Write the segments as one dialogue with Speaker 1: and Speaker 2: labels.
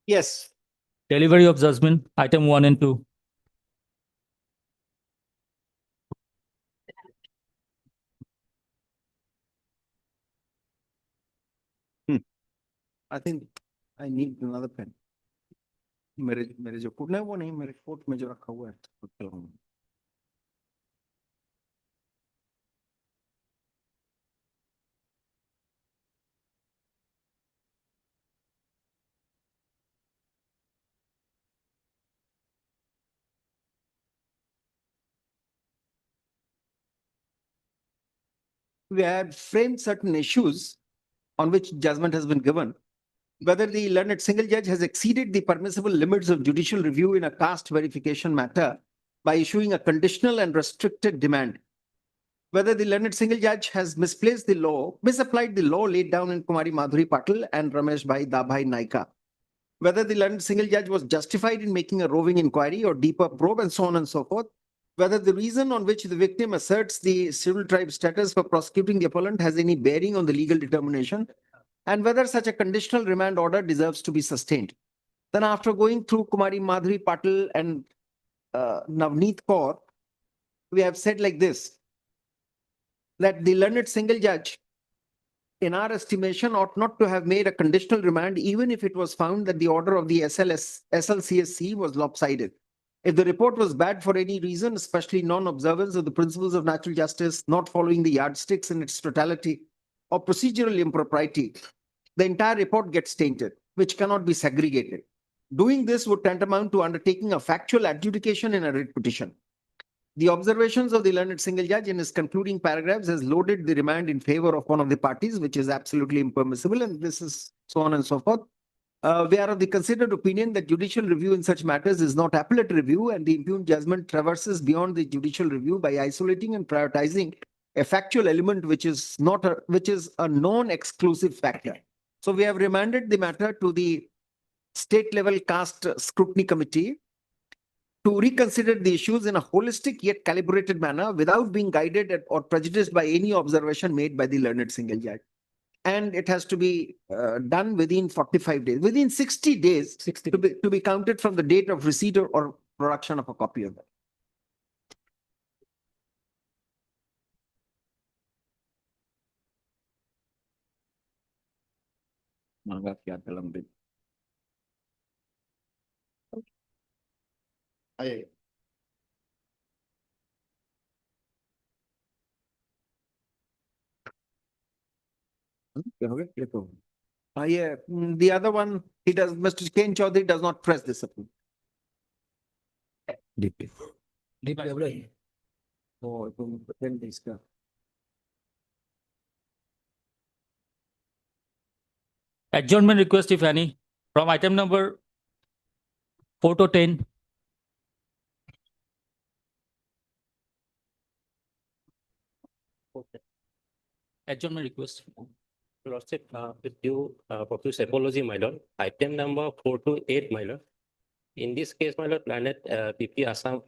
Speaker 1: Yes.
Speaker 2: Delivery of judgment, item 1 and 2.
Speaker 1: I think I need another pen. मेरे जो coat नहीं वो नहीं मेरे कोट में जो रखा हुआ है वो चलाऊंगा। We have framed certain issues on which judgment has been given. Whether the learned single judge has exceeded the permissible limits of judicial review in a caste verification matter by issuing a conditional and restricted demand. Whether the learned single judge has misplaced the law, misapplied the law laid down in Kumari Madhuri Patil and Ramesh Bhai Dabhai Naika. Whether the learned single judge was justified in making a roving inquiry or deeper probe and so on and so forth. Whether the reason on which the victim asserts the civil tribe status for prosecuting the appellant has any bearing on the legal determination, and whether such a conditional remand order deserves to be sustained. Then after going through Kumari Madhuri Patil and Navneet Kaur, we have said like this, that the learned single judge, in our estimation, ought not to have made a conditional remand even if it was found that the order of the SLCSC was lopsided. If the report was bad for any reason, especially non-observance of the principles of natural justice, not following the yardsticks in its totality, or procedural impropriety, the entire report gets tainted, which cannot be segregated. Doing this would tantamount to undertaking a factual adjudication in a writ petition. The observations of the learned single judge in his concluding paragraphs has loaded the remand in favor of one of the parties, which is absolutely impermissible, and this is so on and so forth. We are of the considered opinion that judicial review in such matters is not appellate review, and the impugned judgment traverses beyond the judicial review by isolating and prioritizing a factual element which is a non-exclusive factor. So we have remanded the matter to the state level caste scrutiny committee to reconsider the issues in a holistic yet calibrated manner without being guided or prejudiced by any observation made by the learned single judge. And it has to be done within 45 days, within 60 days 60 to be counted from the date of receipt or production of a copy of that. Yeah, the other one, he does, Mr. Ken Chaudhary does not press this approval. DP. Oh, it will pretend this guy.
Speaker 2: Adjournment request, if any, from item number 4 to 10. Adjournment request.
Speaker 3: Lordship, with due profuse apology, my lord, item number 4 to 8, my lord. In this case, my lord, Planet PP Assam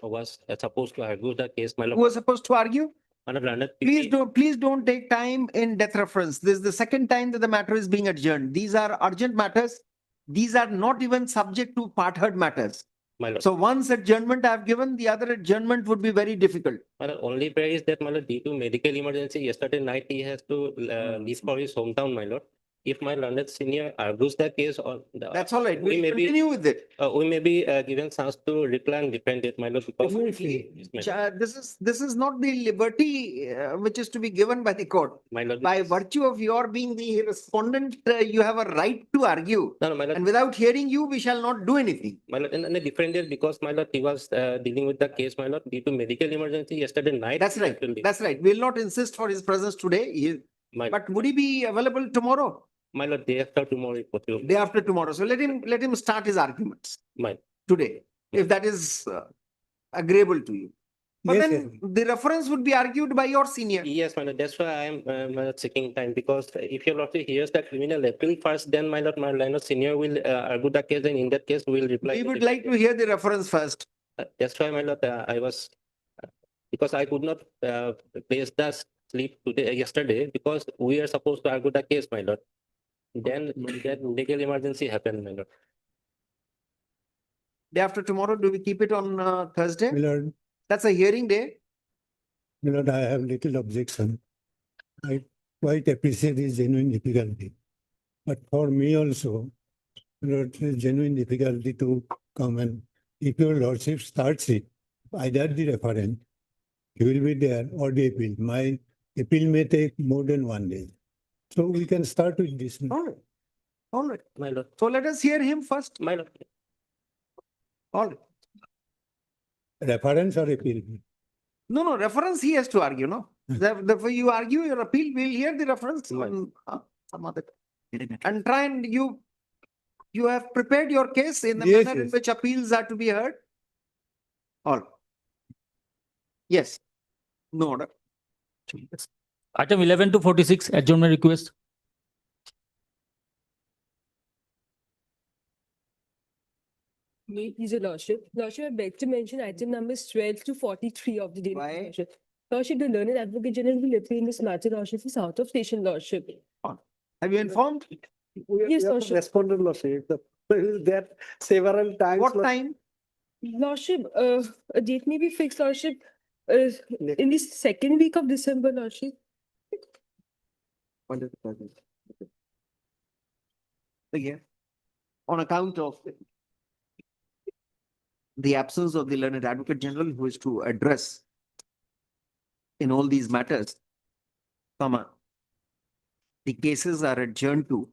Speaker 3: was supposed to argue the case, my lord.
Speaker 1: Who was supposed to argue?
Speaker 3: My lord, Planet PP.
Speaker 1: Please don't take time in death reference. This is the second time that the matter is being adjourned. These are urgent matters. These are not even subject to part heard matters.
Speaker 3: My lord.
Speaker 1: So once adjournment I have given, the other adjournment would be very difficult.
Speaker 3: My lord, only prayer is that, my lord, due to medical emergency, yesterday night he has to leave for his hometown, my lord. If my learned senior argues the case, or
Speaker 1: That's all right.
Speaker 3: we
Speaker 1: We'll
Speaker 3: may
Speaker 1: continue with it.
Speaker 3: we may be given chance to reply and defend it, my lord. Because Yes, my lord.
Speaker 1: This is not the liberty which is to be given by the court.
Speaker 3: My lord,
Speaker 1: By virtue of your being the respondent, you have a right to argue.
Speaker 3: no, my lord.
Speaker 1: And without hearing you, we shall not do anything.
Speaker 3: My lord, and a different day because my lord, he was dealing with the case, my lord, due to medical emergency yesterday night.
Speaker 1: That's right.
Speaker 3: actually.
Speaker 1: That's right. We'll not insist for his presence today.
Speaker 3: My,
Speaker 1: But would he be available tomorrow?
Speaker 3: my lord, day after tomorrow, if possible.
Speaker 1: Day after tomorrow. So let him start his arguments
Speaker 3: My,
Speaker 1: today, if that is agreeable to you. But
Speaker 4: Yes,
Speaker 1: then the reference would be argued by your senior.
Speaker 3: Yes, my lord, that's why I am seeking time, because if your lordship hears the criminal appeal first, then my lord senior will argue the case, and in that case, we will reply.
Speaker 1: We
Speaker 3: to
Speaker 1: would
Speaker 3: the-
Speaker 1: like to hear the reference first.
Speaker 3: That's why, my lord, I was, because I could not place the slip today, yesterday, because we are supposed to argue the case, my lord. Then that legal emergency happened, my lord.
Speaker 1: Day after tomorrow, do we keep it on Thursday?
Speaker 4: Milord,
Speaker 1: That's a hearing day.
Speaker 4: Milord, I have little objection. I quite appreciate his genuine difficulty. But for me also, Milord, it is genuine difficulty to come, and if your lordship starts it, either the referent, he will be there, or the appeal. My appeal may take more than 1 day. So we can start with this.
Speaker 1: All right. All right.
Speaker 3: My lord,
Speaker 1: So let us hear him first.
Speaker 3: my lord.
Speaker 1: All right.
Speaker 4: Reference or appeal?
Speaker 1: No, reference he has to argue, no? Therefore, you argue your appeal, we'll hear the reference
Speaker 3: Right.
Speaker 1: on some other. And try and you have prepared your case in the
Speaker 4: Yes,
Speaker 1: manner in
Speaker 4: yes.
Speaker 1: which appeals are to be heard? All. Yes. No order.
Speaker 2: Item 11 to 46, adjournment request.
Speaker 5: Please, your lordship. Lordship, I beg to mention item numbers 12 to 43 of the daily.
Speaker 1: Why?
Speaker 5: Lordship. Lordship, the learned advocate general will appeal in this matter, lordship, is out of station, lordship.
Speaker 1: Have you informed?
Speaker 5: Yes, lordship.
Speaker 6: Responded, lordship. There several times.
Speaker 1: What time?
Speaker 5: Lordship, a date may be fixed, lordship, in the second week of December, lordship.
Speaker 1: Again, on account of the absence of the learned advocate general who is to address in all these matters, the cases are adjourned to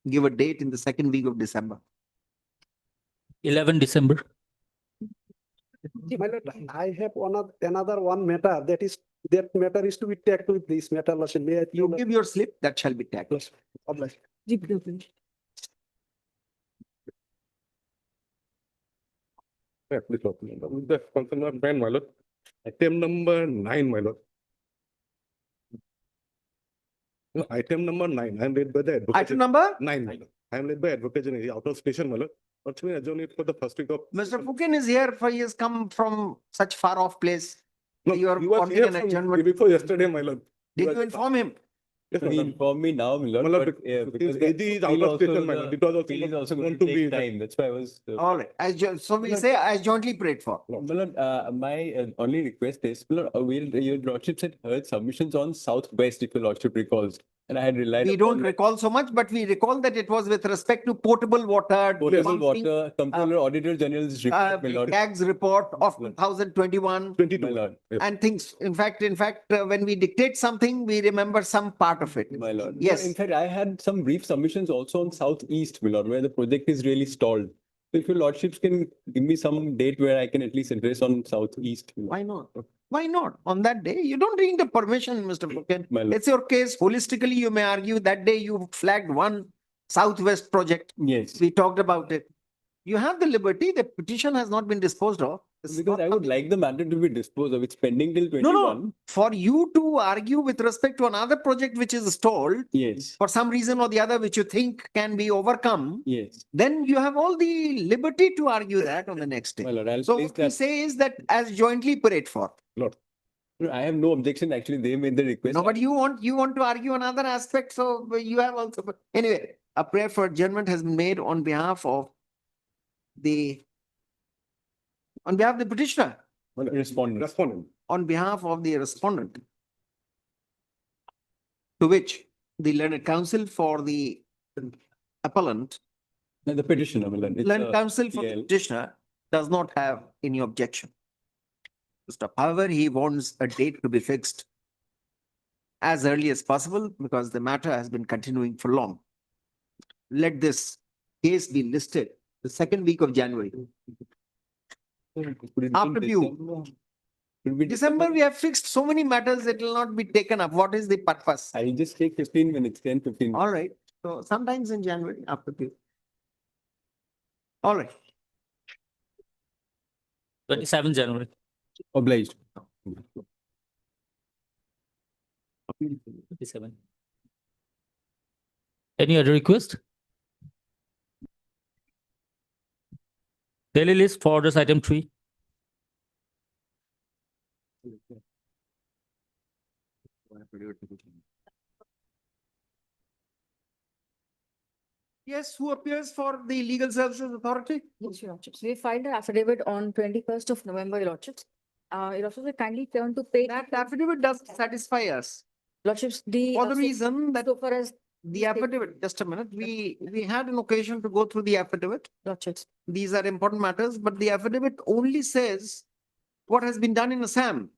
Speaker 1: give a date in the second week of December.
Speaker 2: 11 December.
Speaker 6: My lord, I have another one matter, that matter is to be tagged with this matter, lordship. May I?
Speaker 1: You give your slip, that shall be tagged.
Speaker 6: Lordship, obliged.
Speaker 7: Yeah, please, Lord. With the consent of Ben, my lord. Item number 9, my lord. No, item number 9, I am led by the advocate.
Speaker 1: Item number?
Speaker 7: 9, my lord. I am led by advocate general out of station, my lord. What's me adjourn it for the first week of.
Speaker 1: Mr. Fukin is here for he has come from such far off place.
Speaker 7: No,
Speaker 1: you are
Speaker 7: he was
Speaker 1: wanting
Speaker 7: here
Speaker 1: an
Speaker 7: from
Speaker 1: adjournment.
Speaker 7: day before yesterday, my lord.
Speaker 1: Did you inform him?
Speaker 7: Yes, my
Speaker 8: He
Speaker 7: lord.
Speaker 8: informed me now, my lord,
Speaker 7: My lord,
Speaker 8: but, because
Speaker 7: his AG is out of station, my lord. It was also
Speaker 8: appeal is also going
Speaker 7: want
Speaker 8: to
Speaker 7: to be
Speaker 8: take time. That's why I was.
Speaker 1: All right. So we'll say as jointly prayed for.
Speaker 8: My lord, my only request is, my lord, your lordship had heard submissions on southwest, if your lordship recalls, and I had relied.
Speaker 1: We
Speaker 8: upon
Speaker 1: don't recall so much, but we recall that it was with respect to potable water.
Speaker 8: Potable
Speaker 1: debunking,
Speaker 8: water, Comptroller Auditor General's report, my lord.
Speaker 1: CAG's report of
Speaker 8: Lord.
Speaker 1: 2021
Speaker 7: 22.
Speaker 8: My lord,
Speaker 7: Yes.
Speaker 1: and things. In fact, when we dictate something, we remember some part of it.
Speaker 8: my lord.
Speaker 1: Yes.
Speaker 8: In fact, I had some brief submissions also on southeast, my lord, where the project is really stalled. So if your lordships can give me some date where I can at least address on southeast. my lord.
Speaker 1: Why not? Why not? On that day, you don't need the permission, Mr. Fukin.
Speaker 8: My lord.
Speaker 1: It's your case. Holistically, you may argue that day you flagged one southwest project.
Speaker 8: Yes.
Speaker 1: We talked about it. You have the liberty. The petition has not been disposed of. It's
Speaker 8: Because
Speaker 1: not
Speaker 8: I would
Speaker 1: something-
Speaker 8: like the matter to be disposed of. It's pending till
Speaker 1: No,
Speaker 8: 21.
Speaker 1: no. For you to argue with respect to another project which is stalled
Speaker 8: Yes.
Speaker 1: for some reason or the other, which you think can be overcome,
Speaker 8: Yes.
Speaker 1: then you have all the liberty to argue that on the next
Speaker 8: My
Speaker 1: day.
Speaker 8: lord, I'll
Speaker 1: So
Speaker 8: place
Speaker 1: what we
Speaker 8: that.
Speaker 1: say is that as jointly prayed for.
Speaker 8: No, I have no objection. Actually, they made the request.
Speaker 1: No, but you want to argue another aspect, so you have also, but anyway, a prayer for adjournment has been made on behalf of the petitioner,
Speaker 7: My lord.
Speaker 8: Respondent.
Speaker 7: Respondent.
Speaker 1: on behalf of the respondent. To which the learned counsel for the appellant,
Speaker 8: No, the petitioner, my lord. It's,
Speaker 1: learned counsel for the
Speaker 8: PL.
Speaker 1: petitioner does not have any objection. to stop. However, he wants a date to be fixed as early as possible because the matter has been continuing for long. Let this case be listed the second week of January.
Speaker 8: Could it be
Speaker 1: After
Speaker 8: in
Speaker 1: you.
Speaker 8: December? Could it be
Speaker 1: December, we have fixed so many matters, it will not be taken up. What is the purpose?
Speaker 8: I'll just take 15 minutes, 10, 15 minutes.
Speaker 1: All right. So sometimes in January, after you. All right.
Speaker 2: 27 January.
Speaker 8: Obliged.
Speaker 2: 57. Any other request? Daily list for this item 3.
Speaker 1: Yes, who appears for the Legal Services Authority?
Speaker 9: Yes, Your Lordships. We filed an affidavit on 21st of November, Your Lordships. Your Lordships, we kindly turn to page.
Speaker 1: That affidavit doesn't satisfy us.
Speaker 9: Lordships, the.
Speaker 1: For the
Speaker 9: so-
Speaker 1: reason that
Speaker 9: So far as
Speaker 1: the affidavit, just a minute, we had an occasion to go through the affidavit.
Speaker 9: Lordships,
Speaker 1: These are important matters, but the affidavit only says what has been done in Assam.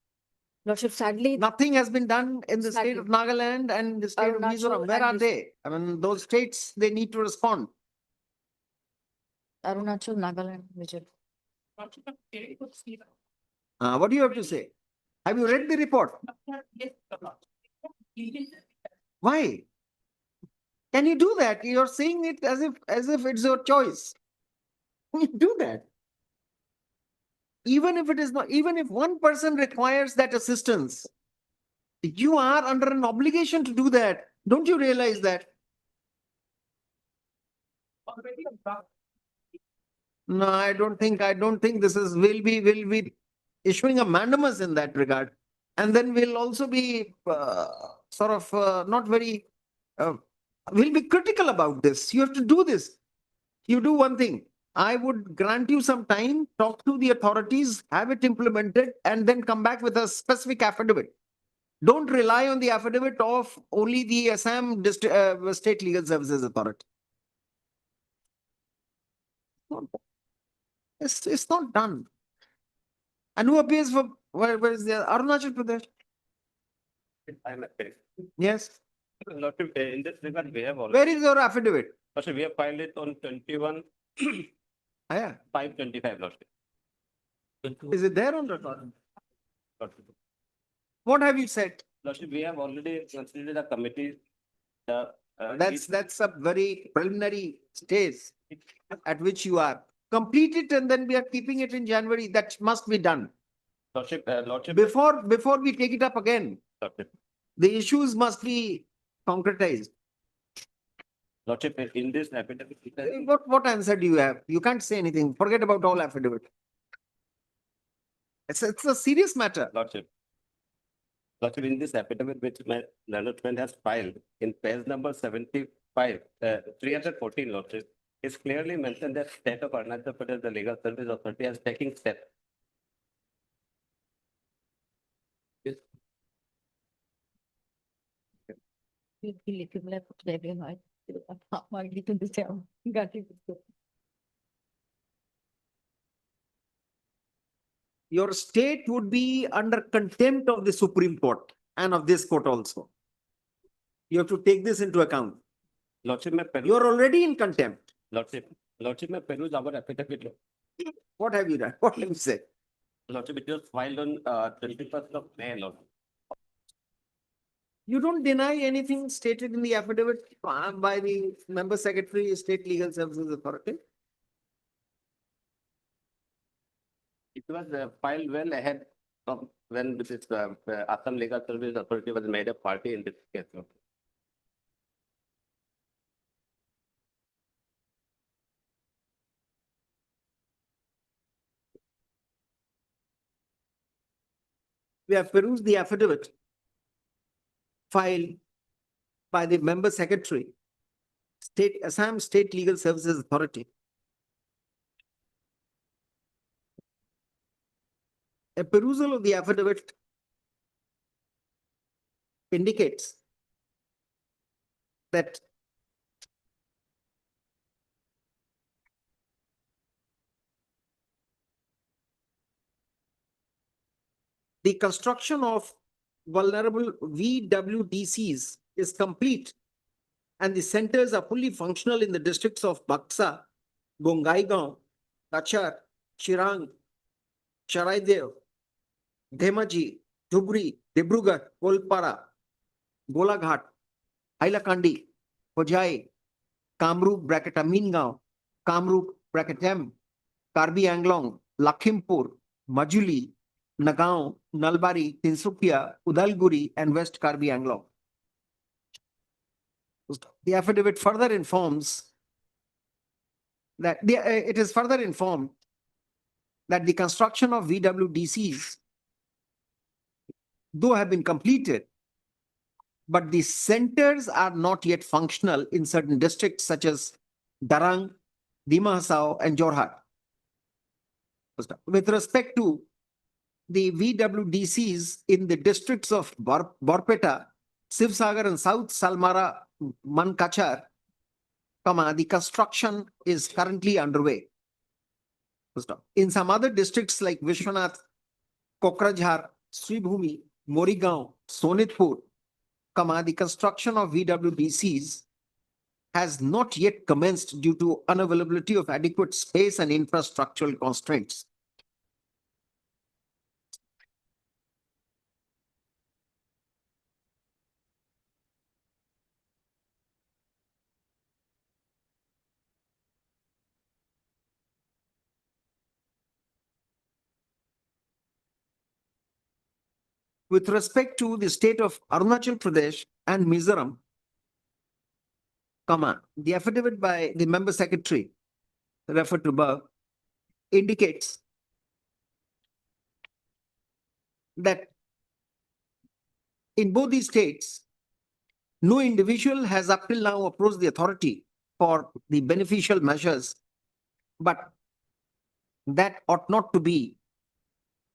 Speaker 9: Lordships, sadly,
Speaker 1: Nothing has been done in the state of Nagaland and the state of
Speaker 9: Arunachal
Speaker 1: Mizoram. Where
Speaker 9: and
Speaker 1: are
Speaker 9: this-
Speaker 1: they? I mean, those states, they need to respond.
Speaker 9: Arunachal, Nagaland, Vijay.
Speaker 1: What do you have to say? Have you read the report? Why? Can you do that? You're saying it as if it's your choice. Can you do that? Even if it is not, even if one person requires that assistance, you are under an obligation to do that. Don't you realize that? No, I don't think this is, we'll be issuing a mandamus in that regard. And then we'll also be not very, we'll be critical about this. You have to do this. You do one thing. I would grant you some time, talk to the authorities, have it implemented, and then come back with a specific affidavit. Don't rely on the affidavit of only the Assam State Legal Services Authority. It's not done. And who appears for, where is the Arunachal Pradesh?
Speaker 3: I'm okay.
Speaker 1: Yes.
Speaker 3: Lordship, in this regard, we have already,
Speaker 1: Where is your affidavit?
Speaker 3: Lordship, we have filed it on 21,
Speaker 1: Yeah.
Speaker 3: 525, Lordship.
Speaker 1: Is it there on record?
Speaker 3: Lordship.
Speaker 1: What have you said?
Speaker 3: Lordship, we have already considered the committee.
Speaker 1: That's a very preliminary stage at which you are. Complete it and then we are keeping it in January. That must be done.
Speaker 3: Lordship,
Speaker 1: Before we take it up again,
Speaker 3: Lordship,
Speaker 1: the issues must be concretized.
Speaker 3: Lordship, in this affidavit, it has-
Speaker 1: What answer do you have? You can't say anything. Forget about all affidavit. It's a serious matter.
Speaker 3: Lordship. Lordship, in this affidavit which my learned friend has filed in page number 75, 314, Lordship, is clearly mentioned that state of Arunachal Pradesh, the Legal Service Authority is taking steps.
Speaker 1: Your state would be under contempt of the Supreme Court and of this court also. You have to take this into account.
Speaker 3: Lordship, may
Speaker 1: You are already in contempt.
Speaker 3: Lordship, may peruse our affidavit.
Speaker 1: What have you done? What have you said?
Speaker 3: Lordship, it was filed on 21st of May, Lordship.
Speaker 1: You don't deny anything stated in the affidavit by the member secretary, State Legal Services Authority.
Speaker 3: It was filed well ahead of when this Assam Legal Service Authority was made a party in this case. Lordship.
Speaker 1: We have perused the affidavit filed by the member secretary, Assam State Legal Services Authority. A perusal of the affidavit indicates that the construction of vulnerable VWDCs is complete and the centers are fully functional in the districts of Buxa, Bongaigaon, Kachar, Chirang, Charaidev, Dhemaji, Dhubri, Dibrugarh, Kolpara, Golaghat, Hailakandi, Hojai, Kamrup bracket Amingaon, Kamrup bracket M, Karbi Anglong, Lakhimpur, Majuli, Nagaon, Nalbari, Tinsukia, Udalguri, and West Karbi Anglong. The affidavit further informs that it is further informed that the construction of VWDCs, though have been completed, but the centers are not yet functional in certain districts such as Darang, Dima Hasao, and Jorhat. With respect to the VWDCs in the districts of Borpeta, Sivsagar, and South Salmara Mankachar, the construction is currently underway. In some other districts like Vishwanath, Kokrajhar, Sribhumi, Morigaon, Sonitpur, the construction of VWDCs has not yet commenced due to unavailability of adequate space and infrastructural constraints. With respect to the state of Arunachal Pradesh and Mizoram, the affidavit by the member secretary referred to above indicates that in both these states, no individual has up till now approached the authority for the beneficial measures, but that ought not to be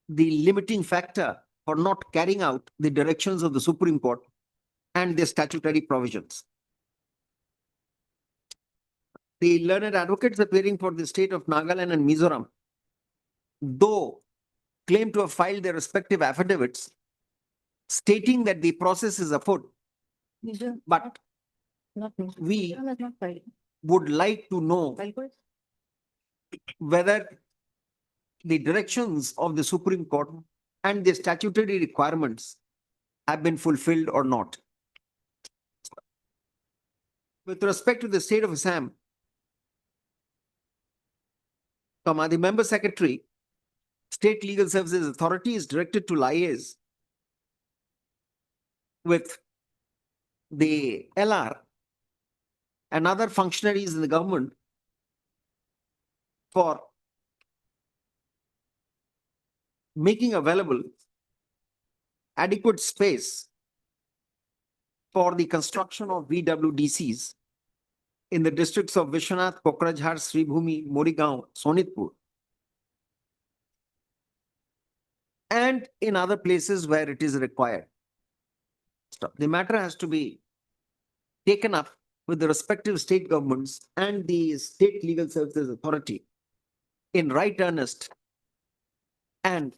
Speaker 1: the limiting factor for not carrying out the directions of the Supreme Court and their statutory provisions. The learned advocates appearing for the state of Nagaland and Mizoram, though claim to have filed their respective affidavits stating that the process is afoot,
Speaker 9: Mizoram,
Speaker 1: but
Speaker 9: not Mizoram.
Speaker 1: we
Speaker 9: Mizoram has not filed.
Speaker 1: would like to know
Speaker 9: Likewise,
Speaker 1: whether the directions of the Supreme Court and the statutory requirements have been fulfilled or not. With respect to the state of Assam, the member secretary, State Legal Services Authority is directed to liaise with the LR and other functionaries in the government for making available adequate space for the construction of VWDCs in the districts of Vishwanath, Kokrajhar, Sribhumi, Morigaon, Sonitpur, and in other places where it is required. The matter has to be taken up with the respective state governments and the State Legal Services Authority in right earnest and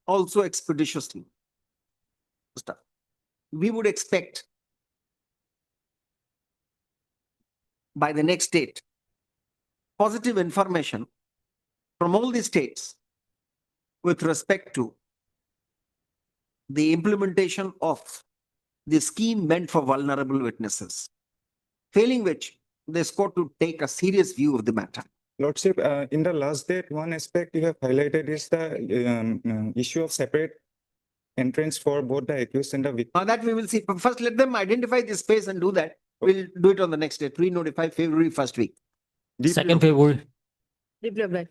Speaker 1: also expeditiously. We would expect by the next date positive information from all the states with respect to the implementation of the scheme meant for vulnerable witnesses, failing which this court to take a serious view of the matter.
Speaker 10: Lordship, in the last date, one aspect you have highlighted is the issue of separate entrance for both the accused and the victim.
Speaker 1: Now that we will see. But first, let them identify the space and do that. We'll do it on the next date. Pre-notify February first week.
Speaker 2: Second February.
Speaker 5: Deeply obliged.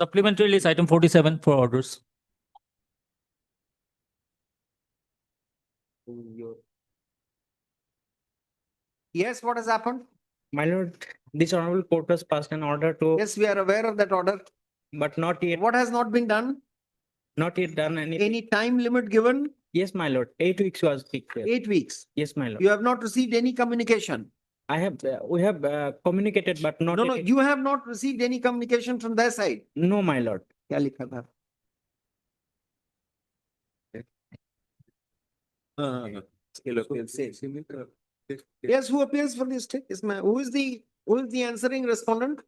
Speaker 2: Supplementary list item 47 for orders.
Speaker 1: Yes, what has happened?
Speaker 11: My lord, this honorable court has passed an order to,
Speaker 1: Yes, we are aware of that order.
Speaker 11: but not yet,
Speaker 1: What has not been done?
Speaker 11: not yet done anything.
Speaker 1: Any time limit given?
Speaker 11: Yes, my lord, 8 weeks was declared.
Speaker 1: 8 weeks.
Speaker 11: Yes, my lord.
Speaker 1: You have not received any communication.
Speaker 11: I have, we have communicated, but not.
Speaker 1: No, no,
Speaker 11: yet-
Speaker 1: you have not received any communication from their side.
Speaker 11: No, my lord.
Speaker 1: क्या लिखा था? Yes, who appears for the state? Who is the answering respondent?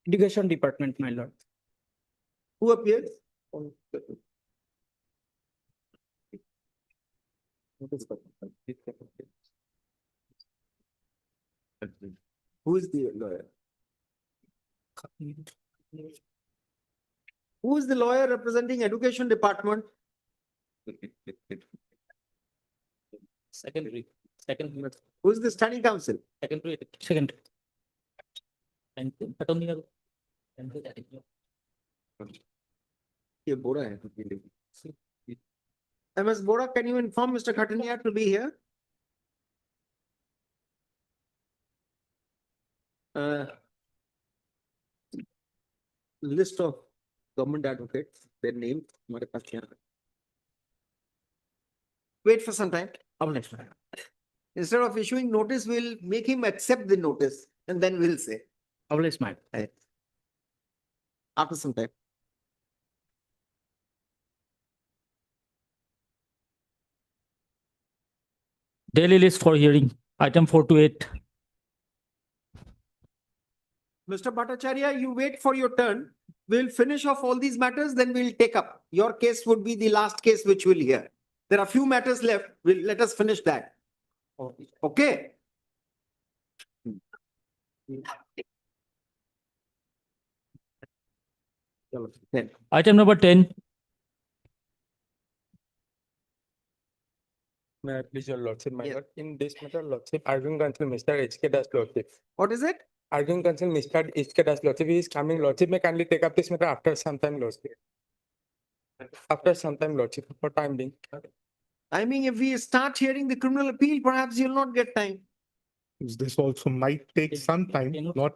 Speaker 11: Education department, my lord.
Speaker 1: Who appears? Who is the lawyer? Who is the lawyer representing Education Department?
Speaker 3: Secondary.
Speaker 1: Who is the standing counsel?
Speaker 2: Second. And attorney garu.
Speaker 1: Ye Bora hai. MS Bora, can you inform Mr. Khatania to be here? List of government advocates, their names. हमारे पास यहाँ है. Wait for some time. Instead of issuing notice, we'll make him accept the notice and then we'll say. Right. After some time.
Speaker 2: Daily list for hearing, item 4 to 8.
Speaker 1: Mr. Bhattacharya, you wait for your turn. We'll finish off all these matters, then we'll take up. Your case would be the last case which we'll hear. There are few matters left. Let us finish that. Okay? Then,
Speaker 2: Item number 10,
Speaker 10: May I please your lordship, my
Speaker 1: Yes.
Speaker 10: lord, in this matter, lordship, arguing counsel Mr. H.K. Das lordship.
Speaker 1: what is it?
Speaker 10: Arguing counsel Mr. H.K. Das lordship, he is coming, lordship, may kindly take up this matter after some time, lordship. After some time, lordship, for time being.
Speaker 1: I mean, if we start hearing the criminal appeal, perhaps you'll not get time.
Speaker 7: This also might take some time, not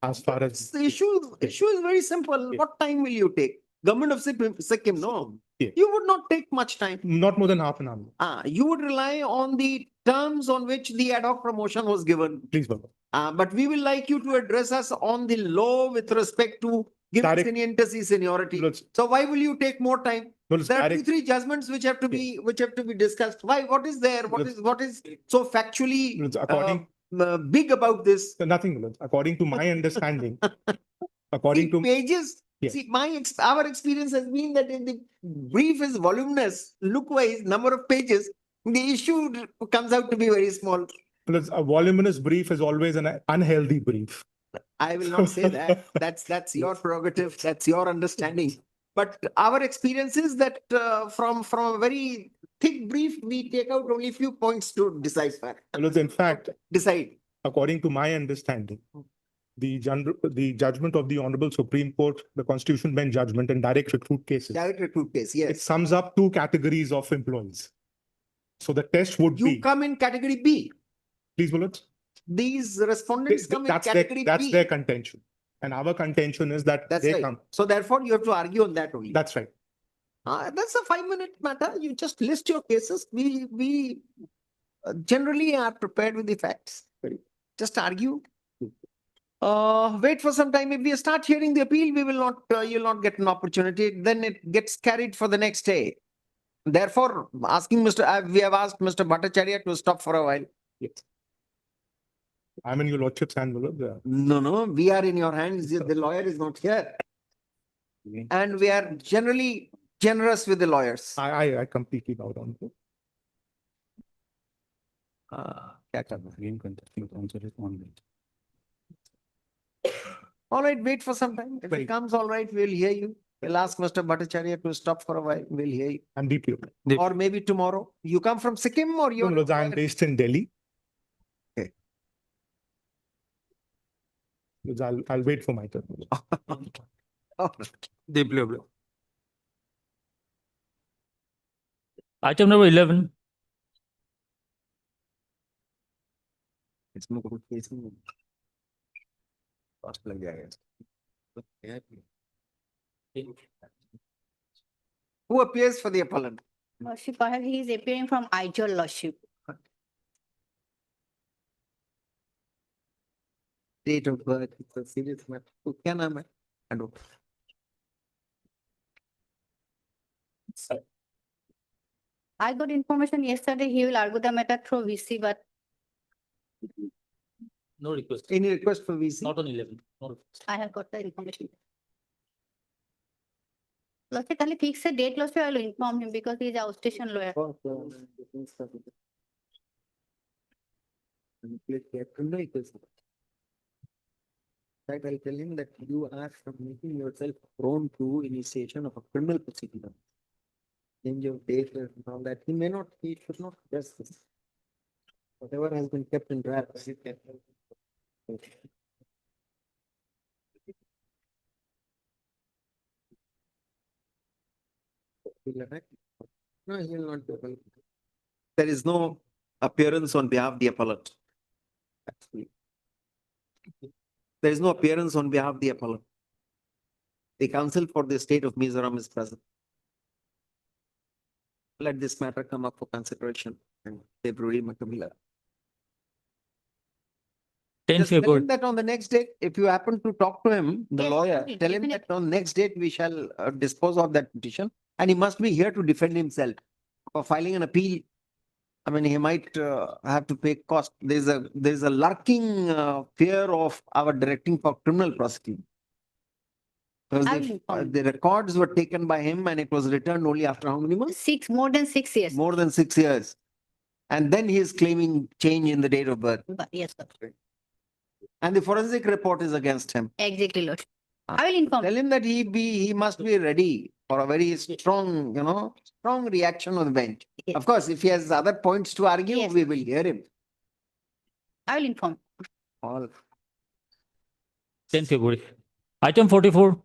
Speaker 7: as far as.
Speaker 1: The issue is very simple. What time will you take? Government of Sikkim, no.
Speaker 7: Yeah.
Speaker 1: You would not take much time.
Speaker 7: Not more than half an hour.
Speaker 1: You would rely on the terms on which the ad hoc promotion was given.
Speaker 7: Please, Baba.
Speaker 1: But we will like you to address us on the law with respect to giving
Speaker 7: Direct-
Speaker 1: seniority.
Speaker 7: Let's-
Speaker 1: So why will you take more time?
Speaker 7: No, it's
Speaker 1: There are two,
Speaker 7: direct-
Speaker 1: three judgments which have to be discussed. Why? What is there? What is so factually
Speaker 7: It's according-
Speaker 1: big about this?
Speaker 7: Nothing, Lord. According to my understanding,
Speaker 1: See,
Speaker 7: according to,
Speaker 1: pages.
Speaker 7: Yes.
Speaker 1: See, our experience has been that if the brief is voluminous, look-wise, number of pages, the issue comes out to be very small.
Speaker 7: a voluminous brief is always an unhealthy brief.
Speaker 1: I will not say that. That's your prerogative. That's your understanding. But our experience is that from a very thick brief, we take out only few points to decipher.
Speaker 7: In fact,
Speaker 1: Decide.
Speaker 7: according to my understanding, the judgment of the Honorable Supreme Court, the Constitution Bench judgment in direct recruit cases,
Speaker 1: Direct recruit case,
Speaker 7: it
Speaker 1: yes.
Speaker 7: sums up two categories of employees. So the test would
Speaker 1: You
Speaker 7: be,
Speaker 1: come in category B.
Speaker 7: please, Bullets.
Speaker 1: These respondents come in
Speaker 7: That's
Speaker 1: category
Speaker 7: that's
Speaker 1: B.
Speaker 7: their contention. And our contention is that
Speaker 1: That's
Speaker 7: they
Speaker 1: right.
Speaker 7: come.
Speaker 1: So therefore, you have to argue on that only.
Speaker 7: That's right.
Speaker 1: That's a 5-minute matter. You just list your cases. We generally are prepared with the facts. Just argue. Wait for some time. If we start hearing the appeal, we will not, you'll not get an opportunity. Then it gets carried for the next day. Therefore, we have asked Mr. Bhattacharya to stop for a while.
Speaker 7: Yes. I'm in your lordship's hand, Bullets.
Speaker 1: No, we are in your hands. The lawyer is not here. And we are generally generous with the lawyers.
Speaker 7: I completely bow down.
Speaker 1: क्या करना? All right, wait for some time. If it
Speaker 7: Right.
Speaker 1: comes, all right, we'll hear you. We'll ask Mr. Bhattacharya to stop for a while. We'll hear you.
Speaker 7: I'm deeply.
Speaker 1: Or maybe tomorrow. You come from Sikkim or you're?
Speaker 7: No, I'm based in Delhi.
Speaker 1: Okay.
Speaker 7: I'll wait for my turn.
Speaker 1: All right.
Speaker 10: Deeply.
Speaker 2: item number 11,
Speaker 1: इसमें कोई case नहीं है। Cost लग जाएगा। Who appears for the appellant?
Speaker 12: Lordship, he is appearing from Aichol Lordship.
Speaker 1: Date of birth, it's a serious matter. तो क्या नाम है? Advocate.
Speaker 12: I got information yesterday, he will argue the matter through VC, but
Speaker 2: no request,
Speaker 1: Any request for VC?
Speaker 2: not on 11. No request.
Speaker 12: I have got the information. Lordship, can you fix a date, Lordship, I will inform him because he is our station lawyer.
Speaker 1: Right, I'll tell him that you are making yourself prone to initiation of a criminal proceeding. Change of date and all that, he should not press this. Whatever has been kept in draft. he can- Will it? No, he will not be able. There is no appearance on behalf of the appellant. Actually. There is no appearance on behalf of the appellant. The counsel for the state of Mizoram is present. Let this matter come up for consideration in February, Makamila.
Speaker 2: 10
Speaker 1: Just tell
Speaker 2: February.
Speaker 1: him that on the next date, if you happen to talk to him, the
Speaker 12: Yes,
Speaker 1: lawyer,
Speaker 12: definitely,
Speaker 1: tell him that on next date, we shall dispose of that petition. And he must be here to defend himself for filing an appeal. I mean, he might have to pay cost. There's a lurking fear of our directing for criminal prosecution. Because
Speaker 12: I will inform
Speaker 1: the records were taken by him and it was returned only after how many months?
Speaker 12: more than 6 years.
Speaker 1: More than 6 years. And then he is claiming change in the date of birth.
Speaker 12: But yes, sir.
Speaker 1: And the forensic report is against him.
Speaker 12: Exactly, Lord. I will inform.
Speaker 1: Tell him that he must be ready for a very strong, strong reaction on the bench.
Speaker 12: Yes.
Speaker 1: Of course, if he has other points to argue,
Speaker 12: Yes.
Speaker 1: we will hear him.
Speaker 12: I will inform.
Speaker 1: All.
Speaker 2: 10 February. Item 44.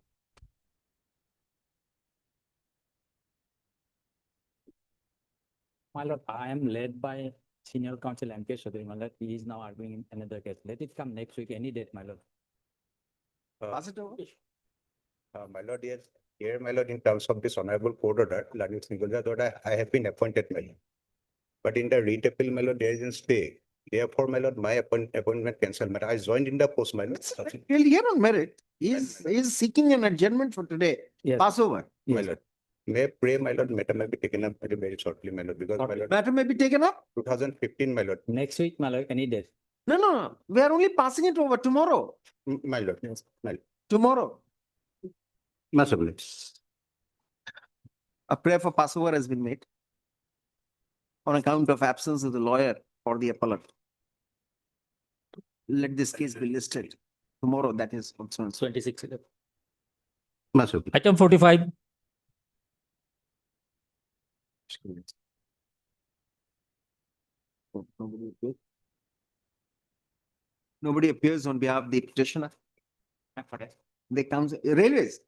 Speaker 11: My lord, I am led by senior counsel M.K. Chaudhary, my lord. He is now arguing in another case. Let it come next week, any date, my lord.
Speaker 1: Pass it over.
Speaker 13: My lord, yes, here, my lord, in terms of this honorable court order, Lalit Singhal, I have been appointed, my lord. But in the writ appeal, my lord, there is a stay. Therefore, my lord, my appointment cancelled. But I joined in the post, my lord.
Speaker 1: He'll hear on merit. He's seeking an adjournment for today.
Speaker 11: Yes.
Speaker 1: Pass over.
Speaker 13: My lord. May I pray, my lord, matter may be taken up very shortly, my lord, because my lord,
Speaker 1: Matter may be taken up.
Speaker 13: 2015, my lord,
Speaker 11: Next week, my lord, any date.
Speaker 1: No. We are only passing it over tomorrow.
Speaker 13: my lord.
Speaker 11: Yes.
Speaker 1: Tomorrow.
Speaker 13: Massively.
Speaker 1: A prayer for Passover has been made on account of absence of the lawyer for the appellant. Let this case be listed tomorrow, that is also.
Speaker 2: 26.
Speaker 13: Massively.
Speaker 2: Item 45.
Speaker 1: Nobody appears on behalf of the petitioner. They come, railways.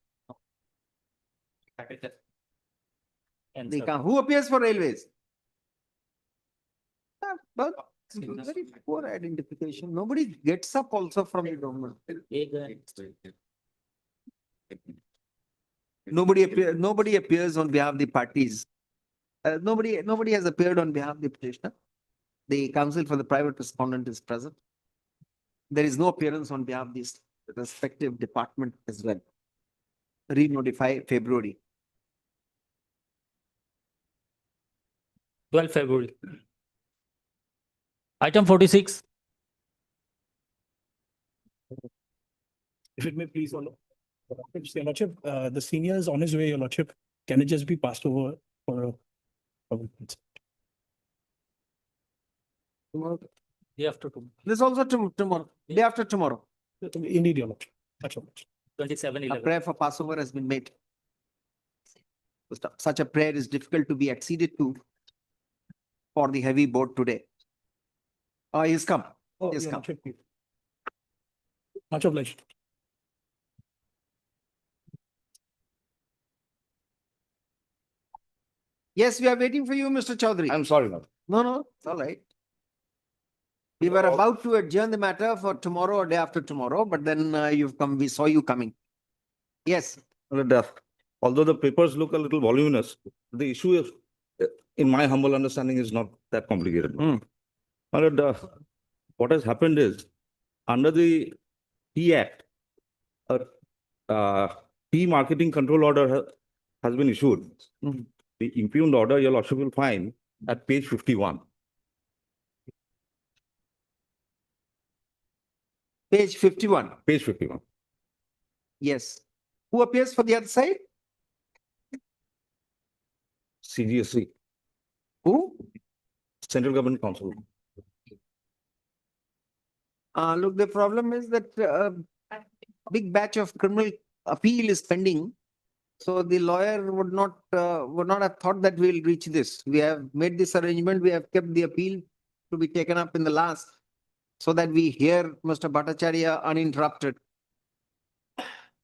Speaker 1: They come, who appears for railways? But very poor identification. Nobody gets up also from the government. Nobody appears on behalf of the parties. Nobody has appeared on behalf of the petitioner. The counsel for the private respondent is present. There is no appearance on behalf of this respective department as well. Re-notify February.
Speaker 2: 12 February. Item 46.
Speaker 14: If it may please, Your Lordship, the senior is on his way, Your Lordship. Can it just be passed over for a public consent?
Speaker 1: Tomorrow.
Speaker 2: Day after tomorrow.
Speaker 1: This also tomorrow, day after tomorrow.
Speaker 14: Indeed, Your Lordship. Much obliged.
Speaker 2: 27,
Speaker 1: A
Speaker 2: 11.
Speaker 1: prayer for Passover has been made. Such a prayer is difficult to be acceded to for the heavy board today. He's come.
Speaker 14: Oh,
Speaker 1: Yes,
Speaker 14: Your
Speaker 1: come.
Speaker 14: Lordship, please. Much obliged.
Speaker 1: Yes, we are waiting for you, Mr. Chaudhary.
Speaker 13: I'm sorry, Lord.
Speaker 1: No, it's all right. We were about to adjourn the matter for tomorrow or day after tomorrow, but then you've come, we saw you coming. Yes,
Speaker 15: Although the papers look a little voluminous, the issue is, in my humble understanding, is not that complicated. What has happened is, under the Tea Act, a tea marketing control order has been issued. The impugned order, your lordship will find at page 51.
Speaker 1: page 51.
Speaker 15: Page 51.
Speaker 1: Yes. Who appears for the other side?
Speaker 15: CGSC,
Speaker 1: Who?
Speaker 15: Central Government Council.
Speaker 1: Look, the problem is that big batch of criminal appeal is pending. So the lawyer would not have thought that we'll reach this. We have made this arrangement. We have kept the appeal to be taken up in the last so that we hear Mr. Bhattacharya uninterrupted.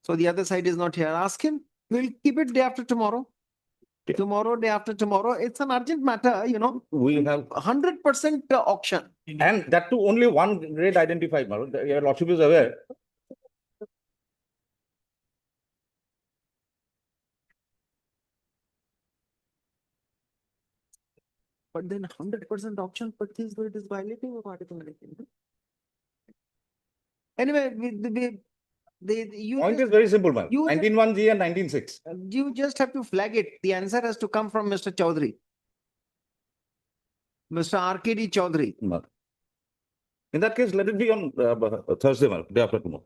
Speaker 1: So the other side is not here. Ask him. We'll keep it day after tomorrow. Tomorrow, day after tomorrow. It's an urgent matter, you know.
Speaker 15: We have,
Speaker 1: 100% auction.
Speaker 15: and that too only one grade identified, my lord. Your lordship is aware.
Speaker 1: But then 100% auction purchase rate is violating of Article 19. Anyway, you
Speaker 15: Point
Speaker 1: just-
Speaker 15: is very simple, man.
Speaker 1: you just-
Speaker 15: 19(1)(g) and 19(6).
Speaker 1: you just have to flag it. The answer has to come from Mr. Chaudhary. Mr. RKD Chaudhary.
Speaker 15: Ma'am. In that case, let it be on Thursday, ma'am, day after tomorrow.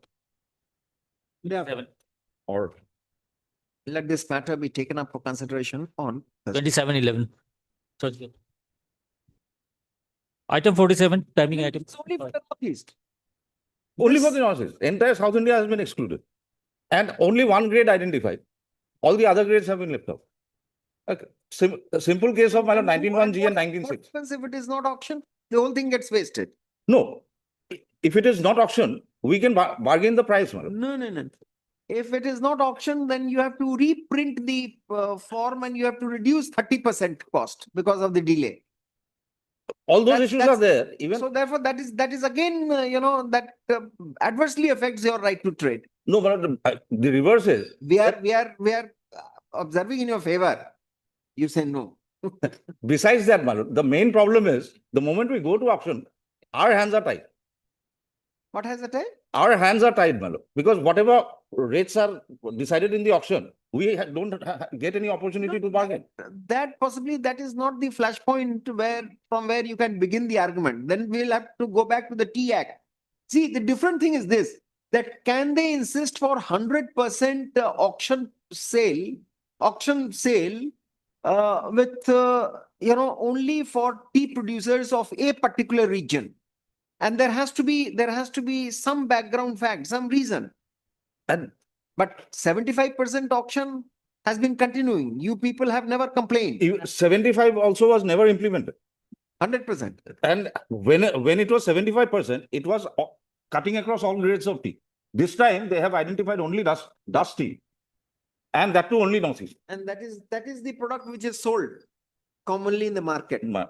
Speaker 15: Or
Speaker 1: Let this matter be taken up for consideration on Thursday.
Speaker 2: 27/11. So it's good. Item 47, timing item.
Speaker 1: It's only for the Northeast.
Speaker 15: only for the Northeast. Entire South India has been excluded. And only one grade identified. All the other grades have been left out. Okay. A simple case of my lord, 19(1)(g) and
Speaker 1: What
Speaker 15: 19(6).
Speaker 1: happens if it is not auction? The whole thing gets wasted.
Speaker 15: No. If it is not auction, we can bargain the price, my lord.
Speaker 1: No. If it is not auction, then you have to reprint the form and you have to reduce 30% cost because of the delay.
Speaker 15: All those
Speaker 1: That's-
Speaker 15: issues are
Speaker 1: that's-
Speaker 15: there. Even
Speaker 1: So therefore, that is again, that adversely affects your right to trade.
Speaker 15: no, but the reverse is
Speaker 1: We are observing in your favor. You say no.
Speaker 15: besides that, my lord, the main problem is the moment we go to auction, our hands are tied.
Speaker 1: What has the time?
Speaker 15: Our hands are tied, my lord, because whatever rates are decided in the auction, we don't get any opportunity to bargain.
Speaker 1: That possibly that is not the flashpoint from where you can begin the argument. Then we'll have to go back to the T Act. See, the different thing is this, that can they insist for 100% auction sale with, only for tea producers of a particular region. And there has to be some background fact, some reason. But 75% auction has been continuing. You people have never complained.
Speaker 15: 75 also was never implemented.
Speaker 1: 100%.
Speaker 15: And when it was 75%, it was cutting across all grades of tea. This time they have identified only dust tea. And that too only Northeast.
Speaker 1: And that is the product which is sold commonly in the market. No,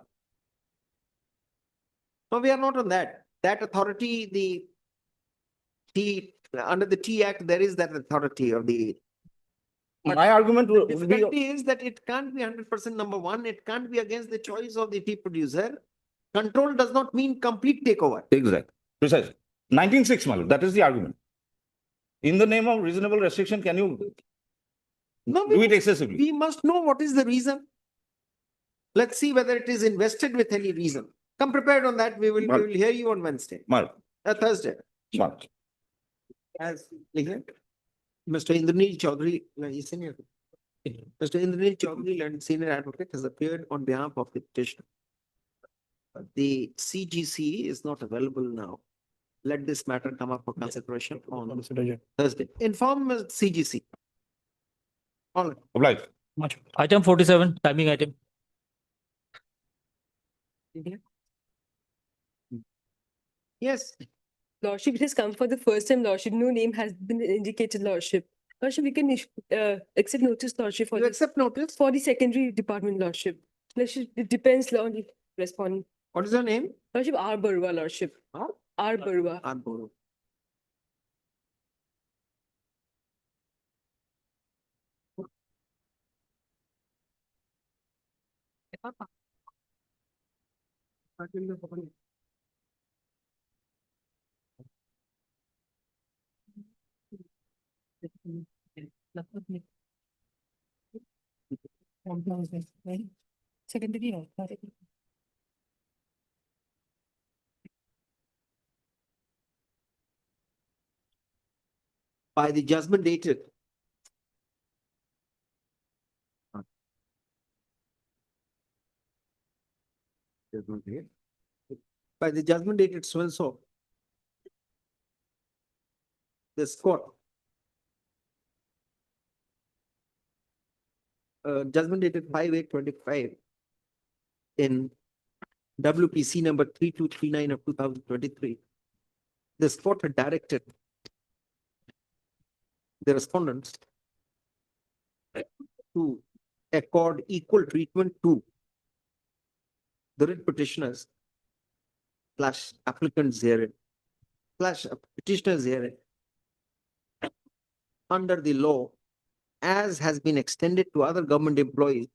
Speaker 1: we are not on that. That authority, under the Tea Act, there is that authority of the.
Speaker 15: My argument
Speaker 1: The
Speaker 15: would be,
Speaker 1: difficulty is that it can't be 100%. Number one, it can't be against the choice of the tea producer. Control does not mean complete takeover.
Speaker 15: exactly, precisely. 19(6), my lord, that is the argument. In the name of reasonable restriction, can you
Speaker 1: No,
Speaker 15: do it excessively?
Speaker 1: we must know what is the reason. Let's see whether it is invested with any reason. Come prepared on that. We will hear you on Wednesday,
Speaker 15: My lord,
Speaker 1: Thursday.
Speaker 15: my lord.
Speaker 1: As Mr. Indranil Chaudhary, senior. Mr. Indranil Chaudhary, learned senior advocate, has appeared on behalf of the petitioner. The CGC is not available now. Let this matter come up for consideration on Thursday. Inform CGC. All right.
Speaker 15: Obliged.
Speaker 2: Item 47, timing item.
Speaker 1: Yes.
Speaker 5: Lordship, it has come for the first time, Lordship. No name has been indicated, Lordship. Lordship, we can accept notice, Lordship,
Speaker 1: You accept notice?
Speaker 5: for the secondary department, Lordship. Lordship, it depends on the respondent.
Speaker 1: What is your name?
Speaker 5: Lordship, R. Barua, Lordship. R. Barua.
Speaker 1: Arboro.
Speaker 5: Secondary.
Speaker 1: By the judgment dated. By the judgment dated so and so. This court judgment dated 5/8/25 in WPC number 3239 of 2023. This court had directed the respondents to accord equal treatment to the writ petitioners / applicants herein / petitioners herein under the law as has been extended to other government employees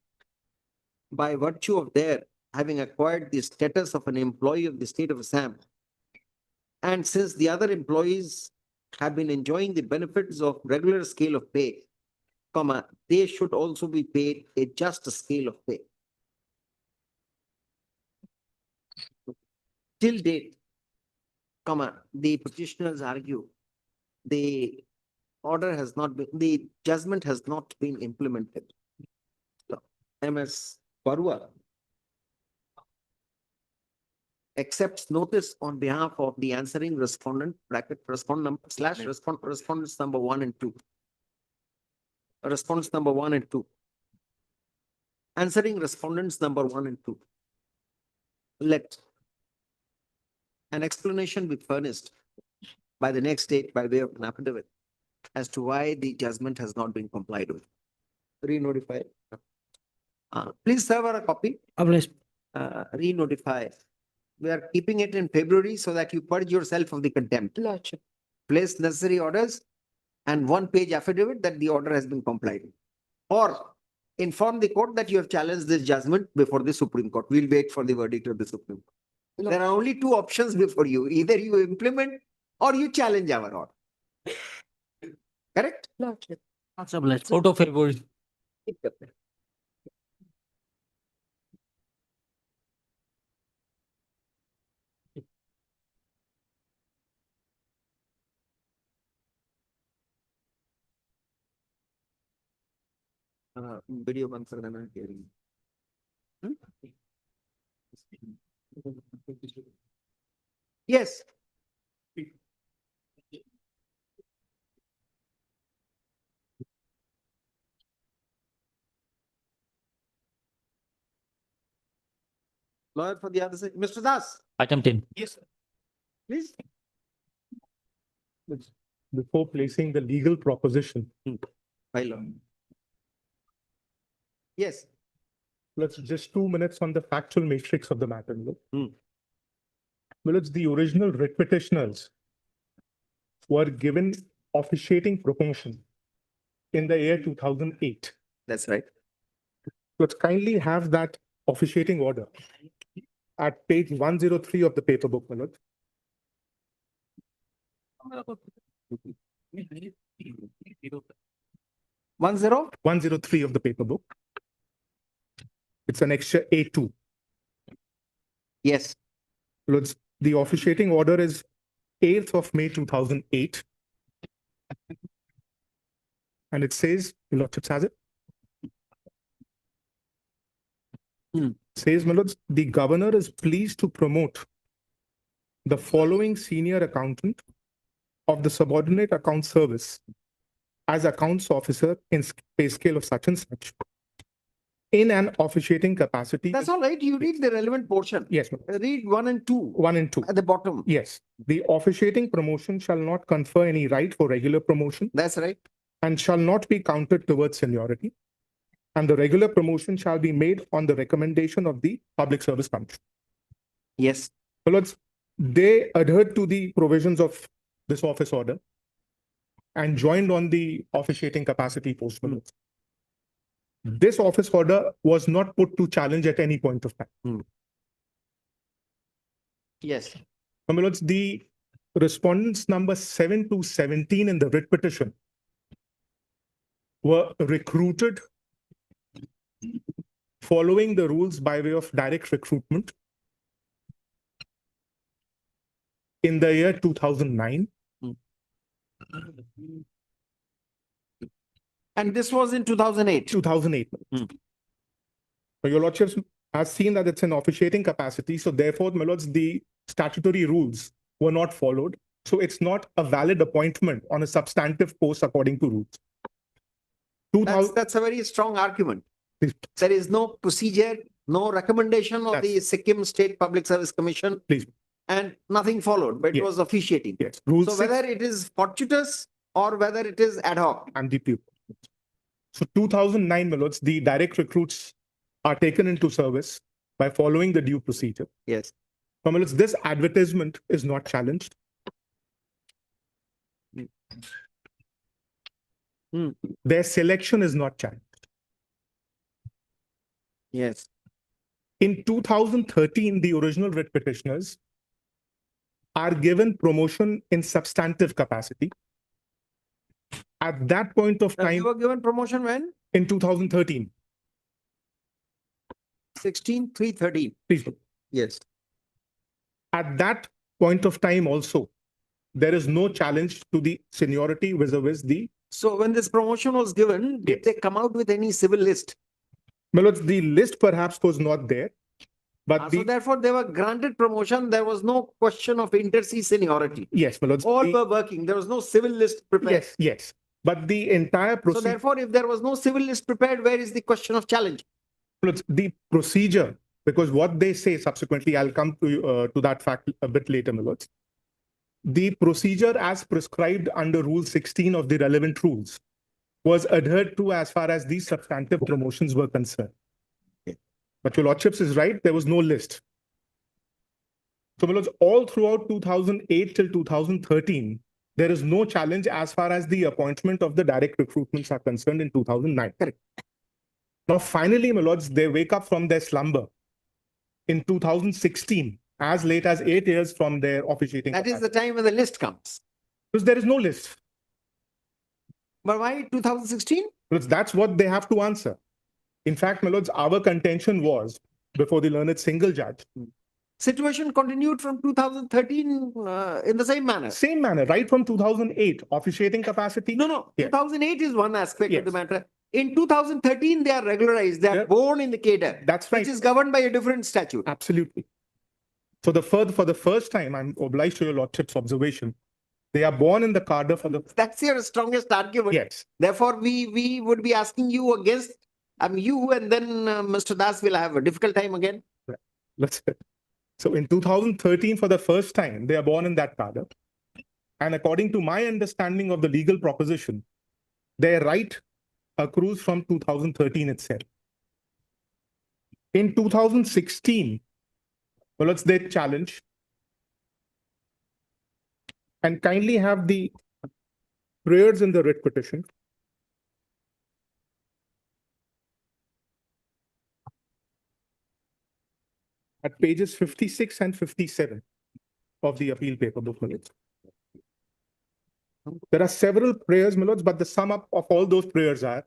Speaker 1: by virtue of their having acquired the status of an employee of the state of Assam. And since the other employees have been enjoying the benefits of regular scale of pay, comma, they should also be paid a just scale of pay. Till date, comma, the petitioners argue the order has not been, the judgment has not been implemented. So, MS Barua accepts notice on behalf of the answering respondent, bracket respondent number / respondents number 1 and 2. Respondents number 1 and 2. Answering respondents number 1 and 2. Let an explanation be furnished by the next date by way of an affidavit as to why the judgment has not been complied with. Re-notify. Please serve her a copy. Re-notify. We are keeping it in February so that you purge yourself of the contempt.
Speaker 5: Lordship.
Speaker 1: Place necessary orders and 1-page affidavit that the order has been complied with. Or inform the court that you have challenged this judgment before the Supreme Court. We'll wait for the verdict of the Supreme Court. There are only 2 options before you. Either you implement or you challenge our order. Correct?
Speaker 5: Lordship.
Speaker 2: Out of February.
Speaker 1: Video बंद कर देना hearing. Yes. Lawyer for the other side, Mr. Das.
Speaker 2: Item 10.
Speaker 1: Yes, sir. Please.
Speaker 7: Before placing the legal proposition,
Speaker 1: File. Yes.
Speaker 7: let's just 2 minutes on the factual matrix of the matter. Well, it's the original writ petitioners were given officiating promotion in the year 2008.
Speaker 1: That's right.
Speaker 7: Let's kindly have that officiating order at page 103 of the paper book, Manoj. 103 of the paper book. It's an extra A2.
Speaker 1: Yes.
Speaker 7: Let's, the officiating order is 8th of May 2008. And it says, Your Lordship has it. Says, my lords, the governor is pleased to promote the following senior accountant of the subordinate account service as accounts officer in pay scale of such and such in an officiating capacity.
Speaker 1: That's all right. You read the relevant portion.
Speaker 7: Yes, ma'am.
Speaker 1: Read 1 and 2.
Speaker 7: 1 and 2.
Speaker 1: At the bottom.
Speaker 7: Yes. The officiating promotion shall not confer any right for regular promotion.
Speaker 1: That's right.
Speaker 7: And shall not be counted towards seniority. And the regular promotion shall be made on the recommendation of the Public Service Commission.
Speaker 1: Yes.
Speaker 7: So lords, they adhered to the provisions of this office order and joined on the officiating capacity post. This office order was not put to challenge at any point of time.
Speaker 1: Yes.
Speaker 7: My lords, the respondents number 7 to 17 in the writ petition were recruited following the rules by way of direct recruitment in the year 2009.
Speaker 1: And this was in 2008.
Speaker 7: 2008. So your lordships has seen that it's an officiating capacity. So therefore, my lords, the statutory rules were not followed. So it's not a valid appointment on a substantive post according to rules.
Speaker 1: That's a very strong argument.
Speaker 7: Please.
Speaker 1: There is no procedure, no recommendation of the Sikkim State Public Service Commission.
Speaker 7: Please.
Speaker 1: And nothing followed, but it
Speaker 7: Yes.
Speaker 1: was officiating.
Speaker 7: Yes. Rule
Speaker 1: So
Speaker 7: 6.
Speaker 1: whether it is fortuitous or whether it is ad hoc.
Speaker 7: I'm deeply. So 2009, my lords, the direct recruits are taken into service by following the due procedure.
Speaker 1: Yes.
Speaker 7: So, my lords, this advertisement is not challenged. Their selection is not challenged.
Speaker 1: Yes.
Speaker 7: In 2013, the original writ petitioners are given promotion in substantive capacity. At that point of
Speaker 1: They
Speaker 7: time,
Speaker 1: were given promotion when?
Speaker 7: in 2013,
Speaker 1: 16/3/13.
Speaker 7: please,
Speaker 1: Yes.
Speaker 7: at that point of time also, there is no challenge to the seniority vis-a-vis the,
Speaker 1: So when this promotion was given, did
Speaker 7: Yes.
Speaker 1: they come out with any civil list?
Speaker 7: my lords, the list perhaps was not there, but
Speaker 1: So
Speaker 7: the,
Speaker 1: therefore they were granted promotion. There was no question of inter-C seniority.
Speaker 7: yes, my lords,
Speaker 1: All
Speaker 7: the-
Speaker 1: were working. There was no civil list prepared.
Speaker 7: yes, yes. But the entire
Speaker 1: So
Speaker 7: procedure,
Speaker 1: therefore, if there was no civil list prepared, where is the question of challenge?
Speaker 7: the procedure, because what they say subsequently, I'll come to that fact a bit later, my lords. The procedure as prescribed under Rule 16 of the relevant rules was adhered to as far as these substantive promotions were concerned. But your lordships is right, there was no list. So, my lords, all throughout 2008 till 2013, there is no challenge as far as the appointment of the direct recruitments are concerned in 2009.
Speaker 1: Correct.
Speaker 7: Now, finally, my lords, they wake up from their slumber in 2016, as late as 8 years from their officiating.
Speaker 1: That is the time when the list comes.
Speaker 7: Because there is no list.
Speaker 1: But why 2016?
Speaker 7: Because that's what they have to answer. In fact, my lords, our contention was before the learned single judge,
Speaker 1: Situation continued from 2013 in the same manner.
Speaker 7: same manner, right from 2008, officiating capacity.
Speaker 1: No.
Speaker 7: Yes.
Speaker 1: 2008 is one aspect of the
Speaker 7: Yes.
Speaker 1: matter. In 2013, they are regularized. They are
Speaker 7: Yeah.
Speaker 1: born in the cadre,
Speaker 7: That's right.
Speaker 1: which is governed by a different statute.
Speaker 7: Absolutely. So for the first time, I'm obliged to your lordship's observation. They are born in the cadre for the,
Speaker 1: That's your strongest argument.
Speaker 7: yes,
Speaker 1: Therefore, we would be asking you against, you and then Mr. Das will have a difficult time again.
Speaker 7: let's say. So in 2013, for the first time, they are born in that cadre. And according to my understanding of the legal proposition, their right accrues from 2013 itself. In 2016, well, it's their challenge. And kindly have the prayers in the writ petition. At pages 56 and 57 of the appeal paper book, my lords. There are several prayers, my lords, but the sum up of all those prayers are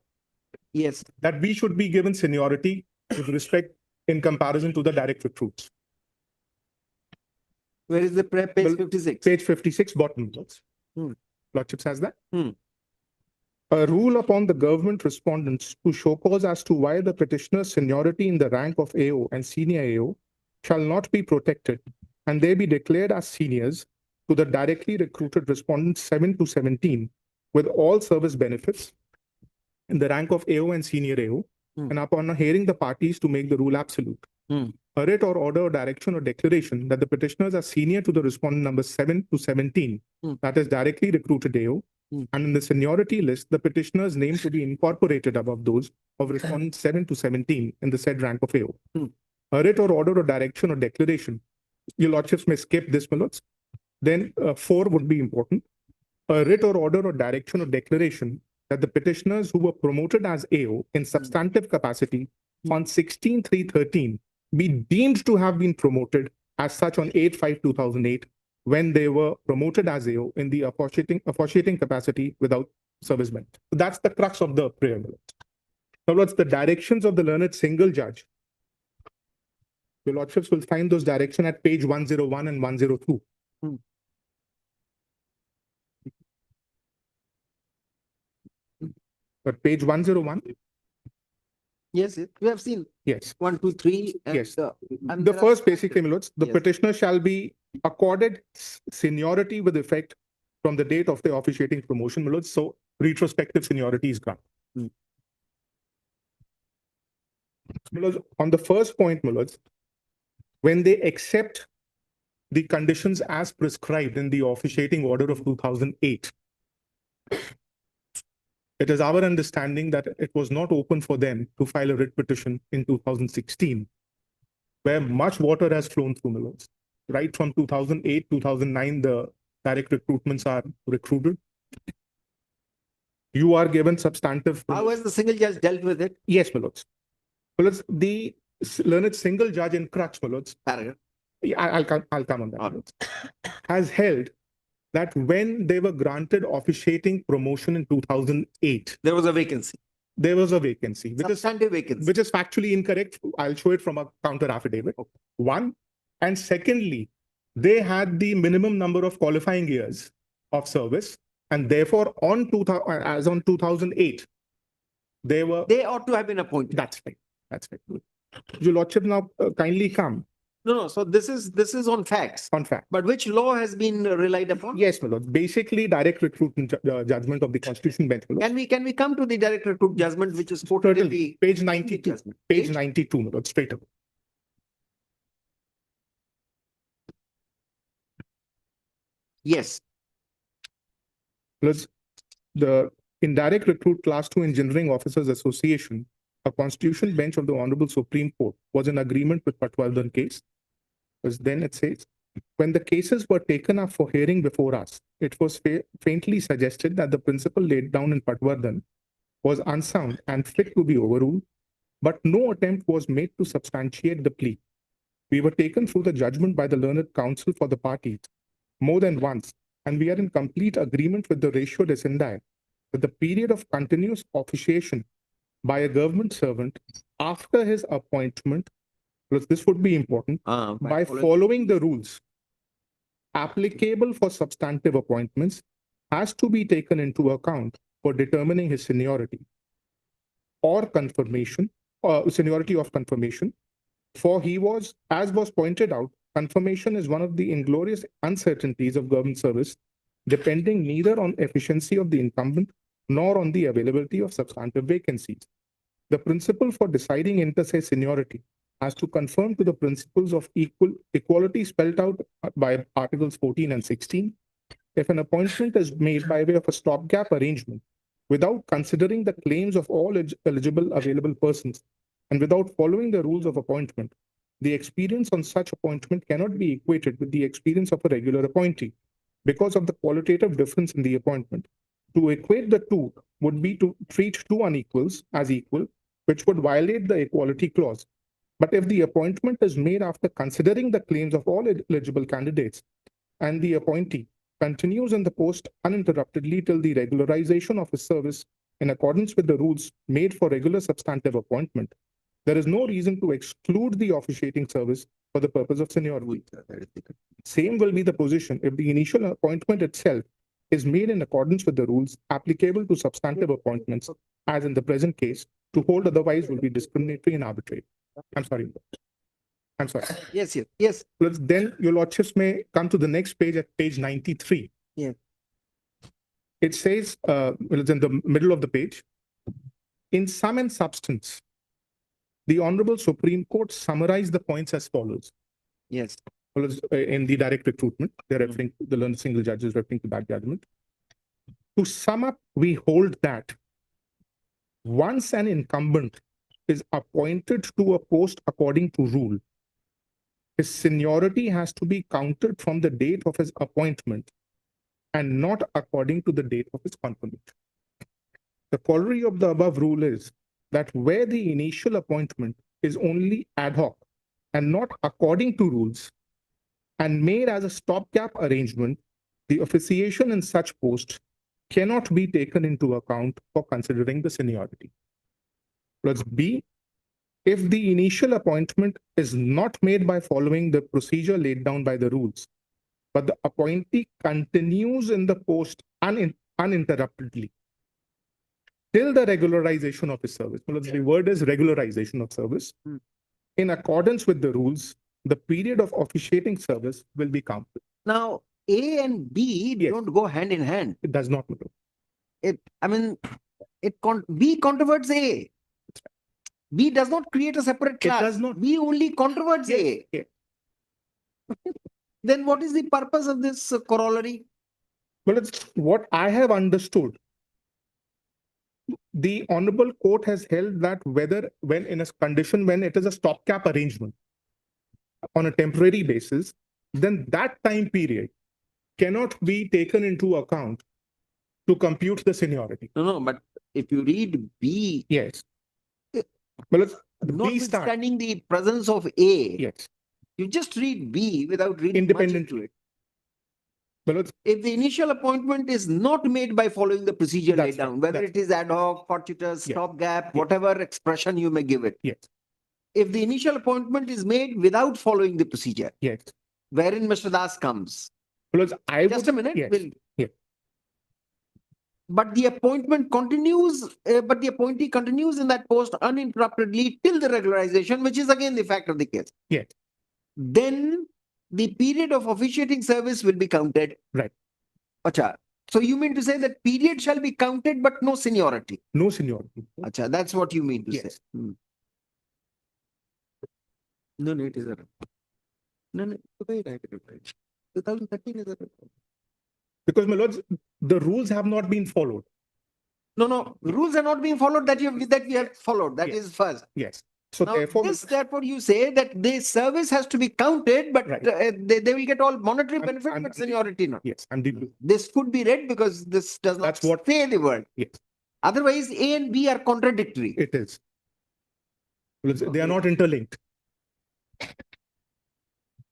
Speaker 1: Yes.
Speaker 7: that we should be given seniority with respect in comparison to the direct recruits.
Speaker 1: Where is the page
Speaker 7: Well,
Speaker 1: 56?
Speaker 7: Page 56, bottom, lords.
Speaker 1: Hmm.
Speaker 7: Lordship has that.
Speaker 1: Hmm.
Speaker 7: A rule upon the government respondents to show cause as to why the petitioner's seniority in the rank of AO and senior AO shall not be protected, and they be declared as seniors to the directly recruited respondents 7 to 17 with all service benefits in the rank of AO and senior AO, and upon hearing the parties to make the rule absolute. A writ or order or direction or declaration that the petitioners are senior to the respondent number 7 to 17, that is directly recruited AO, and in the seniority list, the petitioner's name to be incorporated above those of respondents 7 to 17 in the said rank of AO. A writ or order or direction or declaration, your lordships may skip this, my lords. Then 4 would be important. A writ or order or direction or declaration that the petitioners who were promoted as AO in substantive capacity on 16/3/13 be deemed to have been promoted as such on 8/5/2008 when they were promoted as AO in the officiating capacity without service benefit. So that's the crux of the prayer. Now, lords, the directions of the learned single judge, your lordships will find those directions at page 101 and 102. But page 101,
Speaker 1: Yes, we have seen
Speaker 7: yes.
Speaker 1: 1, 2, 3.
Speaker 7: Yes.
Speaker 1: And
Speaker 7: The
Speaker 1: there are-
Speaker 7: first, basically, my lords, the
Speaker 1: Yes.
Speaker 7: petitioner shall be accorded seniority with effect from the date of the officiating promotion, my lords. So retrospective seniority is granted. My lords, on the first point, my lords, when they accept the conditions as prescribed in the officiating order of 2008, it is our understanding that it was not open for them to file a writ petition in 2016, where much water has flown through, my lords. Right from 2008, 2009, the direct recruitments are recruited. You are given substantive.
Speaker 1: How has the single judge dealt with it?
Speaker 7: Yes, my lords. My lords, the learned single judge in Crux, my lords,
Speaker 1: Paragraph.
Speaker 7: yeah, I'll come on that, my lords, has held that when they were granted officiating promotion in 2008,
Speaker 1: There was a vacancy,
Speaker 7: there was a vacancy,
Speaker 1: substantive vacancy.
Speaker 7: which is factually incorrect. I'll show it from a counter affidavit. One, and secondly, they had the minimum number of qualifying years of service, and therefore as on 2008, they
Speaker 1: ought to have been appointed.
Speaker 7: That's right. That's right. Good. Your Lordship, now kindly come.
Speaker 1: No, so this is on facts.
Speaker 7: On fact.
Speaker 1: But which law has been relied upon?
Speaker 7: Yes, my lord. Basically, direct recruitment judgment of the Constitution Bench. My lord.
Speaker 1: Can we come to the direct recruit judgment, which is quoted in the
Speaker 7: Page 92.
Speaker 1: judgment?
Speaker 7: Page 92, my lord, straight away.
Speaker 1: Yes.
Speaker 7: Plus, the Indirect Recruit Class 2 Engineering Officers Association, a constitutional bench of the Honorable Supreme Court, was in agreement with Patwardhan case. Because then it says, when the cases were taken up for hearing before us, it was faintly suggested that the principle laid down in Patwardhan was unsound and fit to be overruled, but no attempt was made to substantiate the plea. We were taken through the judgment by the learned counsel for the parties more than once, and we are in complete agreement with the ratio decidendi that the period of continuous officiation by a government servant after his appointment, because this would be important, by following the rules applicable for substantive appointments has to be taken into account for determining his seniority or confirmation, or seniority of confirmation. For he was, as was pointed out, confirmation is one of the inglorious uncertainties of government service, depending neither on efficiency of the incumbent nor on the availability of substantive vacancies. The principle for deciding inter se seniority has to conform to the principles of equality spelled out by Articles 14 and 16. If an appointment is made by way of a stopgap arrangement without considering the claims of all eligible available persons and without following the rules of appointment, the experience on such appointment cannot be equated with the experience of a regular appointee because of the qualitative difference in the appointment. To equate the two would be to treat two unequals as equal, which would violate the equality clause. But if the appointment is made after considering the claims of all eligible candidates and the appointee continues in the post uninterruptedly till the regularization of his service in accordance with the rules made for regular substantive appointment, there is no reason to exclude the officiating service for the purpose of seniority. Same will be the position if the initial appointment itself is made in accordance with the rules applicable to substantive appointments, as in the present case. To hold otherwise will be discriminatory and arbitrary. I'm sorry.
Speaker 1: Yes.
Speaker 7: Then your lordships may come to the next page at page 93.
Speaker 1: Yeah.
Speaker 7: It says, well, it's in the middle of the page. In sum and substance, the Honorable Supreme Court summarized the points as follows.
Speaker 1: Yes.
Speaker 7: Well, in the direct recruitment, they're referring to the learned single judges referring to that judgment. To sum up, we hold that once an incumbent is appointed to a post according to rule, his seniority has to be counted from the date of his appointment and not according to the date of his confirmation. The corollary of the above rule is that where the initial appointment is only ad hoc and not according to rules and made as a stopgap arrangement, the officiation in such post cannot be taken into account for considering the seniority. Plus B, if the initial appointment is not made by following the procedure laid down by the rules, but the appointee continues in the post uninterruptedly till the regularization of his service. The word is regularization of service. In accordance with the rules, the period of officiating service will be counted.
Speaker 1: Now, A and B don't go hand in hand.
Speaker 7: It does not.
Speaker 1: B controverts A. B does not create a separate class.
Speaker 7: does not.
Speaker 1: B only controverts A.
Speaker 7: Yes.
Speaker 1: Then what is the purpose of this corollary?
Speaker 7: Well, it's what I have understood. The Honorable Court has held that whether when in a condition when it is a stopgap arrangement on a temporary basis, then that time period cannot be taken into account to compute the seniority.
Speaker 1: No, but if you read B,
Speaker 7: Yes. Well, it's the B star.
Speaker 1: notwithstanding the presence of A,
Speaker 7: Yes.
Speaker 1: you just read B without reading
Speaker 7: Independent
Speaker 1: much into it.
Speaker 7: Well, it's
Speaker 1: If the initial appointment is not made by following the procedure laid
Speaker 7: That's
Speaker 1: down,
Speaker 7: right.
Speaker 1: whether
Speaker 7: That's
Speaker 1: it is ad hoc, fortuitous,
Speaker 7: Yes.
Speaker 1: stopgap,
Speaker 7: Yes.
Speaker 1: whatever expression you may give it.
Speaker 7: yes,
Speaker 1: If the initial appointment is made without following the procedure,
Speaker 7: yes.
Speaker 1: wherein Mr. Das comes,
Speaker 7: Well, it's I
Speaker 1: just
Speaker 7: would,
Speaker 1: a minute,
Speaker 7: yes.
Speaker 1: we'll. But the appointment continues, but the appointee continues in that post uninterruptedly till the regularization, which is again the fact of the case.
Speaker 7: Yes.
Speaker 1: Then the period of officiating service will be counted.
Speaker 7: Right.
Speaker 1: Acha. So you mean to say that period shall be counted, but no seniority?
Speaker 7: No seniority.
Speaker 1: Acha, that's what you mean to say.
Speaker 7: Yes.
Speaker 1: No, it is a. No, right. 2013 is a.
Speaker 7: Because, my lords, the rules have not been followed.
Speaker 1: No, rules are not being followed that we have followed. That
Speaker 7: Yes.
Speaker 1: is first.
Speaker 7: Yes. So
Speaker 1: Now,
Speaker 7: therefore,
Speaker 1: you say that the service has to be counted, but
Speaker 7: Right.
Speaker 1: They will get all monetary
Speaker 7: I'm-
Speaker 1: benefit,
Speaker 7: I'm-
Speaker 1: but seniority not.
Speaker 7: yes, and the,
Speaker 1: This could be read because this does not
Speaker 7: That's what-
Speaker 1: say the word.
Speaker 7: yes,
Speaker 1: Otherwise, A and B are contradictory.
Speaker 7: it is. Well, they are not interlinked.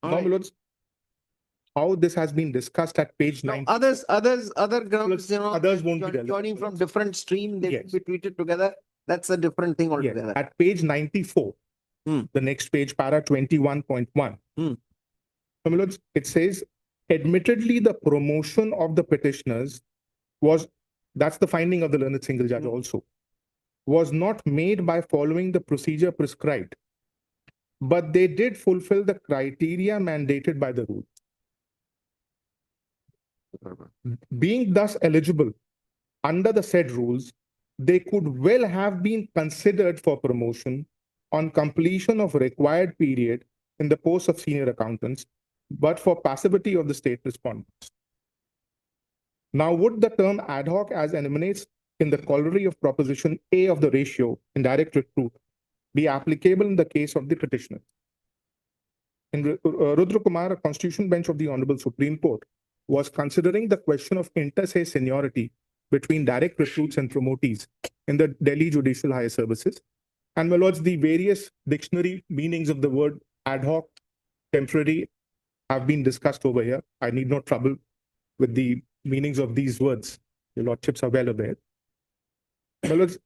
Speaker 1: All
Speaker 7: Now,
Speaker 1: right.
Speaker 7: my lords, how this has been discussed at page
Speaker 1: Now,
Speaker 7: 9.
Speaker 1: other grounds,
Speaker 7: others won't be relevant.
Speaker 1: joining from different stream, they
Speaker 7: Yes.
Speaker 1: will be treated together. That's a different thing
Speaker 7: Yes,
Speaker 1: altogether.
Speaker 7: at page 94, the next page, para 21.1.
Speaker 1: Hmm.
Speaker 7: So, my lords, it says, admittedly, the promotion of the petitioners was, that's the finding of the learned single judge also, was not made by following the procedure prescribed, but they did fulfill the criteria mandated by the rule. Being thus eligible under the said rules, they could well have been considered for promotion on completion of required period in the post of senior accountants, but for passivity of the state respondents. Now, would the term ad hoc as emanates in the corollary of proposition A of the ratio, indirect recruit, be applicable in the case of the petitioner? In Rudra Kumar, a constitutional bench of the Honorable Supreme Court was considering the question of inter se seniority between direct recruits and promotees in the Delhi Judicial Higher Services. And my lords, the various dictionary meanings of the word ad hoc, temporary, have been discussed over here. I need not trouble with the meanings of these words. Your lordships are well aware. My lords,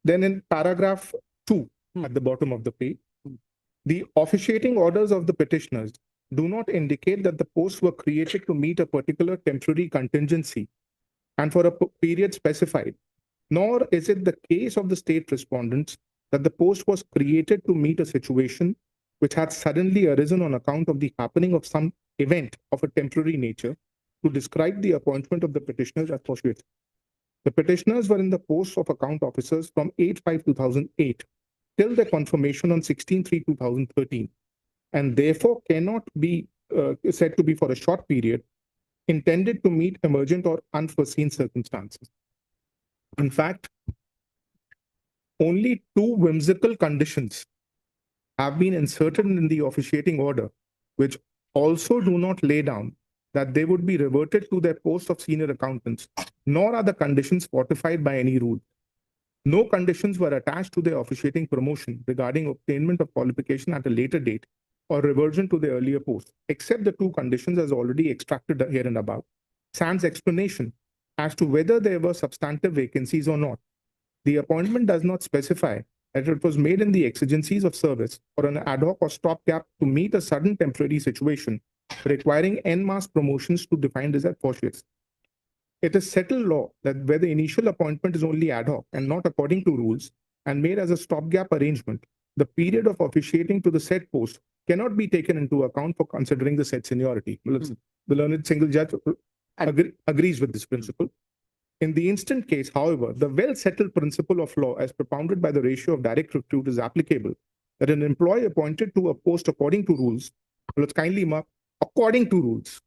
Speaker 7: then in paragraph 2 at the bottom of the page, the officiating orders of the petitioners do not indicate that the posts were created to meet a particular temporary contingency and for a period specified, nor is it the case of the state respondents that the post was created to meet a situation which had suddenly arisen on account of the happening of some event of a temporary nature to describe the appointment of the petitioners as fortuitous. The petitioners were in the posts of account officers from 8/5/2008 till their confirmation on 16/3/2013, and therefore cannot be said to be for a short period intended to meet emergent or unforeseen circumstances. In fact, only two whimsical conditions have been inserted in the officiating order, which also do not lay down that they would be reverted to their post of senior accountants, nor are the conditions fortified by any rule. No conditions were attached to their officiating promotion regarding obtainment of qualification at a later date or reversion to the earlier post, except the two conditions as already extracted here and above. Sans explanation as to whether there were substantive vacancies or not. The appointment does not specify that it was made in the exigencies of service or an ad hoc or stopgap to meet a sudden temporary situation requiring en masse promotions to define this as fortuitous. It is settled law that where the initial appointment is only ad hoc and not according to rules and made as a stopgap arrangement, the period of officiating to the said post cannot be taken into account for considering the said seniority. The learned single judge agrees with this principle. In the instant case, however, the well-settled principle of law as propounded by the ratio of direct recruit is applicable, that an employee appointed to a post according to rules, let's kindly mark, according to rules,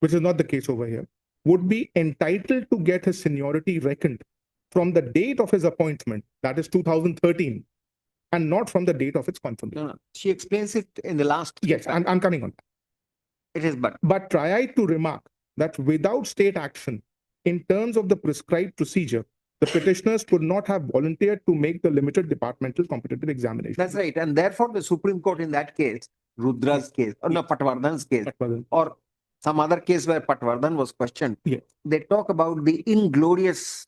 Speaker 7: which is not the case over here, would be entitled to get his seniority reckoned from the date of his appointment, that is 2013, and not from the date of its confirmation.
Speaker 1: No, no, she explains it in the last.
Speaker 7: Yes, I'm coming on.
Speaker 1: It is but.
Speaker 7: But try I to remark that without state action, in terms of the prescribed procedure, the petitioners could not have volunteered to make the limited departmental competitive examination.
Speaker 1: That's right. And therefore, the Supreme Court in that case, Rudra's case, or no, Patwardhan's case, or some other case where Patwardhan was questioned, they talk about the inglorious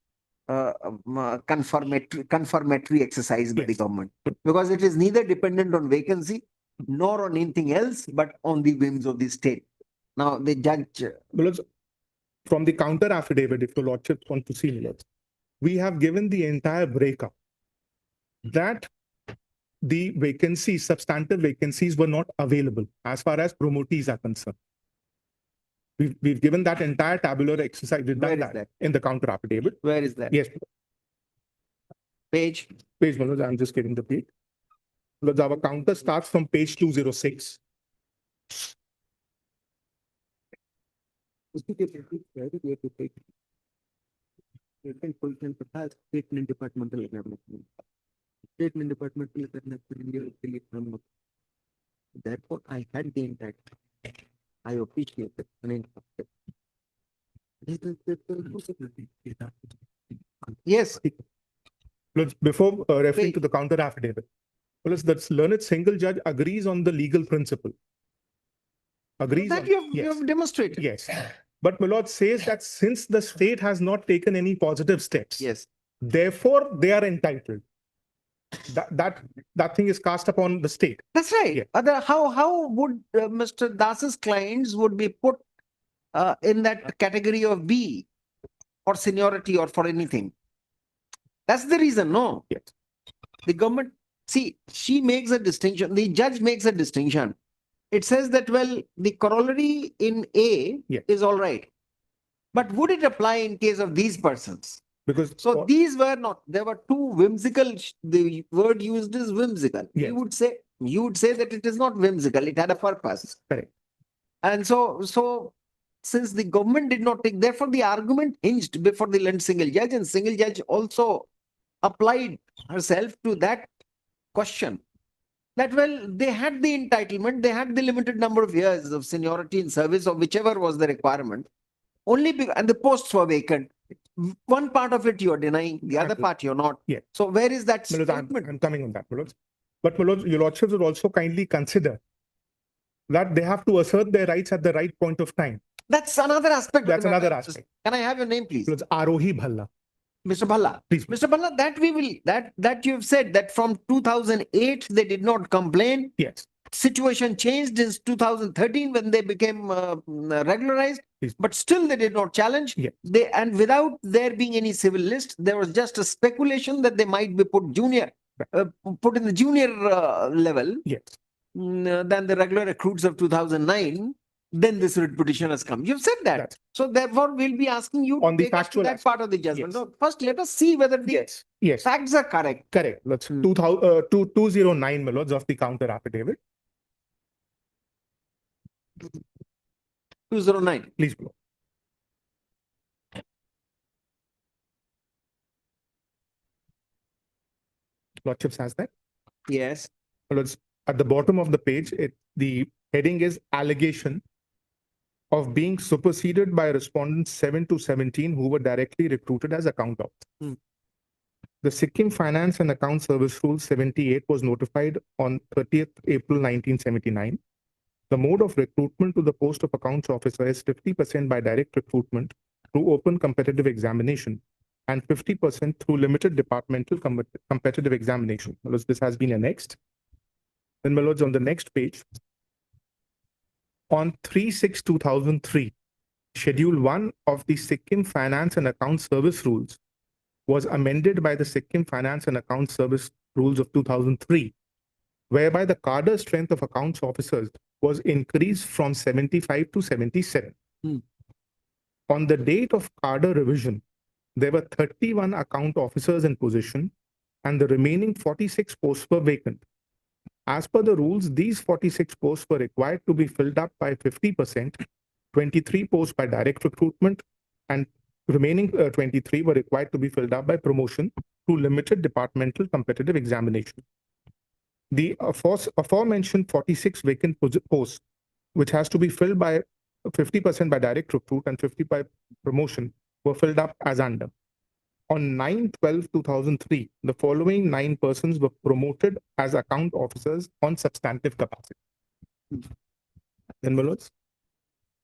Speaker 1: confirmatory exercise by the government, because it is neither dependent on vacancy nor on anything else, but on the whims of the state. Now, the judge.
Speaker 7: From the counter affidavit, if the lordship want to see, we have given the entire breakup that the vacancies, substantive vacancies were not available as far as promotees are concerned. We've given that entire tabular exercise. We've done that in the counter affidavit.
Speaker 1: Where is that?
Speaker 7: Yes.
Speaker 1: Page,
Speaker 7: Manoj, I'm just getting the page. Our counter starts from page 206.
Speaker 1: Statement departmental examination. Statement departmental examination. Therefore, I had the intact. I appreciate it. Yes.
Speaker 7: Before referring to the counter affidavit, the learned single judge agrees on the legal principle. Agrees
Speaker 1: that
Speaker 7: on,
Speaker 1: you have demonstrated.
Speaker 7: Yes. But my lord says that since the state has not taken any positive steps,
Speaker 1: yes,
Speaker 7: therefore they are entitled. That thing is cast upon the state.
Speaker 1: That's right. How would Mr. Das's clients would be put in that category of B or seniority or for anything? That's the reason, no?
Speaker 7: Yes.
Speaker 1: The government, see, she makes a distinction. The judge makes a distinction. It says that, well, the corollary in A is all right. But would it apply in case of these persons?
Speaker 7: Because
Speaker 1: these were not, there were two whimsical, the word used is whimsical. You would say that it is not whimsical, it had a purpose.
Speaker 7: Correct.
Speaker 1: And so since the government did not take, therefore the argument hinged before the learned single judge, and single judge also applied herself to that question. That, well, they had the entitlement, they had the limited number of years of seniority in service or whichever was the requirement. And the posts were vacant. One part of it you're denying, the other part you're not.
Speaker 7: Yeah.
Speaker 1: So where is that
Speaker 7: statement? I'm coming on that, Manoj. But Manoj, your lordships would also kindly consider that they have to assert their rights at the right point of time.
Speaker 1: That's another aspect.
Speaker 7: That's another aspect.
Speaker 1: Can I have your name, please?
Speaker 7: Arohi Bhalla.
Speaker 1: Mr. Bhalla.
Speaker 7: Please.
Speaker 1: Mr. Bhalla, that you have said that from 2008 they did not complain.
Speaker 7: Yes.
Speaker 1: Situation changed in 2013 when they became regularized, but still they did not challenge.
Speaker 7: Yes.
Speaker 1: And without there being any civil list, there was just a speculation that they might be put in the junior level.
Speaker 7: Yes.
Speaker 1: Than the regular recruits of 2009. Then this writ petition has come. You've said that. So therefore, we'll be asking you
Speaker 7: on
Speaker 1: to
Speaker 7: the
Speaker 1: take us to that part of the judgment. So first, let us see whether the facts are correct.
Speaker 7: Correct. Let's 209 milords of the counter affidavit.
Speaker 1: 209.
Speaker 7: Please go. Lordships has that?
Speaker 1: Yes.
Speaker 7: At the bottom of the page, the heading is allegation of being superseded by respondents 7 to 17 who were directly recruited as account officers. The Sikkim Finance and Account Service Rule 78 was notified on 30th April 1979. The mode of recruitment to the post of accounts officer is 50% by direct recruitment through open competitive examination and 50% through limited departmental competitive examination. This has been annexed. Then, my lords, on the next page, on 3/6/2003, Schedule 1 of the Sikkim Finance and Account Service Rules was amended by the Sikkim Finance and Account Service Rules of 2003, whereby the cadre strength of accounts officers was increased from 75 to 77. on the date of cadre revision, there were 31 account officers in position and the remaining 46 posts were vacant. As per the rules, these 46 posts were required to be filled up by 50%, 23 posts by direct recruitment, and remaining 23 were required to be filled up by promotion through limited departmental competitive examination. The aforementioned 46 vacant posts, which has to be filled by 50% by direct recruit and 50 by promotion, were filled up as under. On 9/12/2003, the following 9 persons were promoted as account officers on substantive capacity. Then, my lords,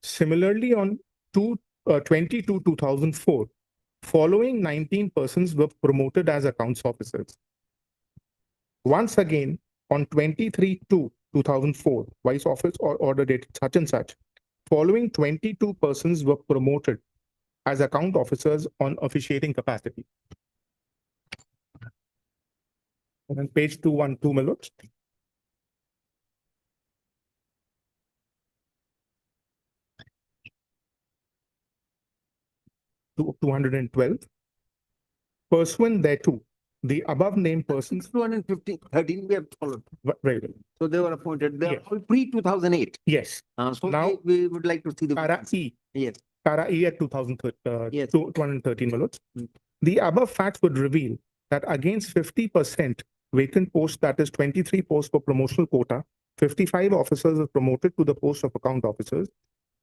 Speaker 7: similarly on 22/2004, following 19 persons were promoted as accounts officers. Once again, on 23/2/2004, Vice Office or order dated such and such, following 22 persons were promoted as account officers on officiating capacity. And then page 212, my lords. To 212. Pursuant thereto, the above named persons.
Speaker 1: 13 we have followed.
Speaker 7: Very well.
Speaker 1: So they were appointed. They are
Speaker 7: Yes.
Speaker 1: all pre-2008.
Speaker 7: Yes.
Speaker 1: So
Speaker 7: Now-
Speaker 1: we would like to see the.
Speaker 7: Para E.
Speaker 1: Yes.
Speaker 7: Para E at 2013,
Speaker 1: Yes.
Speaker 7: 213, my lords. The above facts would reveal that against 50% vacant posts, that is 23 posts for promotional quota, 55 officers were promoted to the post of account officers.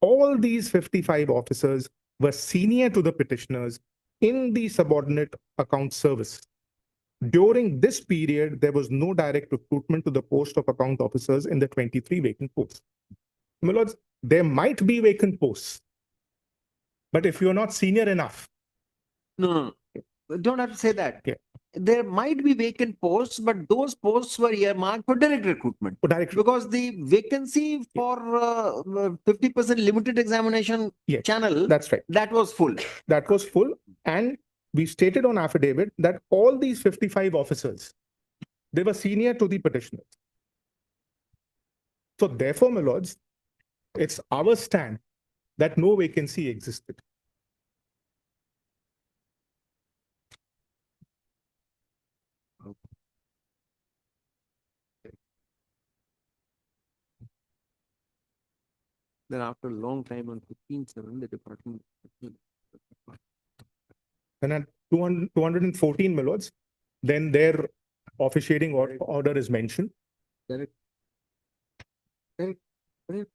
Speaker 7: All these 55 officers were senior to the petitioners in the subordinate account service. During this period, there was no direct recruitment to the post of account officers in the 23 vacant posts. My lords, there might be vacant posts, but if you're not senior enough,
Speaker 1: No, don't have to say that.
Speaker 7: Yeah.
Speaker 1: There might be vacant posts, but those posts were earmarked for direct recruitment. Because the vacancy for 50% limited examination
Speaker 7: Yes,
Speaker 1: channel,
Speaker 7: that's right.
Speaker 1: that was full.
Speaker 7: That was full. And we stated on affidavit that all these 55 officers, they were senior to the petitioners. So therefore, my lords, it's our stand that no vacancy existed.
Speaker 1: Then after a long time on 15/7, the department.
Speaker 7: And at 214, my lords, then their officiating order is mentioned.
Speaker 1: Correct. Correct. Correct.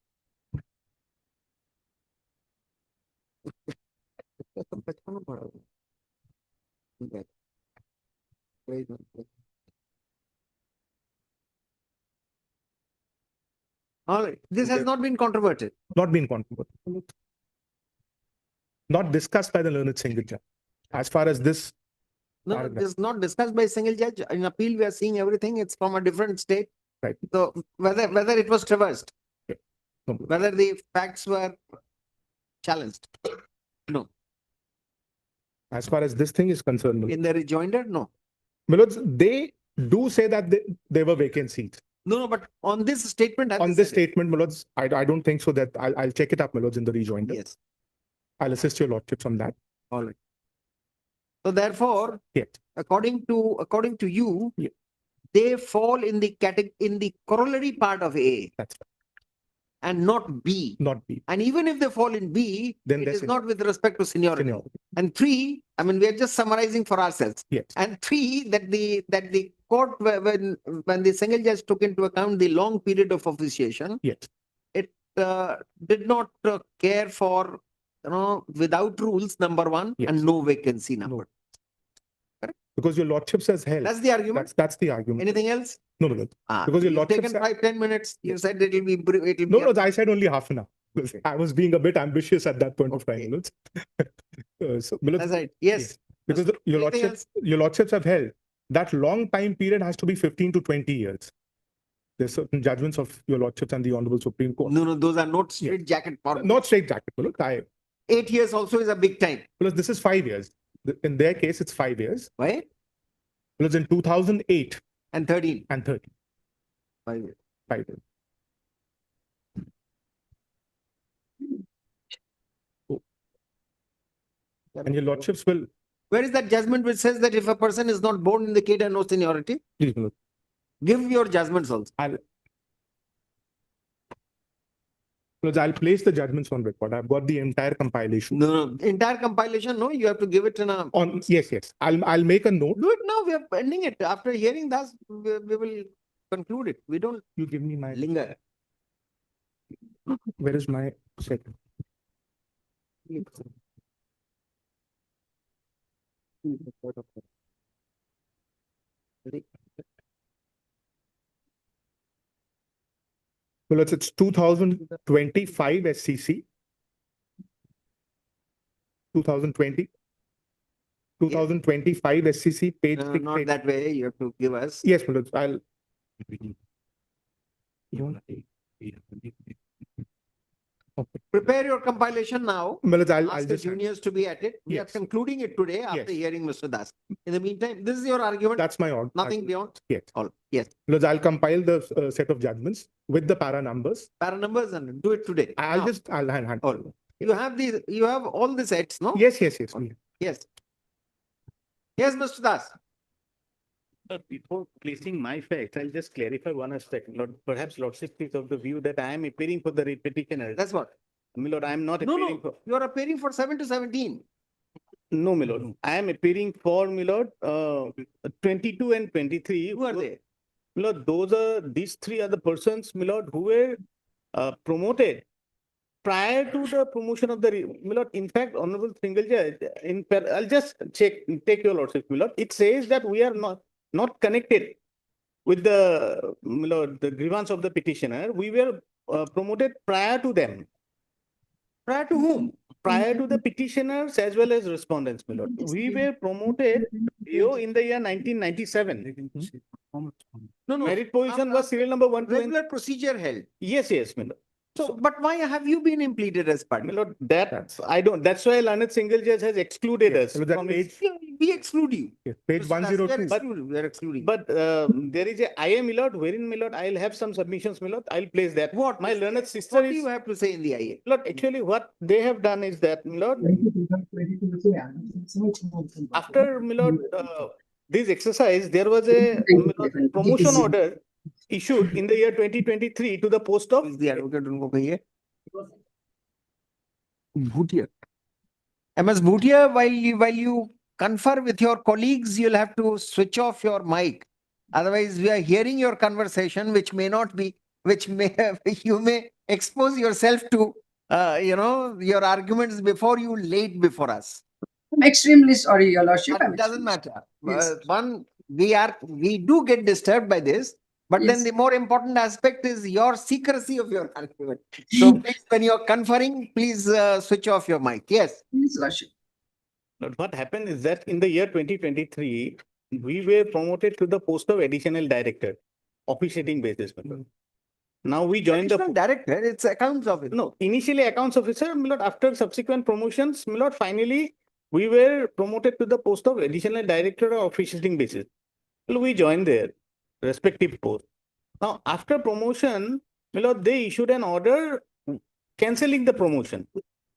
Speaker 1: All right, this has not been controverted.
Speaker 7: Not been controverted. Not discussed by the learned single judge. As far as this.
Speaker 1: No,
Speaker 7: paragraph.
Speaker 1: this is not discussed by single judge. In appeal, we are seeing everything. It's from a different state.
Speaker 7: Right.
Speaker 1: So whether it was traversed,
Speaker 7: No.
Speaker 1: whether the facts were challenged. No.
Speaker 7: As far as this thing is concerned, my lords.
Speaker 1: In the rejoinder, no.
Speaker 7: My lords, they do say that there were vacant seats.
Speaker 1: No, but on this statement. have
Speaker 7: On
Speaker 1: they
Speaker 7: this
Speaker 1: said it?
Speaker 7: statement, my lords, I don't think so that I'll check it up, my lords, in the rejoinder.
Speaker 1: Yes,
Speaker 7: I'll assist your lordships on that.
Speaker 1: all right. So therefore,
Speaker 7: Yes.
Speaker 1: according to you,
Speaker 7: Yeah.
Speaker 1: they fall in the in the corollary part of A
Speaker 7: That's right.
Speaker 1: and not B.
Speaker 7: Not B.
Speaker 1: And even if they fall in B,
Speaker 7: Then
Speaker 1: it
Speaker 7: that's
Speaker 1: is
Speaker 7: it.
Speaker 1: not with respect to seniority.
Speaker 7: Seniority.
Speaker 1: And 3, I mean, we are just summarizing for ourselves.
Speaker 7: Yes.
Speaker 1: And 3, that the court, when the single judge took into account the long period of officiation,
Speaker 7: Yes.
Speaker 1: it did not care for, without rules, number 1,
Speaker 7: Yes.
Speaker 1: and no vacancy number.
Speaker 7: Because your lordships has held.
Speaker 1: That's the argument.
Speaker 7: That's the argument.
Speaker 1: Anything else?
Speaker 7: No, my lord.
Speaker 1: Ah,
Speaker 7: Because your
Speaker 1: you've
Speaker 7: lordships
Speaker 1: taken
Speaker 7: have-
Speaker 1: 5-10 minutes. You said it'll be brief.
Speaker 7: No, no, I said only half an hour. I was being a bit ambitious at that point of time, my lords. So, my lords,
Speaker 1: That's right. Yes.
Speaker 7: because your
Speaker 1: Anything
Speaker 7: lordships have held that long time period has to be 15 to 20 years. There's certain judgments of your lordships and the Honorable Supreme Court.
Speaker 1: No, those are not straight jacket for
Speaker 7: Not straight jacket, my lord.
Speaker 1: 8 years also is a big time.
Speaker 7: Because this is 5 years. In their case, it's 5 years.
Speaker 1: Why?
Speaker 7: Because in 2008
Speaker 1: And 13.
Speaker 7: and 13.
Speaker 1: 5 years.
Speaker 7: 5 years. And your lordships will,
Speaker 1: Where is that judgment which says that if a person is not born in the cadre, no seniority?
Speaker 7: please, my lord,
Speaker 1: Give your judgments also.
Speaker 7: I'll place the judgments on record. I've got the entire compilation.
Speaker 1: No, entire compilation, no, you have to give it in a.
Speaker 7: On, yes, I'll make a note.
Speaker 1: Do it now, we are pending it. After hearing that, we will conclude it. We don't
Speaker 7: You give me my,
Speaker 1: linger.
Speaker 7: where is my second? Well, it's 2025 SCC. 2020. 2025 SCC, page
Speaker 1: No,
Speaker 7: 6.
Speaker 1: not that way, you have to give us.
Speaker 7: Yes, my lord, I'll. You want-
Speaker 1: Prepare your compilation now.
Speaker 7: My lord, I'll
Speaker 1: Ask the
Speaker 7: just,
Speaker 1: juniors to be at it. We are
Speaker 7: Yes.
Speaker 1: concluding it today after
Speaker 7: Yes.
Speaker 1: hearing Mr. Das. In the meantime, this is your argument,
Speaker 7: that's my order.
Speaker 1: nothing beyond?
Speaker 7: Yes.
Speaker 1: All, yes.
Speaker 7: Lord, I'll compile the set of judgments with the para numbers.
Speaker 1: Para numbers and do it today.
Speaker 7: I'll
Speaker 1: Now.
Speaker 7: just, I'll hand.
Speaker 1: All. You have these, you have all the sets, no?
Speaker 7: Yes.
Speaker 1: Yes. Yes, Mr. Das.
Speaker 16: Before placing my facts, I'll just clarify one aspect. Lord, perhaps Lordship is of the view that I am appearing for the writ petitioner.
Speaker 1: That's what.
Speaker 16: My lord, I am not
Speaker 1: No,
Speaker 16: appearing
Speaker 1: no,
Speaker 16: for,
Speaker 1: you are appearing for 7 to 17.
Speaker 16: no, my lord. I am appearing for, my lord, 22 and 23.
Speaker 1: Who are they?
Speaker 16: My lord, these three are the persons, my lord, who were promoted prior to the promotion of the, my lord, in fact, Honorable Single Judge, I'll just take your lordship, my lord. It says that we are not connected with the, my lord, the grievance of the petitioner. We were promoted prior to them.
Speaker 1: Prior to whom?
Speaker 16: Prior to the petitioners as well as respondents, my lord. We were promoted in the year 1997.
Speaker 1: No, no.
Speaker 16: Merit position was serial number 1, 2, and
Speaker 1: Regular procedure held.
Speaker 16: yes, my lord.
Speaker 1: So, but why have you been implemented as party?
Speaker 16: My lord, that's why Learned Single Judge has excluded us.
Speaker 7: So that
Speaker 16: from his-
Speaker 1: We exclude you.
Speaker 7: Yes, page
Speaker 1: Mr. Das,
Speaker 7: 102.
Speaker 1: We are excluding.
Speaker 16: But there is a IA, my lord, wherein, my lord, I'll have some submissions, my lord. I'll place that.
Speaker 1: What?
Speaker 16: My learned sister
Speaker 1: What do
Speaker 16: is,
Speaker 1: you have to say in the IA?
Speaker 16: lord, actually what they have done is that, my lord, after, my lord, this exercise, there was a my lord, promotion order issued in the year 2023 to the post of
Speaker 1: Is the advocate उनको कहिए? Bhutia. MS Bhutia, while you confer with your colleagues, you'll have to switch off your mic. Otherwise, we are hearing your conversation, which may not be, you may expose yourself to, your arguments before you late before us.
Speaker 17: I'm extremely sorry, Your Lordship.
Speaker 1: But it doesn't matter.
Speaker 17: Yes.
Speaker 1: We do get disturbed by this, but then
Speaker 17: Yes.
Speaker 1: the more important aspect is your secrecy of your argument. So please, when you're conferring, please switch off your mic. Yes.
Speaker 17: Yes, Lordship.
Speaker 16: Lord, what happened is that in the year 2023, we were promoted to the post of additional director, officiating basis. my lord. Now we joined
Speaker 1: Additional director, it's accounts officer.
Speaker 16: no, initially accounts officer, my lord, after subsequent promotions, my lord, finally, we were promoted to the post of additional director of officiating basis. Well, we joined their respective post. Now, after promotion, my lord, they issued an order cancelling the promotion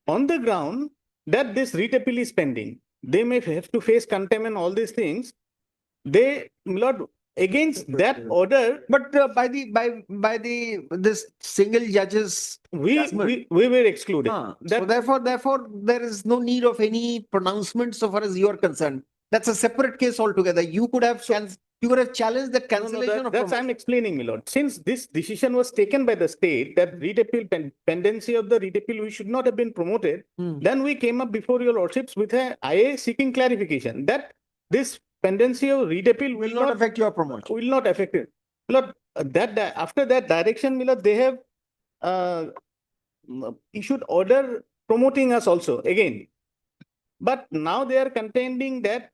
Speaker 16: on the ground that this writ appeal is pending. They may have to face contempt and all these things. They, my lord, against that order,
Speaker 1: But by this single judge's judgment.
Speaker 16: we were excluded.
Speaker 1: So
Speaker 16: That,
Speaker 1: therefore, there is no need of any pronouncement so far as you are concerned. That's a separate case altogether. You could have challenged the
Speaker 16: no,
Speaker 1: cancellation of
Speaker 16: that's I'm
Speaker 1: promotion.
Speaker 16: explaining, my lord. Since this decision was taken by the state that writ appeal pendency of the writ appeal, we should not have been promoted. Then we came up before your lordships with a IA seeking clarification that this pendency of writ appeal
Speaker 1: Will not affect your promotion.
Speaker 16: will not affect it. Lord, after that direction, my lord, they have issued order promoting us also again. But now they are contending that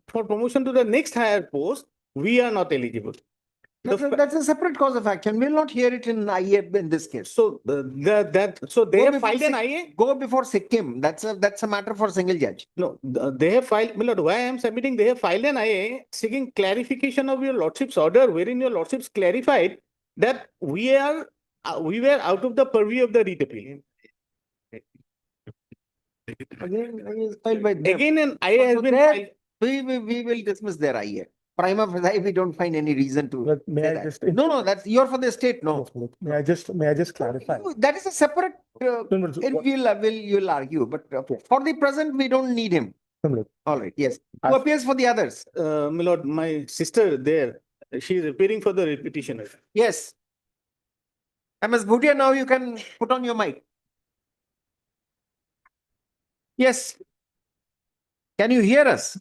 Speaker 16: for promotion to the next higher post, we are not eligible.
Speaker 1: That's a separate cause of action. We'll not hear it in IA in this case.
Speaker 16: So they have filed an IA.
Speaker 1: Go before Sikkim. That's a matter for single judge.
Speaker 16: No, they have filed, my lord, why I am submitting, they have filed an IA seeking clarification of your lordship's order, wherein your lordships clarified that we were out of the purview of the writ appeal.
Speaker 1: Again, is filed by them.
Speaker 16: Again, an IA has
Speaker 1: So
Speaker 16: been
Speaker 1: there,
Speaker 16: filed.
Speaker 1: we will dismiss their IA. Prima facie, we don't find any reason to
Speaker 7: But may
Speaker 1: say
Speaker 7: I
Speaker 1: that.
Speaker 7: just-
Speaker 1: No, that's, you're for the state, no.
Speaker 7: May I just clarify?
Speaker 1: That is a separate, you'll argue, but for the present, we don't need him. All right, yes. Who appears for the others?
Speaker 16: My lord, my sister there, she is appearing for the repetition.
Speaker 1: Yes. MS Bhutia, now you can put on your mic. Yes. Can you hear us?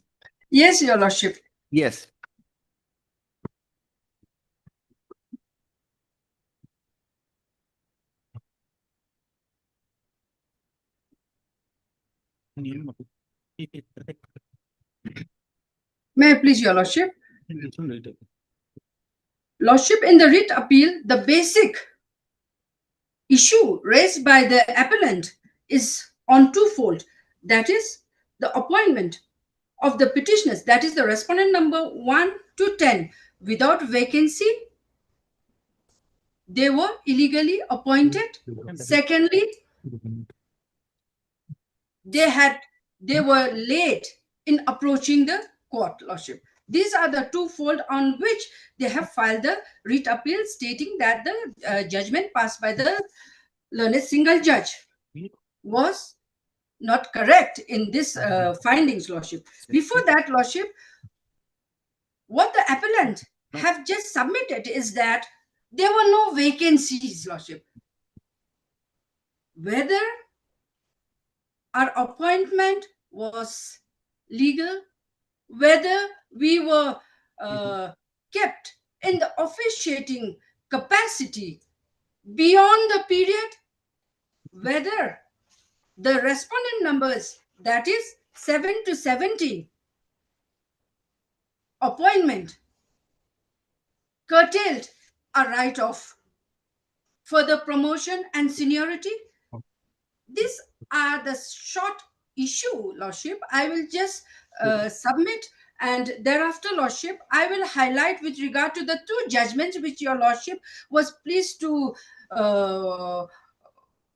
Speaker 17: Yes, your lordship.
Speaker 1: Yes.
Speaker 17: May I please, your lordship? Lordship, in the writ appeal, the basic issue raised by the appellant is on twofold. That is the appointment of the petitioners, that is the respondent number 1 to 10, without vacancy. They were illegally appointed. Secondly, they were late in approaching the court, lordship. These are the twofold on which they have filed the writ appeal, stating that the judgment passed by the learned single judge was not correct in this findings, lordship. Before that, lordship, what the appellant have just submitted is that there were no vacancies, lordship. Whether our appointment was legal, whether we were kept in the officiating capacity beyond the period, whether the respondent numbers, that is 7 to 17, appointment curtailed a right of further promotion and seniority. These are the short issue, lordship. I will just submit, and thereafter, lordship, I will highlight with regard to the two judgments which your lordship was pleased to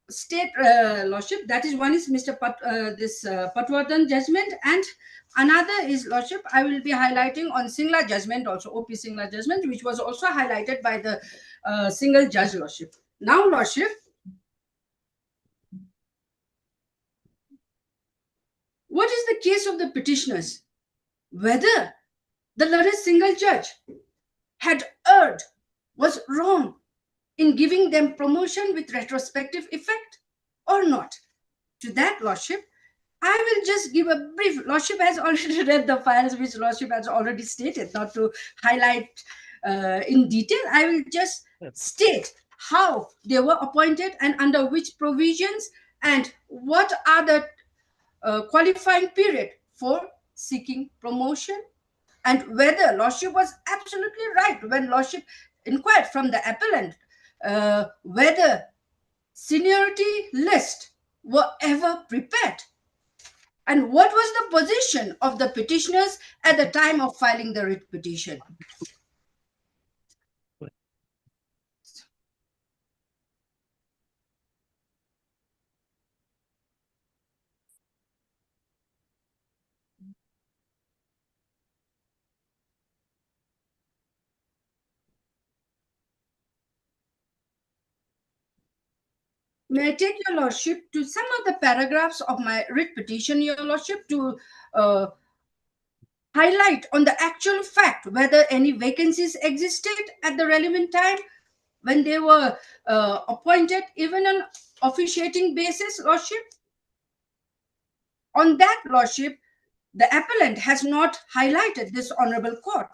Speaker 17: state, lordship. That is, one is Mr. Patwardhan judgment, and another is, lordship, I will be highlighting on Singla judgment also, OP Singla judgment, which was also highlighted by the single judge, lordship. Now, lordship, what is the case of the petitioners? Whether the learned single judge had erred, was wrong in giving them promotion with retrospective effect or not? To that, lordship, I will just give a brief. Lordship has already read the files which lordship has already stated, not to highlight in detail. I will just state how they were appointed and under which provisions, and what are the qualifying period for seeking promotion, and whether lordship was absolutely right when lordship inquired from the appellant whether seniority list were ever prepared, and what was the position of the petitioners at the time of filing the writ petition. May I take your lordship to some of the paragraphs of my writ petition, your lordship, to highlight on the actual fact whether any vacancies existed at the relevant time when they were appointed, even on officiating basis, lordship. On that, lordship, the appellant has not highlighted this honorable court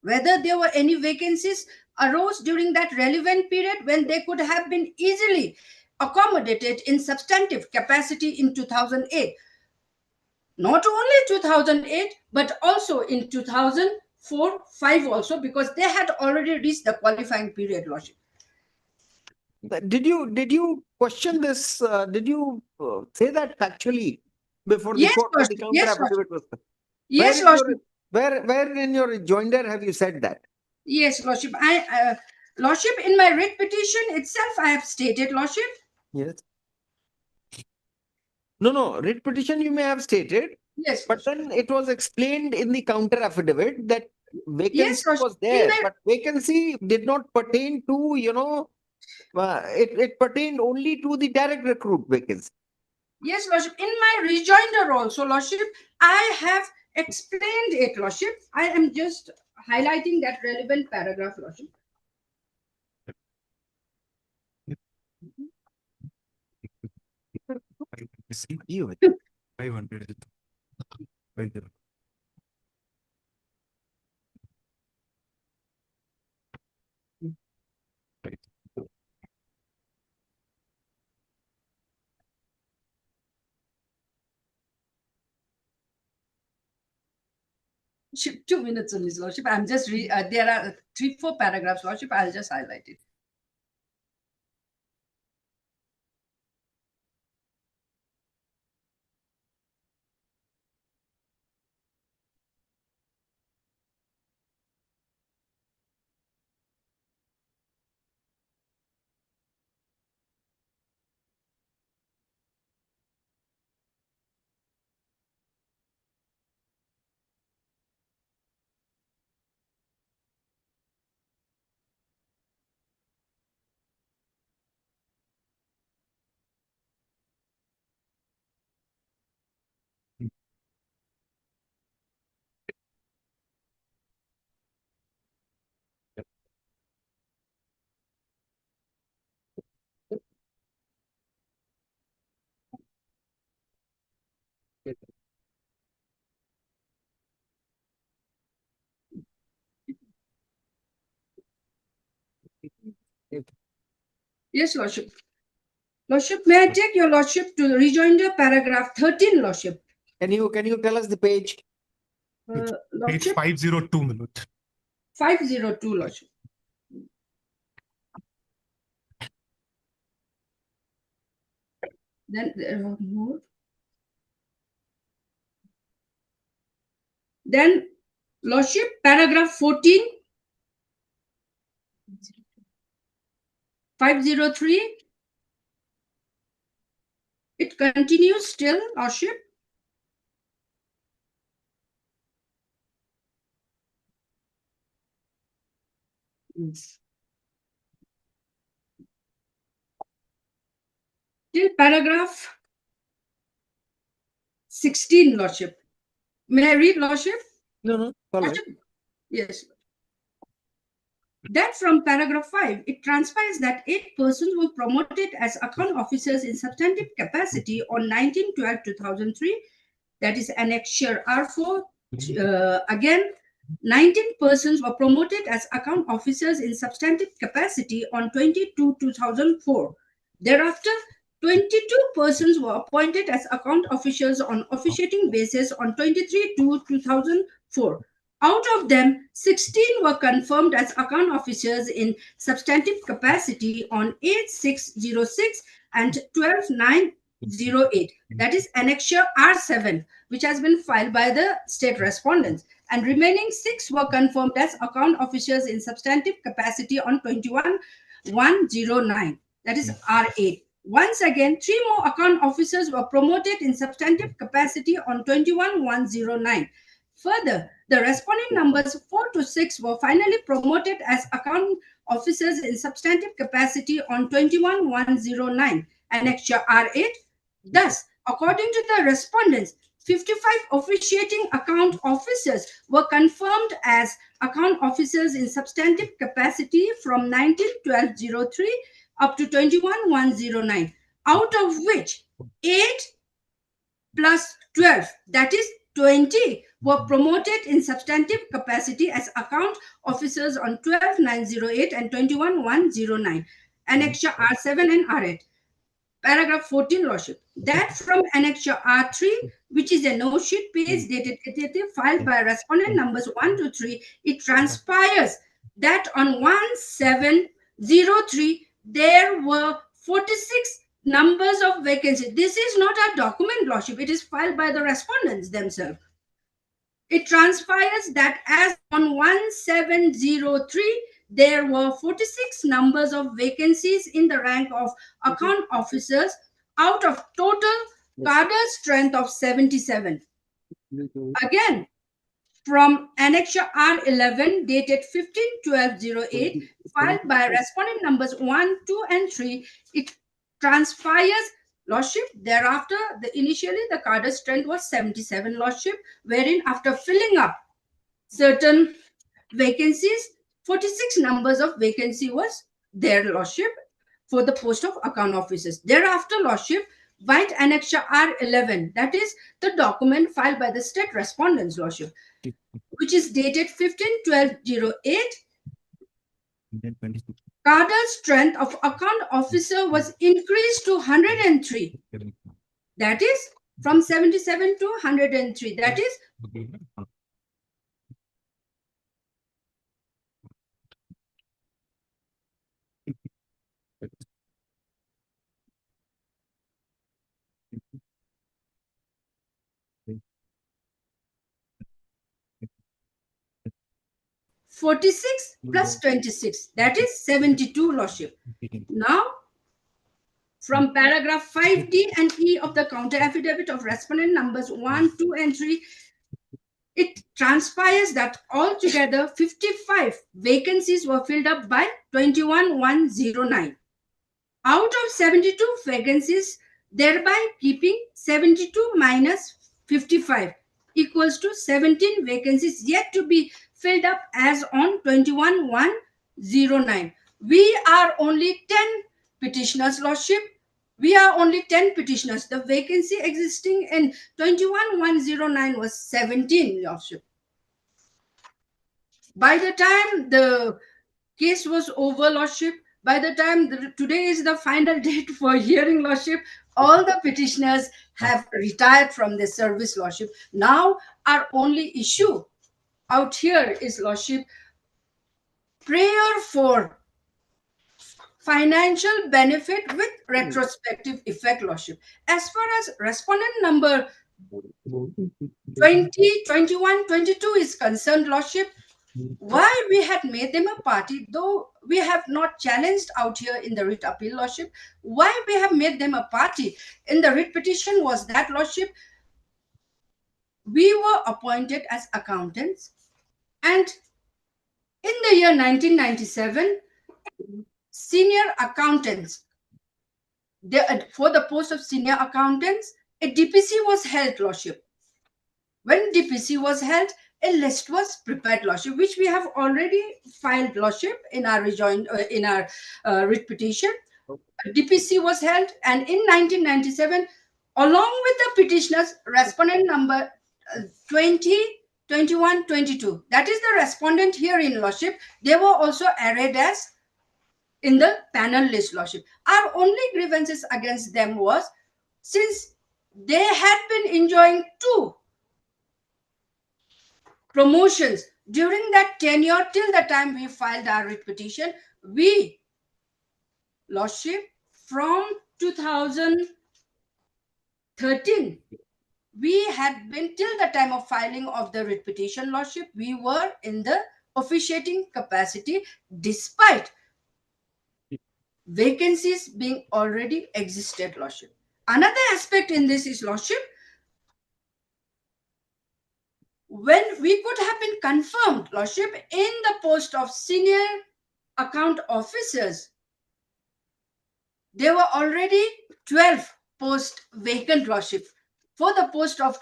Speaker 17: whether there were any vacancies arose during that relevant period when they could have been easily accommodated in substantive capacity in 2008. Not only 2008, but also in 2004-5 also, because they had already reached the qualifying period, lordship.
Speaker 1: Did you question this? Did you say that factually before the
Speaker 17: Yes,
Speaker 1: court?
Speaker 17: lordship.
Speaker 1: The counter
Speaker 17: Yes,
Speaker 1: affidavit was-
Speaker 17: Yes,
Speaker 1: Where in
Speaker 17: lordship.
Speaker 1: Where in your rejoinder have you said that?
Speaker 17: Yes, lordship. Lordship, in my writ petition itself, I have stated, lordship.
Speaker 1: Yes. No, writ petition you may have stated,
Speaker 17: Yes,
Speaker 1: but then it was explained in the counter affidavit that vacancy
Speaker 17: Lordship.
Speaker 1: was
Speaker 17: In
Speaker 1: there,
Speaker 17: my-
Speaker 1: but vacancy did not pertain to, it pertained only to the direct recruit vacancy.
Speaker 17: Yes, Lordship. In my rejoinder also, Lordship, I have explained it, Lordship. I am just highlighting that relevant paragraph, Lordship.
Speaker 1: You.
Speaker 15: 500.
Speaker 17: Lordship, 2 minutes only, Lordship. I'm just there are 3-4 paragraphs, Lordship. I'll just highlight it. Yes, Lordship. Lordship, may I take your Lordship to rejoinder paragraph 13, Lordship?
Speaker 1: Can you tell us the page?
Speaker 7: Page
Speaker 17: Lordship,
Speaker 7: 502, my lord.
Speaker 17: 502, Lordship. Then there are more. Then, Lordship, paragraph 14, 503. It continues still, Lordship. Till paragraph 16, Lordship. May I read, Lordship?
Speaker 1: No, all right.
Speaker 17: Lordship? Yes. That from paragraph 5, it transpires that 8 persons were promoted as account officers in substantive capacity on 19/12/2003. That is annexure R4. Again, 19 persons were promoted as account officers in substantive capacity on 22/2004. Thereafter, 22 persons were appointed as account officers on officiating basis on 23/2/2004. Out of them, 16 were confirmed as account officers in substantive capacity on 8/6/06 and 12/9/08. That is annexure R7, which has been filed by the state respondents. And remaining 6 were confirmed as account officers in substantive capacity on 21/1/09. That is R8. Once again, 3 more account officers were promoted in substantive capacity on 21/1/09. Further, the responding numbers 4 to 6 were finally promoted as account officers in substantive capacity on 21/1/09, annexure R8. Thus, according to the respondents, 55 officiating account officers were confirmed as account officers in substantive capacity from 19/12/03 up to 21/1/09, out of which 8 plus 12, that is 20, were promoted in substantive capacity as account officers on 12/9/08 and 21/1/09, annexure R7 and R8. Paragraph 14, Lordship. That from annexure R3, which is a no-sheet page dated filed by respondent numbers 1 to 3, it transpires that on 1703, there were 46 numbers of vacancies. This is not a document, Lordship. It is filed by the respondents themselves. It transpires that as on 1703, there were 46 numbers of vacancies in the rank of account officers out of total cadre strength of 77. Again, from Annexure R11 dated 15/12/08, filed by respondent numbers 1, 2, and 3, it transpires, Lordship, thereafter, initially the cadre strength was 77, Lordship, wherein after filling up certain vacancies, 46 numbers of vacancy was there, Lordship, for the post of account officers. Thereafter, Lordship, by Annexure R11, that is the document filed by the state respondents, Lordship, which is dated 15/12/08, cadre strength of account officer was increased to 103. That is from 77 to 103. That is 46 plus 26, that is 72, Lordship. Now, from paragraph 5D and E of the counter affidavit of respondent numbers 1, 2, and 3, it transpires that altogether 55 vacancies were filled up by 21,109. Out of 72 vacancies, thereby keeping 72 minus 55 equals to 17 vacancies yet to be filled up as on 21,109. We are only 10 petitioners, Lordship. We are only 10 petitioners. The vacancy existing in 21,109 was 17, Lordship. By the time the case was over, Lordship, by the time today is the final date for hearing, Lordship, all the petitioners have retired from their service, Lordship. Now our only issue out here is, Lordship, prayer for financial benefit with retrospective effect, Lordship. As far as respondent number 20, 21, 22 is concerned, Lordship, why we had made them a party, though we have not challenged out here in the writ appeal, Lordship, why we have made them a party in the writ petition was that, Lordship, we were appointed as accountants, and in the year 1997, senior accountants, for the post of senior accountants, a DPC was held, Lordship. When DPC was held, a list was prepared, Lordship, which we have already filed, Lordship, in our writ petition. DPC was held, and in 1997, along with the petitioners, respondent number 20, 21, 22, that is the respondent here in, Lordship, they were also arrayed as in the panel list, Lordship. Our only grievances against them was, since they had been enjoying 2 promotions during that tenure till the time we filed our writ petition, we, Lordship, from 2013, we had been, till the time of filing of the writ petition, Lordship, we were in the officiating capacity despite vacancies being already existed, Lordship. Another aspect in this is, Lordship, when we could have been confirmed, Lordship, in the post of senior account officers, there were already 12 posts vacant, Lordship, for the post of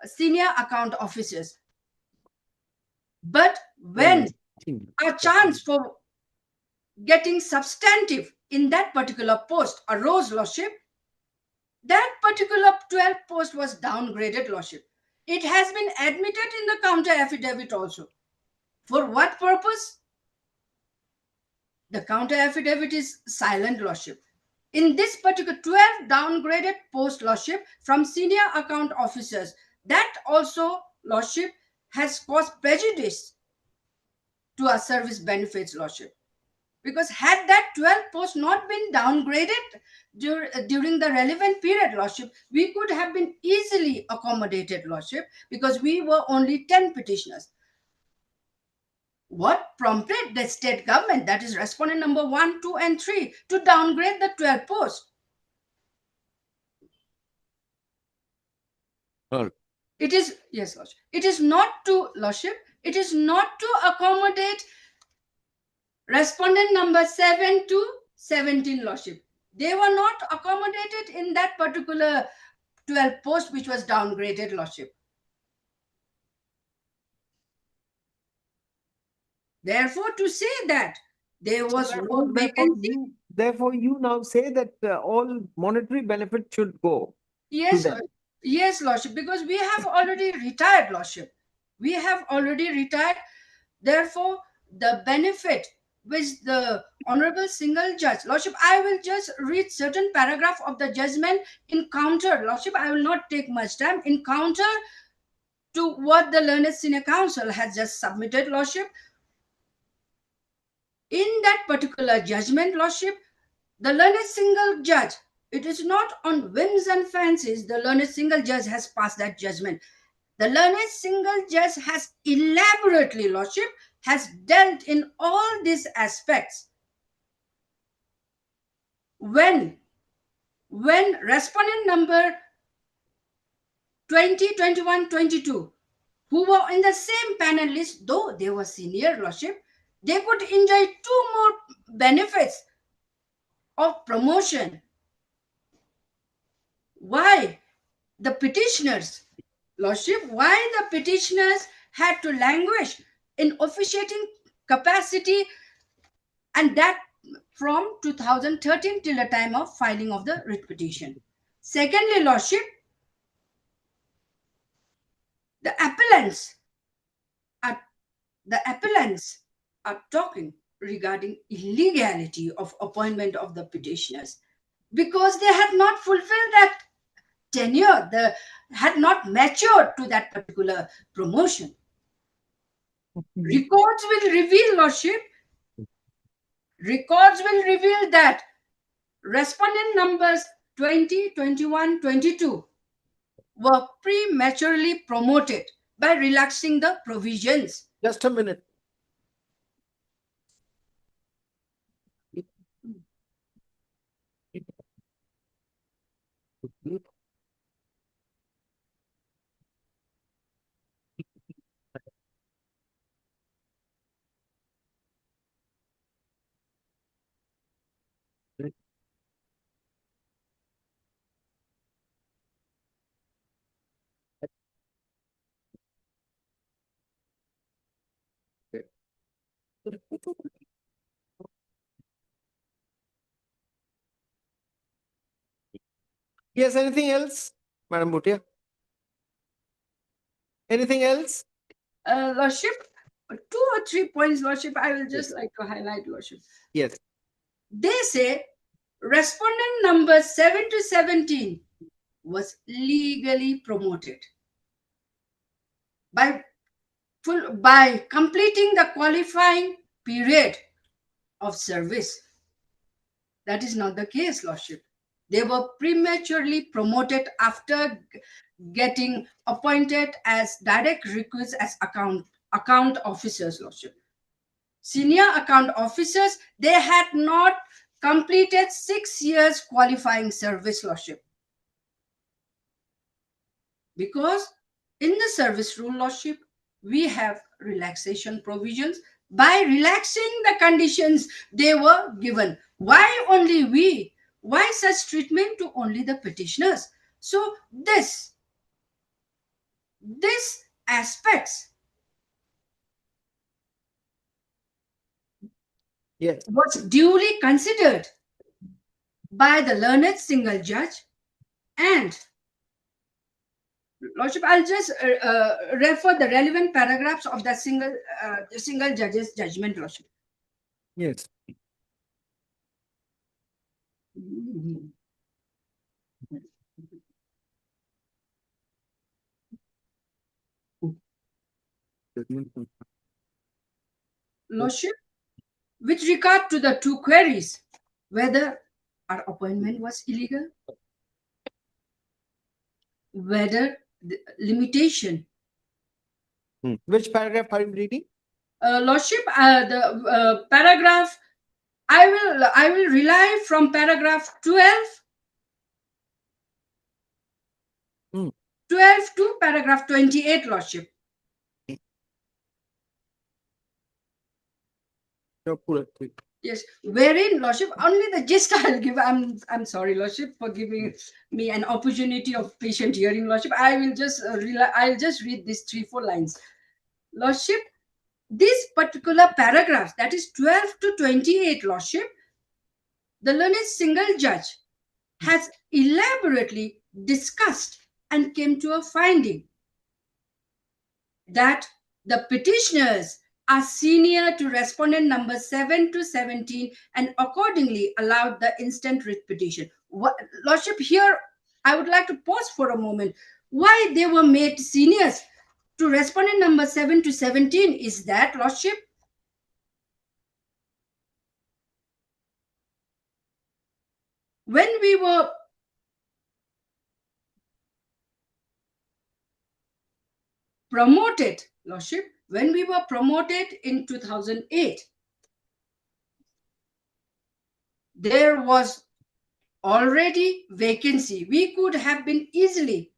Speaker 17: senior account officers. But when a chance for getting substantive in that particular post arose, Lordship, that particular 12 post was downgraded, Lordship. It has been admitted in the counter affidavit also. For what purpose? The counter affidavit is silent, Lordship. In this particular 12 downgraded post, Lordship, from senior account officers, that also, Lordship, has caused prejudice to our service benefits, Lordship. Because had that 12 post not been downgraded during the relevant period, Lordship, we could have been easily accommodated, Lordship, because we were only 10 petitioners. What prompted the state government, that is respondent number 1, 2, and 3, to downgrade the 12 posts? It is, yes, Lordship. It is not to, Lordship, it is not to accommodate respondent number 7 to 17, Lordship. They were not accommodated in that particular 12 post which was downgraded, Lordship. Therefore, to say that there was no vacancy,
Speaker 1: Therefore, you now say that all monetary benefit should go.
Speaker 17: yes,
Speaker 1: them.
Speaker 17: Lordship. Yes, Lordship, because we have already retired, Lordship. We have already retired. Therefore, the benefit which the Honorable Single Judge, Lordship, I will just read certain paragraph of the judgment in counter, Lordship. I will not take much time. In counter to what the Learned Senior Counsel has just submitted, Lordship. In that particular judgment, Lordship, the Learned Single Judge, it is not on whims and fancies the Learned Single Judge has passed that judgment. The Learned Single Judge has elaborately, Lordship, has dealt in all these aspects. When respondent number 20, 21, 22, who were in the same panel list, though they were senior, Lordship, they could enjoy 2 more benefits of promotion. Why the petitioners, Lordship, why the petitioners had to languish in officiating capacity, and that from 2013 till the time of filing of the writ petition. Secondly, Lordship, the appellants are talking regarding illegality of appointment of the petitioners because they had not fulfilled that tenure, had not matured to that particular promotion. Records will reveal, Lordship, records will reveal that respondent numbers 20, 21, 22 were prematurely promoted by relaxing the provisions.
Speaker 1: Just a minute. Yes, anything else, Madam Bhutia? Anything else?
Speaker 17: Lordship, 2 or 3 points, Lordship, I will just like to highlight, Lordship.
Speaker 1: Yes.
Speaker 17: They say respondent number 7 to 17 was legally promoted by completing the qualifying period of service. That is not the case, Lordship. They were prematurely promoted after getting appointed as direct recruits as account officers, Lordship. Senior account officers, they had not completed 6 years qualifying service, Lordship. Because in the service rule, Lordship, we have relaxation provisions. By relaxing the conditions they were given, why only we? Why such treatment to only the petitioners? So this aspects was duly considered by the Learned Single Judge, and Lordship, I'll just refer the relevant paragraphs of the single judge's judgment, Lordship.
Speaker 1: Yes.
Speaker 17: Lordship, with regard to the 2 queries, whether our appointment was illegal, whether the limitation.
Speaker 1: Which paragraph are you reading?
Speaker 17: Lordship, the paragraph, I will rely from paragraph 12 12 to paragraph 28, Lordship. Yes, wherein, Lordship, only the gist I'll give. I'm sorry, Lordship, for giving me an opportunity of patient hearing, Lordship. I will just I'll just read these 3-4 lines. Lordship, this particular paragraph, that is 12 to 28, Lordship, the learned single judge has elaborately discussed and came to a finding that the petitioners are senior to respondent number 7 to 17 and accordingly allowed the instant writ petition. Lordship, here I would like to pause for a moment. Why they were made seniors to respondent number 7 to 17 is that, Lordship, when we were promoted, Lordship, when we were promoted in 2008, there was already vacancy. We could have been easily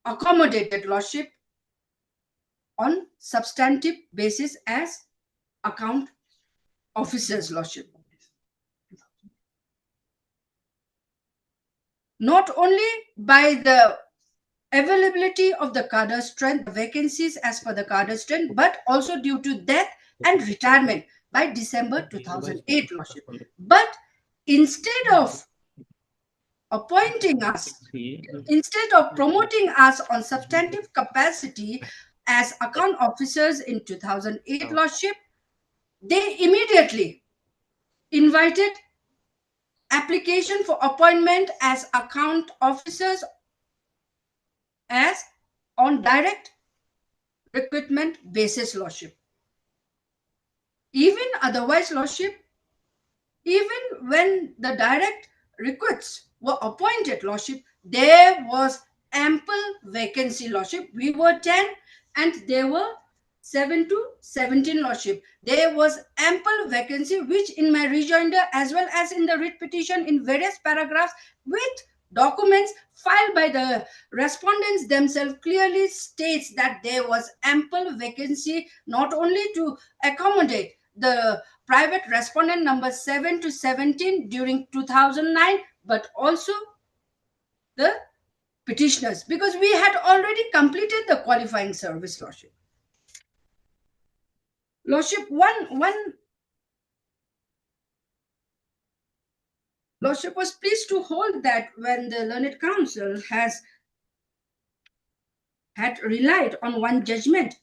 Speaker 17: accommodated, Lordship, on substantive basis as account officers, Lordship. Not only by the availability of the cadre strength, vacancies as per the cadre strength, but also due to death and retirement by December 2008, Lordship. But instead of appointing us, instead of promoting us on substantive capacity as account officers in 2008, Lordship, they immediately invited application for appointment as account officers as on direct recruitment basis, Lordship. Even otherwise, Lordship, even when the direct recruits were appointed, Lordship, there was ample vacancy, Lordship. We were 10 and there were 7 to 17, Lordship. There was ample vacancy, which in my rejoinder as well as in the writ petition in various paragraphs with documents filed by the respondents themselves clearly states that there was ample vacancy not only to accommodate the private respondent number 7 to 17 during 2009, but also the petitioners, because we had already completed the qualifying service, Lordship. Lordship, Lordship was pleased to hold that when the Learned Counsel had relied on one judgment,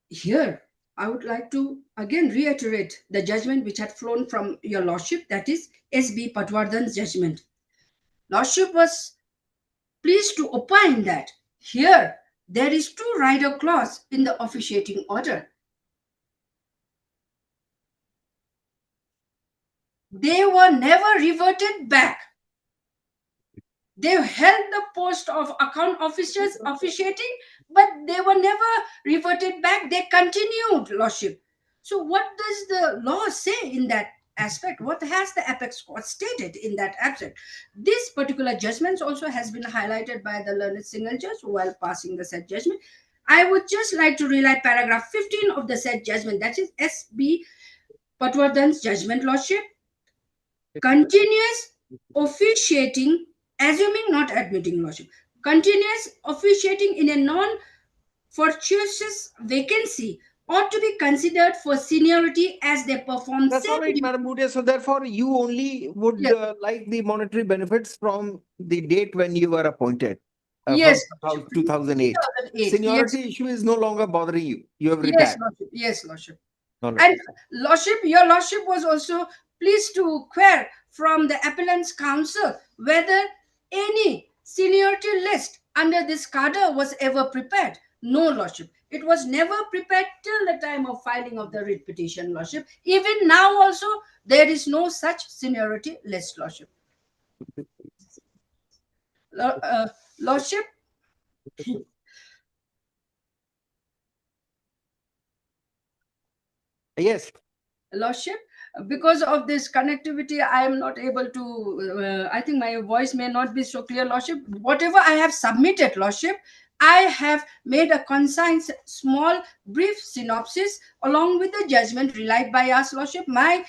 Speaker 17: here I would like to again reiterate the judgment which had flown from your Lordship, that is S.B. Patwardhan's judgment. Lordship was pleased to opine that here there is two rider clause in the officiating order. They were never reverted back. They held the post of account officers officiating, but they were never reverted back. They continued, Lordship. So what does the law say in that aspect? What has the apex court stated in that aspect? This particular judgment also has been highlighted by the learned single judge while passing the said judgment. I would just like to relight paragraph 15 of the said judgment, that is S.B. Patwardhan's judgment, Lordship. Continuous officiating, assuming not admitting, Lordship, continuous officiating in a non-fortuitous vacancy ought to be considered for seniority as they perform.
Speaker 1: That's all right, Madam Bhutia. So therefore, you only would like the monetary benefits from the date when you were appointed.
Speaker 17: Yes.
Speaker 1: From 2008.
Speaker 17: 2008,
Speaker 1: Seniority issue is no longer bothering you. You have retired.
Speaker 17: Yes, Lordship. Yes, Lordship.
Speaker 1: All right.
Speaker 17: And Lordship, your Lordship was also pleased to query from the appellant's counsel whether any seniority list under this cadre was ever prepared. No, Lordship. It was never prepared till the time of filing of the writ petition, Lordship. Even now also, there is no such seniority list, Lordship. Lordship,
Speaker 1: yes.
Speaker 17: Lordship, because of this connectivity, I am not able to, I think my voice may not be so clear, Lordship. Whatever I have submitted, Lordship, I have made a concise, small, brief synopsis along with the judgment relied by us, Lordship. My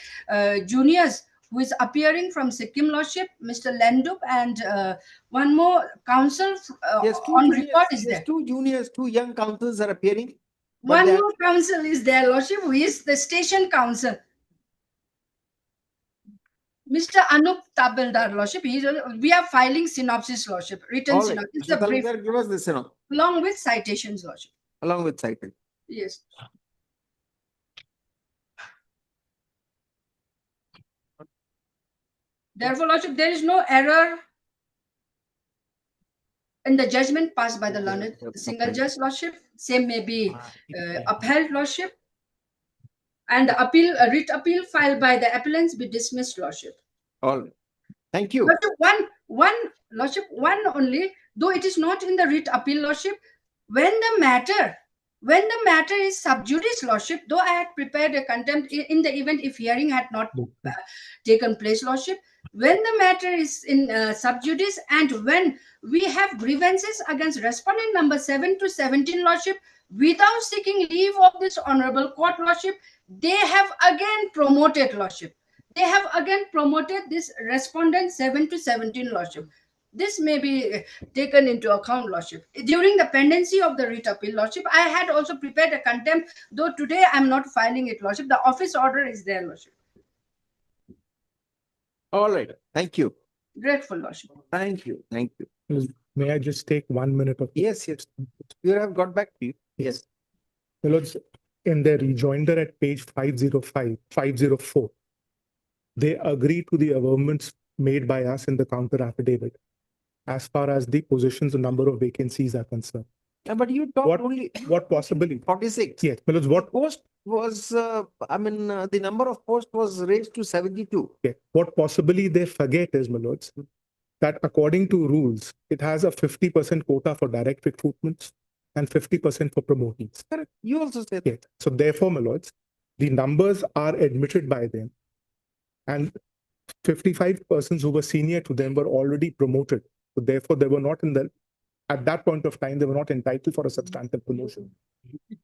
Speaker 17: juniors who is appearing from Sikkim, Lordship, Mr. Lendup, and one more counsel
Speaker 1: Yes,
Speaker 17: on record is there.
Speaker 1: two juniors, two young councils are appearing. but
Speaker 17: One
Speaker 1: they are-
Speaker 17: more counsel is there, Lordship, who is the station counsel. Mr. Anup Tabildar, Lordship, we are filing synopsis, Lordship, written
Speaker 1: All right.
Speaker 17: synopsis,
Speaker 1: Mr.
Speaker 17: a brief,
Speaker 1: Talukdar, give us this,
Speaker 17: along with citations, Lordship.
Speaker 1: along with cited.
Speaker 17: Yes. Therefore, Lordship, there is no error in the judgment passed by the learned single judge, Lordship. Same may be upheld, Lordship. And the appeal, a writ appeal filed by the appellants be dismissed, Lordship.
Speaker 1: All right. Thank you.
Speaker 17: Lordship, Lordship, one only, though it is not in the writ appeal, Lordship, when the matter is sub judice, Lordship, though I had prepared a contempt in the event if hearing had not taken place, Lordship, when the matter is in sub judice and when we have grievances against respondent number 7 to 17, Lordship, without seeking leave of this honorable court, Lordship, they have again promoted, Lordship. They have again promoted this respondent 7 to 17, Lordship. This may be taken into account, Lordship. During the pendency of the writ appeal, Lordship, I had also prepared a contempt, though today I'm not filing it, Lordship. The office order is there, Lordship.
Speaker 1: All right. Thank you.
Speaker 17: Grateful, Lordship.
Speaker 1: Thank you. Thank you.
Speaker 7: May I just take 1 minute of?
Speaker 1: Yes, yes. You have got back to you. Yes.
Speaker 7: My lords, in their rejoinder at page 504, they agree to the amendments made by us in the counter affidavit as far as the positions and number of vacancies are concerned.
Speaker 1: Yeah, but you talked only
Speaker 7: What possibly?
Speaker 1: 46.
Speaker 7: Yes, my lords, what,
Speaker 1: Post was, the number of posts was raised to 72.
Speaker 7: yeah, what possibly they forget is, my lords, that according to rules, it has a 50% quota for direct recruitments and 50% for promotees.
Speaker 1: Correct. You also said
Speaker 7: Yeah. So therefore, my lords, the numbers are admitted by them. And 55 persons who were senior to them were already promoted. So therefore, they were not at that point of time, they were not entitled for a substantive promotion.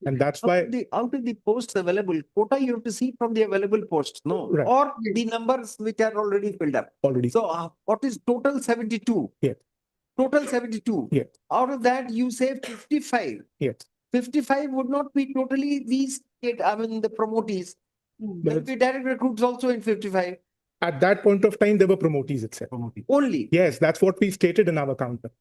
Speaker 7: And that's why,
Speaker 1: out of the posts available, quota you have to see from the available posts, no?
Speaker 7: Right.
Speaker 1: Or the numbers which are already filled up.
Speaker 7: already,
Speaker 1: So what is total 72?
Speaker 7: Yes.
Speaker 1: Total 72.
Speaker 7: Yes.
Speaker 1: Out of that, you say 55.
Speaker 7: yes.
Speaker 1: 55 would not be totally these, the promotees. There will be direct recruits also in 55.
Speaker 7: At that point of time, they were promotees itself.
Speaker 1: Only.
Speaker 7: Yes, that's what we stated in our counter.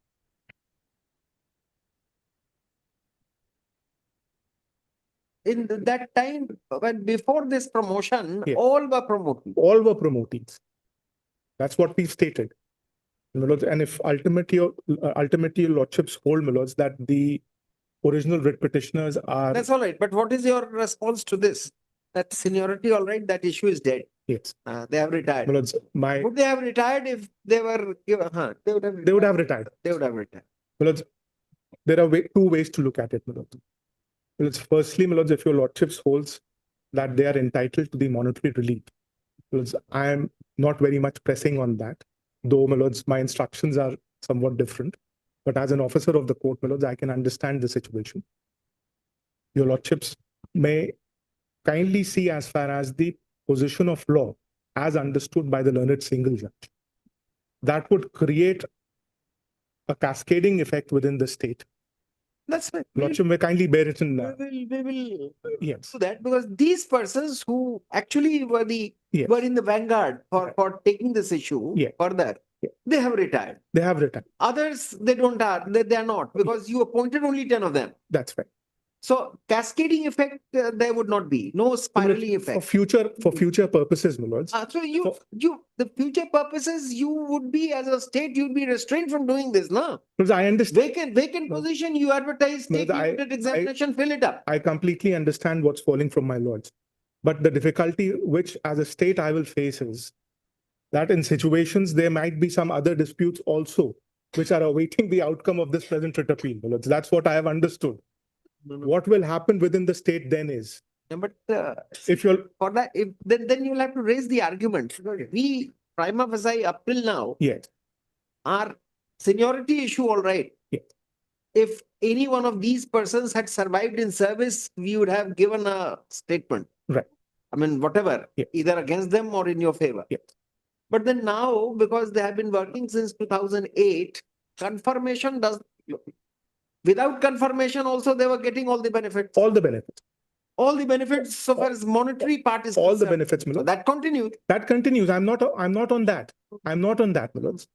Speaker 1: In that time, when before this promotion,
Speaker 7: Yes.
Speaker 1: all were promoted.
Speaker 7: All were promotees. That's what we stated. My lords, and if ultimately your lordships hold, my lords, that the original writ petitioners are,
Speaker 1: That's all right. But what is your response to this? That seniority, all right, that issue is dead.
Speaker 7: yes,
Speaker 1: They have
Speaker 7: my
Speaker 1: retired.
Speaker 7: lords,
Speaker 1: Would they have retired if they were given? They would have.
Speaker 7: they would have retired.
Speaker 1: They would have retired.
Speaker 7: My lords, there are two ways to look at it, my lords. My lords, firstly, my lords, if your lordships holds that they are entitled to the monetary relief, my lords, I am not very much pressing on that, though, my lords, my instructions are somewhat different. But as an officer of the court, my lords, I can understand the situation. Your lordships may kindly see as far as the position of law as understood by the learned single judge. That would create a cascading effect within the state.
Speaker 1: That's right.
Speaker 7: Lordship may kindly bear it in.
Speaker 1: We will
Speaker 7: Yes.
Speaker 1: do that because these persons who actually were
Speaker 7: Yes.
Speaker 1: were in the vanguard for taking this issue
Speaker 7: Yeah.
Speaker 1: further,
Speaker 7: Yeah.
Speaker 1: they have retired.
Speaker 7: They have retired.
Speaker 1: Others, they are not because you appointed only 10 of them.
Speaker 7: That's right.
Speaker 1: So cascading effect, there would not be, no spiraling
Speaker 7: For
Speaker 1: effect.
Speaker 7: future purposes, my lords.
Speaker 1: So the future purposes, you would be as a state, you'd be restrained from doing this, no?
Speaker 7: Because I understand.
Speaker 1: Vacant position, you advertise,
Speaker 7: No,
Speaker 1: state limited examination, fill it up.
Speaker 7: I completely understand what's falling from my lords. But the difficulty which as a state I will face is that in situations there might be some other disputes also which are awaiting the outcome of this present writ appeal. My lords. That's what I have understood. What will happen within the state then is
Speaker 1: Yeah, but
Speaker 7: If you're,
Speaker 1: for that, if then you'll have to raise the argument. We prima facie up till now,
Speaker 7: yes,
Speaker 1: our seniority issue, all right.
Speaker 7: Yes.
Speaker 1: If any one of these persons had survived in service, we would have given a statement.
Speaker 7: right,
Speaker 1: I mean, whatever,
Speaker 7: Yes.
Speaker 1: either against them or in your favor.
Speaker 7: Yes.
Speaker 1: But then now, because they have been working since 2008, confirmation does, without confirmation also, they were getting all the benefits.
Speaker 7: all the benefits,
Speaker 1: All the benefits so far as monetary part is
Speaker 7: all the
Speaker 1: concerned.
Speaker 7: benefits,
Speaker 1: So
Speaker 7: Milord.
Speaker 1: that continued.
Speaker 7: That continues. I'm not on that. I'm not on that, Milord.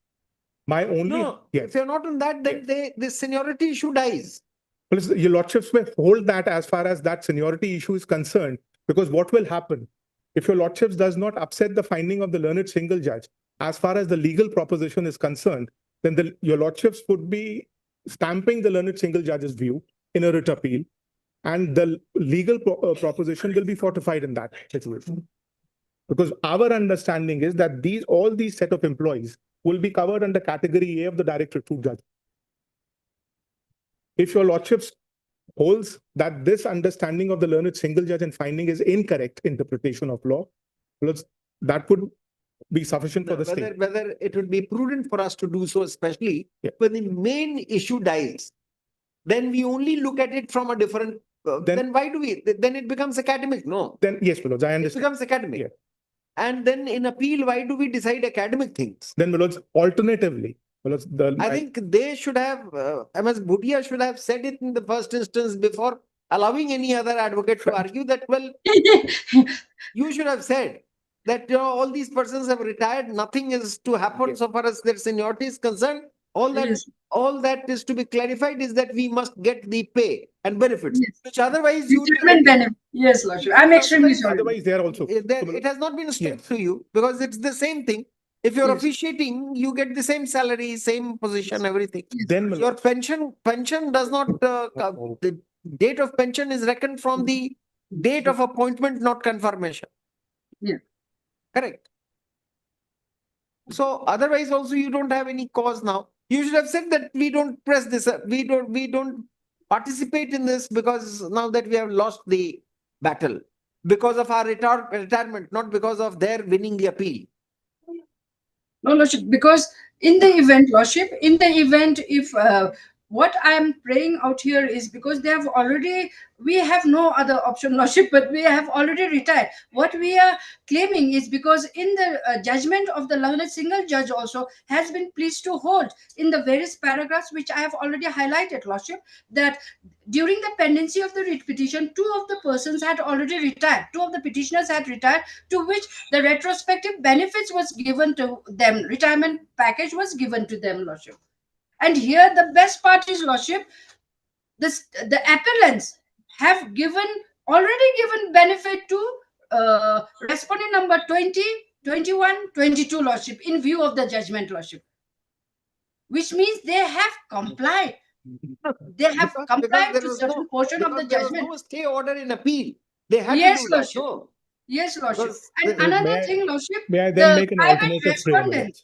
Speaker 7: My only,
Speaker 1: No,
Speaker 7: yes.
Speaker 1: if you're not on that, then the seniority issue dies.
Speaker 7: Well, your lordships may hold that as far as that seniority issue is concerned, because what will happen if your lordships does not upset the finding of the learned single judge as far as the legal proposition is concerned, then your lordships would be stamping the learned single judge's view in a writ appeal, and the legal proposition will be fortified in that situation. Because our understanding is that all these set of employees will be covered under category A of the direct recruit judge. If your lordships holds that this understanding of the learned single judge and finding is incorrect interpretation of law, well, that would be sufficient for the state.
Speaker 1: Whether it would be prudent for us to do so, especially
Speaker 7: Yeah.
Speaker 1: when the main issue dies, then we only look at it from a different, then why do we, then it becomes academic, no?
Speaker 7: Then yes, Milord, I
Speaker 1: It
Speaker 7: understand.
Speaker 1: becomes academic.
Speaker 7: Yeah.
Speaker 1: And then in appeal, why do we decide academic things?
Speaker 7: Then Milord, alternatively, Milord,
Speaker 1: I think they should have, MS Bhutia should have said it in the first instance before allowing any other advocate to argue that, well, you should have said that, you know, all these persons have retired, nothing is to happen so far as their seniority is concerned. All that is to be clarified is that we must get the pay and benefits, which otherwise you
Speaker 17: Retirement benefit. Yes, Lordship. I'm extremely sorry.
Speaker 7: otherwise they are also.
Speaker 1: it has not been strict to you because it's the same thing. If you're
Speaker 17: Yes.
Speaker 1: officiating, you get the same salary, same position, everything.
Speaker 7: Then Milord,
Speaker 1: Your pension does not, the date of pension is reckoned from the date of appointment, not confirmation.
Speaker 17: Yeah.
Speaker 1: Correct. So otherwise also you don't have any cause now. You should have said that we don't press this, we don't participate in this because now that we have lost the battle because of our retirement, not because of their winning the appeal.
Speaker 17: No, Lordship, because in the event, Lordship, in the event if what I am praying out here is because they have already, we have no other option, Lordship, but we have already retired. What we are claiming is because in the judgment of the learned single judge also has been pleased to hold in the various paragraphs which I have already highlighted, Lordship, that during the pendency of the writ petition, two of the persons had already retired. Two of the petitioners had retired, to which the retrospective benefits was given to them. Retirement package was given to them, Lordship. And here the best part is, Lordship, the appellants have already given benefit to respondent number 20, 21, 22, Lordship, in view of the judgment, Lordship. Which means they have complied. They have complied
Speaker 1: there
Speaker 17: to
Speaker 1: was
Speaker 17: certain portion of the
Speaker 1: because there was
Speaker 17: judgment.
Speaker 1: no stay order in appeal. They had
Speaker 17: Yes,
Speaker 1: to do that.
Speaker 17: Lordship.
Speaker 1: No.
Speaker 17: Yes, Lordship.
Speaker 1: Because
Speaker 17: And
Speaker 1: the-
Speaker 17: another thing, Lordship,
Speaker 7: may I then
Speaker 17: the
Speaker 7: make an
Speaker 17: private
Speaker 7: alternative claim,
Speaker 17: respondent,
Speaker 7: Milord?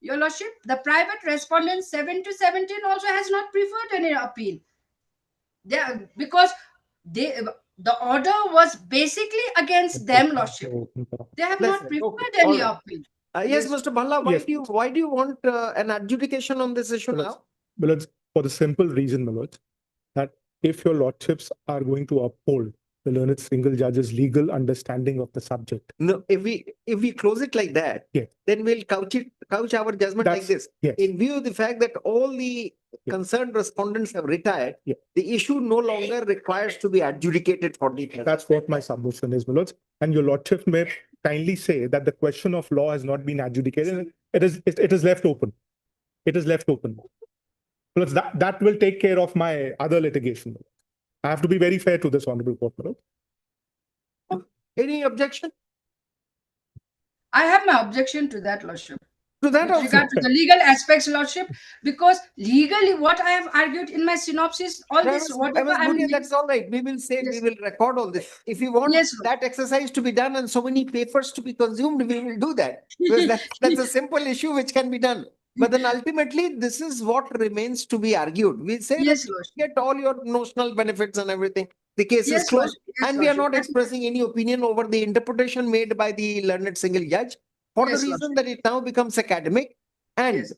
Speaker 17: Your Lordship, the private respondent 7 to 17 also has not preferred any appeal. Because the order was basically against them, Lordship. They have not
Speaker 1: Listen,
Speaker 17: preferred
Speaker 1: okay,
Speaker 17: any
Speaker 1: all right.
Speaker 17: appeal.
Speaker 1: Yes, Mr. Bhalla,
Speaker 7: Yes.
Speaker 1: why do you want an adjudication on this issue
Speaker 7: Milord,
Speaker 1: now?
Speaker 7: Milord, for the simple reason, Milord, that if your lordships are going to uphold the learned single judge's legal understanding of the subject.
Speaker 1: No, if we close it like that,
Speaker 7: Yeah.
Speaker 1: then we'll couch our judgment like
Speaker 7: That's-
Speaker 1: this.
Speaker 7: yes.
Speaker 1: In view of the fact that all the
Speaker 7: Yeah.
Speaker 1: concerned respondents have retired,
Speaker 7: Yeah.
Speaker 1: the issue no longer requires to be adjudicated for the.
Speaker 7: That's what my submotion is, Milord. And your lordship may kindly say that the question of law has not been adjudicated. It is left open. It is left open. Milord, that will take care of my other litigation. I have to be very fair to this honorable court, Milord.
Speaker 1: Any objection
Speaker 17: I have my objection to that, Lordship.
Speaker 1: to that
Speaker 17: With
Speaker 1: also?
Speaker 17: regard to the legal aspects, Lordship, because legally what I have argued in my synopsis, all this, whatever I'm
Speaker 1: Bhutia, that's all right. We will say, we will record all this. If you want
Speaker 17: Yes, Lord.
Speaker 1: that exercise to be done and so many papers to be consumed, we will do that. Because that's a simple issue which can be done. But then ultimately, this is what remains to be argued. We say,
Speaker 17: Yes,
Speaker 1: that
Speaker 17: Lord.
Speaker 1: get all your notional benefits and everything. The case is
Speaker 17: Yes,
Speaker 1: closed,
Speaker 17: Lordship. Yes,
Speaker 1: and we are
Speaker 17: Lordship.
Speaker 1: not expressing any opinion over the interpretation made by the learned single judge for the
Speaker 17: Yes,
Speaker 1: reason
Speaker 17: Lordship.
Speaker 1: that it now becomes academic. And
Speaker 17: Yes.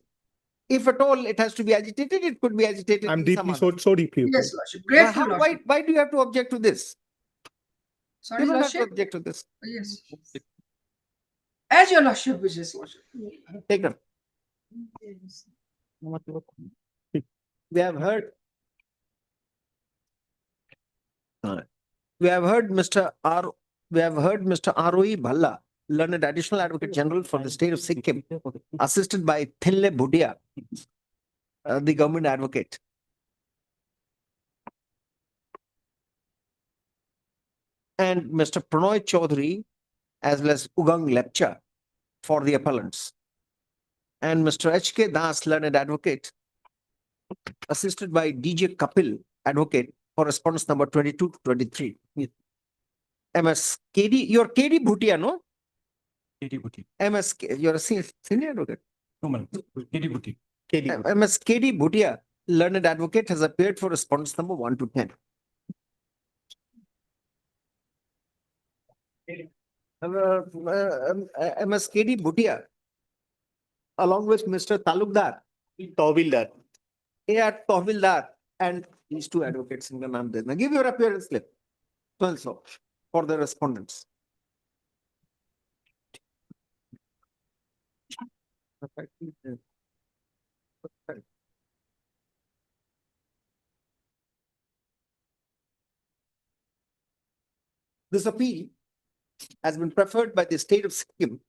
Speaker 1: if at all it has to be agitated, it could be agitated.
Speaker 7: I'm
Speaker 1: in some
Speaker 7: deeply,
Speaker 1: other.
Speaker 7: so deeply.
Speaker 17: Yes, Lordship.
Speaker 1: Why,
Speaker 17: Grateful, Lordship.
Speaker 1: why do you have to object to this?
Speaker 17: Sorry,
Speaker 1: You don't have to
Speaker 17: Lordship.
Speaker 1: object to this.
Speaker 17: Yes. As your Lordship wishes, Lordship.
Speaker 1: Take them. We have heard. We have heard Mr. R. We have heard Mr. R.O.E. Bhalla, learned Additional Advocate General for the state of Sikkim, assisted by Thinle Bhutia, the government advocate. And Mr. Pranoy Chaudhary, as well as Ugang Lepcha for the appellants. And Mr. H.K. Das, learned advocate, assisted by D.J. Kapil, advocate, for response number 22 to 23. MS KD, you're KD Bhutia, no?
Speaker 14: KD Bhuti.
Speaker 1: MS, you're a senior advocate.
Speaker 14: No, man. KD Bhuti.
Speaker 1: MS KD Bhutia, learned advocate, has appeared for response number 1 to 10. MS KD Bhutia, along with Mr. Talukdar,
Speaker 16: Tawildar.
Speaker 1: Tawildar, and these two advocates in the name. Now give your appearance slip. Also, for the respondents. This appeal has been preferred by the state of Sikkim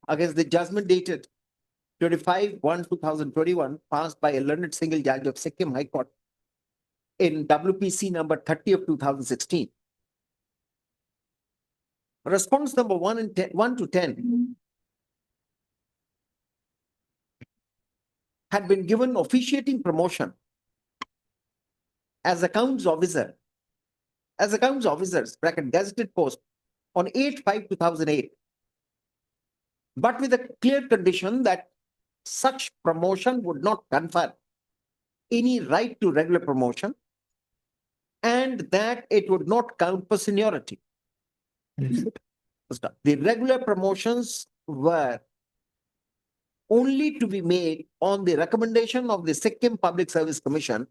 Speaker 1: against the judgment dated 25/1/2021 passed by a learned single judge of Sikkim High Court in WPC number 30 of 2016. Response number 1 to 10 had been given officiating promotion as accounts officers, bracket gazetted post on 8/5/2008, but with a clear condition that such promotion would not confer any right to regular promotion and that it would not count for seniority. The regular promotions were only to be made on the recommendation of the Sikkim Public Service Commission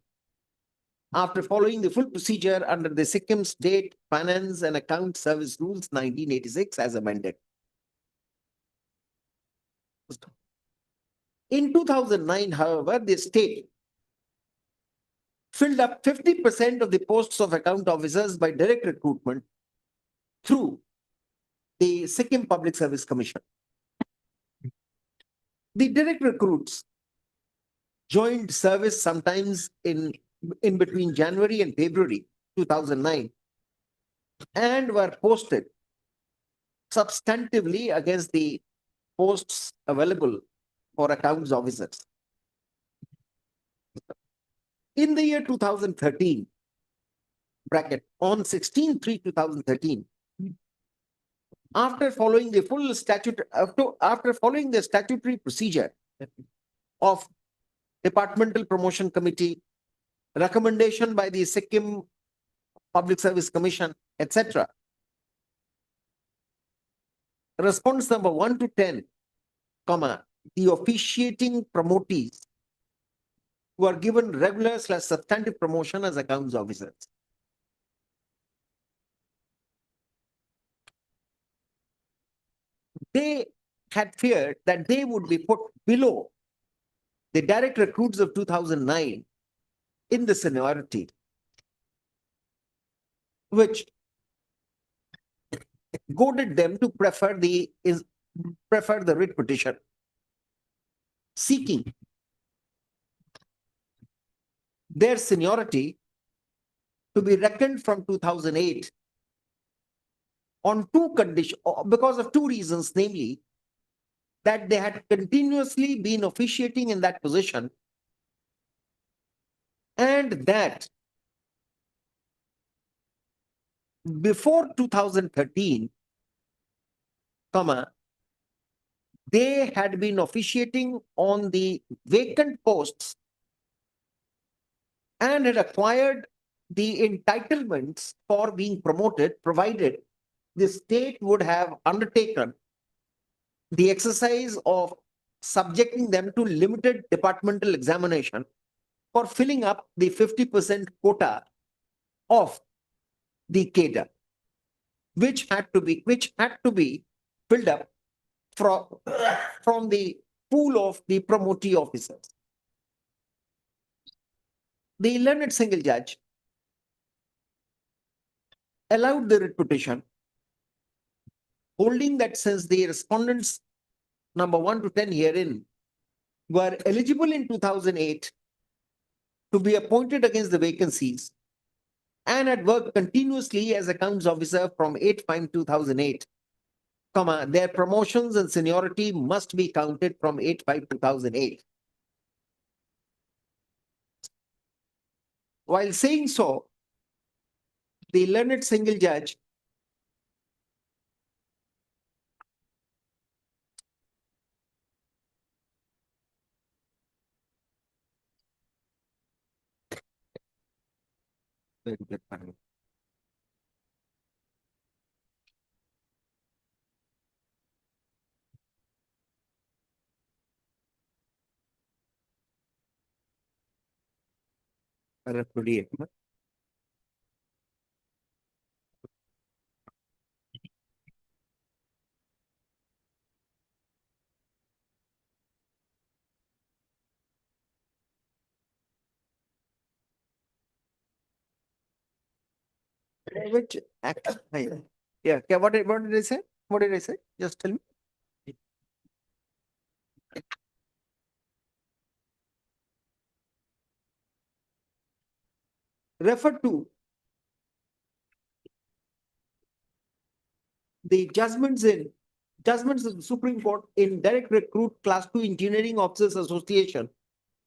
Speaker 1: after following the full procedure under the Sikkim State Finance and Account Service Rules 1986 as amended. In 2009, however, the state filled up 50% of the posts of account officers by direct recruitment through the Sikkim Public Service Commission. The direct recruits joined service sometimes in between January and February 2009 and were posted substantively against the posts available for accounts officers. In the year 2013, bracket on 16/3/2013, after following the full statute, after following the statutory procedure of Departmental Promotion Committee, recommendation by the Sikkim Public Service Commission, etc. Response number 1 to 10, the officiating promotees were given regular/substantive promotion as accounts officers. They had feared that they would be put below the direct recruits of 2009 in the seniority, which goaded them to prefer the writ petition, seeking their seniority to be reckoned from 2008 on two conditions, because of two reasons, namely that they had continuously been officiating in that position and that before 2013, they had been officiating on the vacant posts and had acquired the entitlements for being promoted, provided the state would have undertaken the exercise of subjecting them to limited departmental examination for filling up the 50% quota of the cadre, which had to be filled up from the pool of the promotee officers. The learned single judge allowed the writ petition, holding that since the respondents number 1 to 10 herein were eligible in 2008 to be appointed against the vacancies and had worked continuously as accounts officer from 8/5/2008, their promotions and seniority must be counted from 8/5/2008. While saying so, the learned single judge which act, yeah, what did I say? What did I say? Just tell me. Refer to the judgments of the Supreme Court in Direct Recruit Class 2 Engineering Officers Association.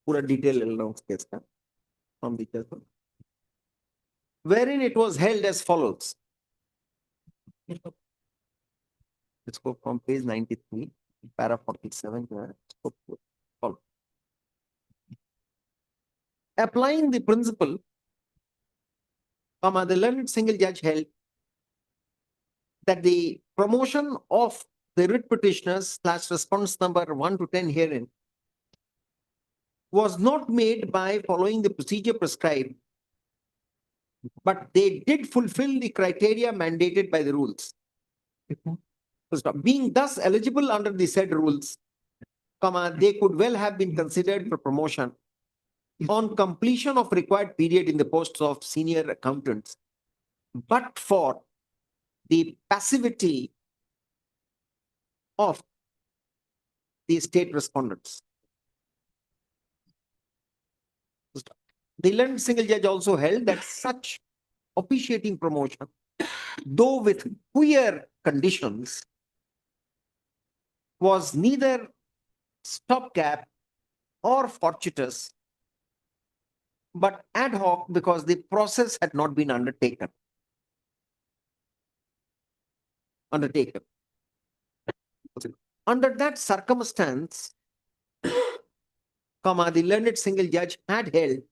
Speaker 1: Pura detail announced case from the judgment, wherein it was held as follows. Let's go from page 93, para 47. Follow. Applying the principle, the learned single judge held that the promotion of the writ petitioners / response number 1 to 10 herein was not made by following the procedure prescribed, but they did fulfill the criteria mandated by the rules. Being thus eligible under the said rules, they could well have been considered for promotion on completion of required period in the posts of senior accountants, but for the passivity of the state respondents. The learned single judge also held that such officiating promotion, though with queer conditions, was neither stopgap or fortuitous, but ad hoc because the process had not been undertaken. Under that circumstance, the learned single judge had held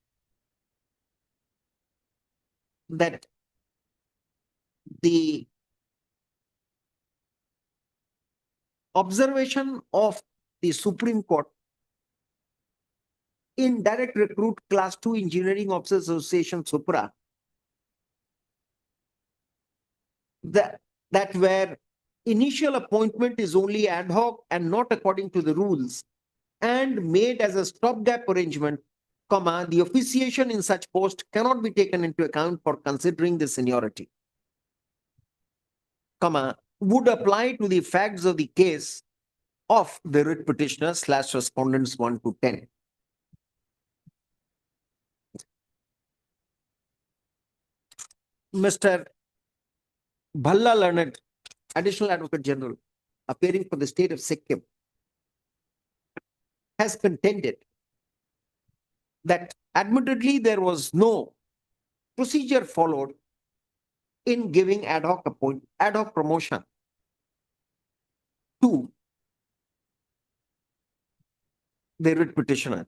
Speaker 1: that the observation of the Supreme Court in Direct Recruit Class 2 Engineering Officers Association Supra, that where initial appointment is only ad hoc and not according to the rules and made as a stopgap arrangement, the officiation in such post cannot be taken into account for considering the seniority, would apply to the facts of the case of the writ petitioner / respondents 1 to 10. Mr. Bhalla Learned, Additional Advocate General, appearing for the state of Sikkim, has contended that admittedly there was no procedure followed in giving ad hoc promotion to the writ petitioners.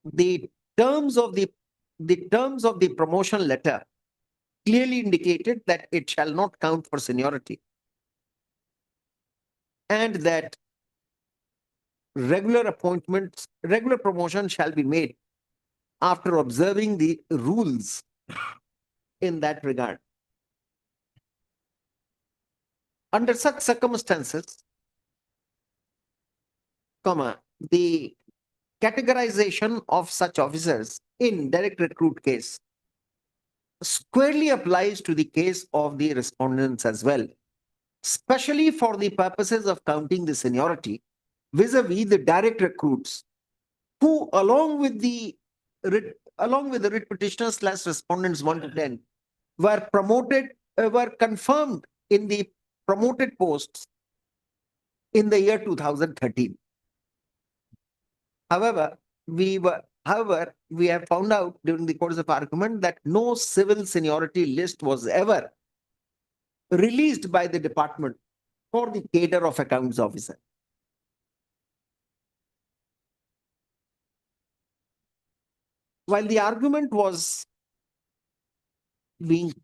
Speaker 1: The terms of the terms of the promotion letter clearly indicated that it shall not count for seniority, and that regular promotion shall be made after observing the rules in that regard. Under such circumstances, the categorization of such officers in direct recruit case squarely applies to the case of the respondents as well, especially for the purposes of counting the seniority vis-a-vis the direct recruits who, along with the writ petitioners / respondents 1 to 10, were confirmed in the promoted posts in the year 2013. However, we have found out during the course of argument that no civil seniority list was ever released by the department for the cadre of accounts officer. While the argument was being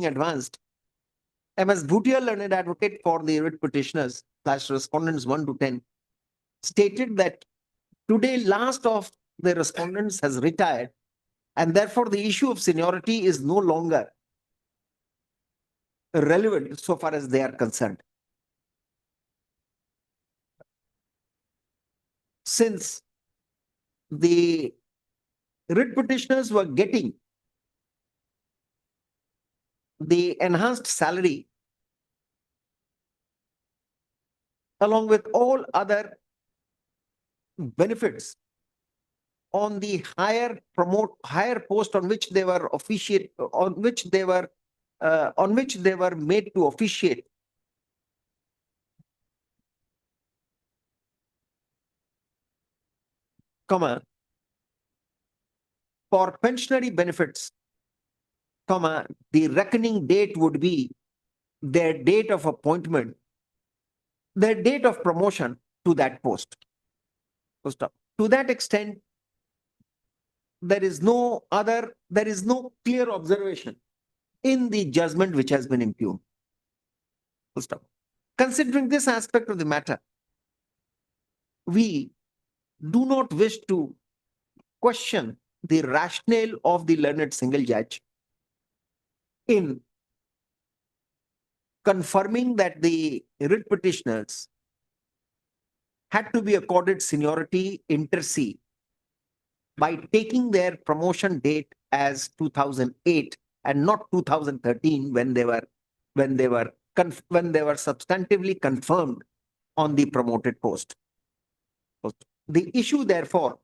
Speaker 1: advanced, MS Bhutia, learned advocate for the writ petitioners / respondents 1 to 10, stated that today last of the respondents has retired, and therefore the issue of seniority is no longer relevant so far as they are concerned. Since the writ petitioners were getting the enhanced salary along with all other benefits on the higher post on which they were made to officiate, for pensionary benefits, the reckoning date would be their date of appointment, their date of promotion to that post. To that extent, there is no clear observation in the judgment which has been impugned. Considering this aspect of the matter, we do not wish to question the rationale of the learned single judge in confirming that the writ petitioners had to be accorded seniority inter se by taking their promotion date as 2008 and not 2013 when they were substantively confirmed on the promoted post. The issue therefore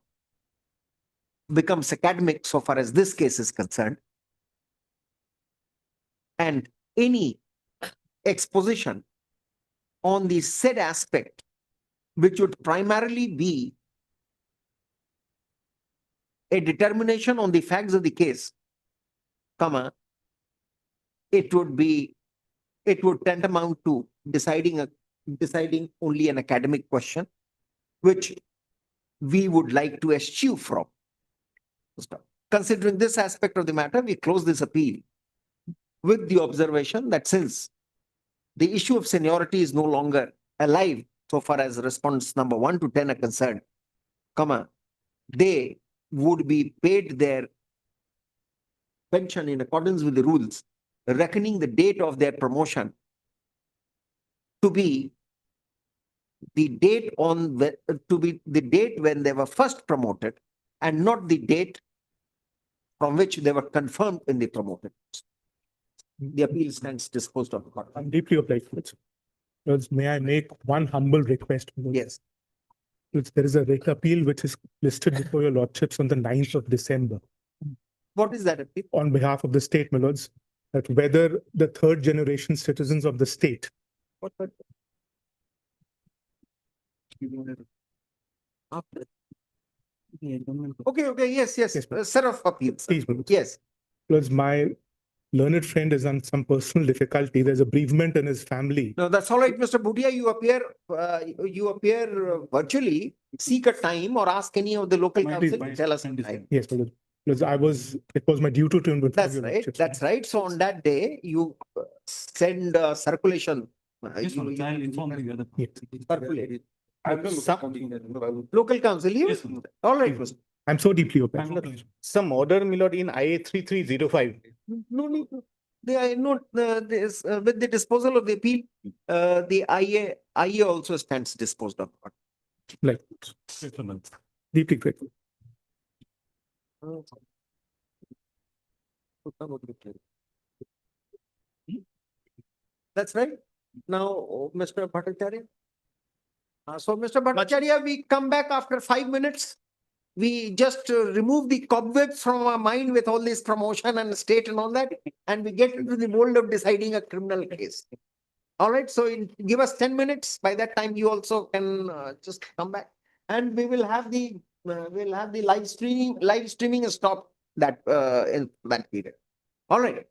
Speaker 1: becomes academic so far as this case is concerned, and any exposition on the said aspect, which would primarily be a determination on the facts of the case, it would tantamount to deciding only an academic question, which we would like to eschew from. Considering this aspect of the matter, we close this appeal with the observation that since the issue of seniority is no longer alive so far as respondents number 1 to 10 are concerned, they would be paid their pension in accordance with the rules, reckoning the date of their promotion to be the date when they were first promoted and not the date from which they were confirmed in the promoted. The appeal stands disposed of.
Speaker 7: I'm deeply obliged. May I make one humble request?
Speaker 1: Yes.
Speaker 7: There is a writ appeal which is listed before your lordships on the 9th of December.
Speaker 1: What is that appeal?
Speaker 7: On behalf of the state, my lords, that whether the third generation citizens of the state.
Speaker 1: What? Okay, yes. Set of appeals.
Speaker 7: Please, my lords.
Speaker 1: Yes.
Speaker 7: Lords, my learned friend is on some personal difficulty. There's a bereavement in his family.
Speaker 1: No, that's all right, Mr. Bhutia, you appear virtually, seek a time or ask any of the local council to tell us a time.
Speaker 7: Yes, because it was my duty to inform
Speaker 1: That's
Speaker 7: your
Speaker 1: right,
Speaker 7: lordships.
Speaker 1: that's right. So on that day, you send circulation.
Speaker 11: Yes, I'll inform the other.
Speaker 1: Circulate.
Speaker 11: Some-
Speaker 1: Local council, you, all right, Mr.
Speaker 7: I'm so deeply open.
Speaker 16: Some order, my lord, in IA 3305.
Speaker 1: No need, they are not, this, with the disposal of the appeal, the IA also stands disposed of.
Speaker 7: Like, deeply grateful.
Speaker 1: That's right. Now, Mr. Bhattacharya. So, Mr. Bhattacharya, we come back after 5 minutes. We just remove the cobwebs from our mind with all this promotion and state and all that, and we get into the mold of deciding a criminal case. All right, so give us 10 minutes. By that time, you also can just come back, and we will have the live streaming stop that in that period. All right.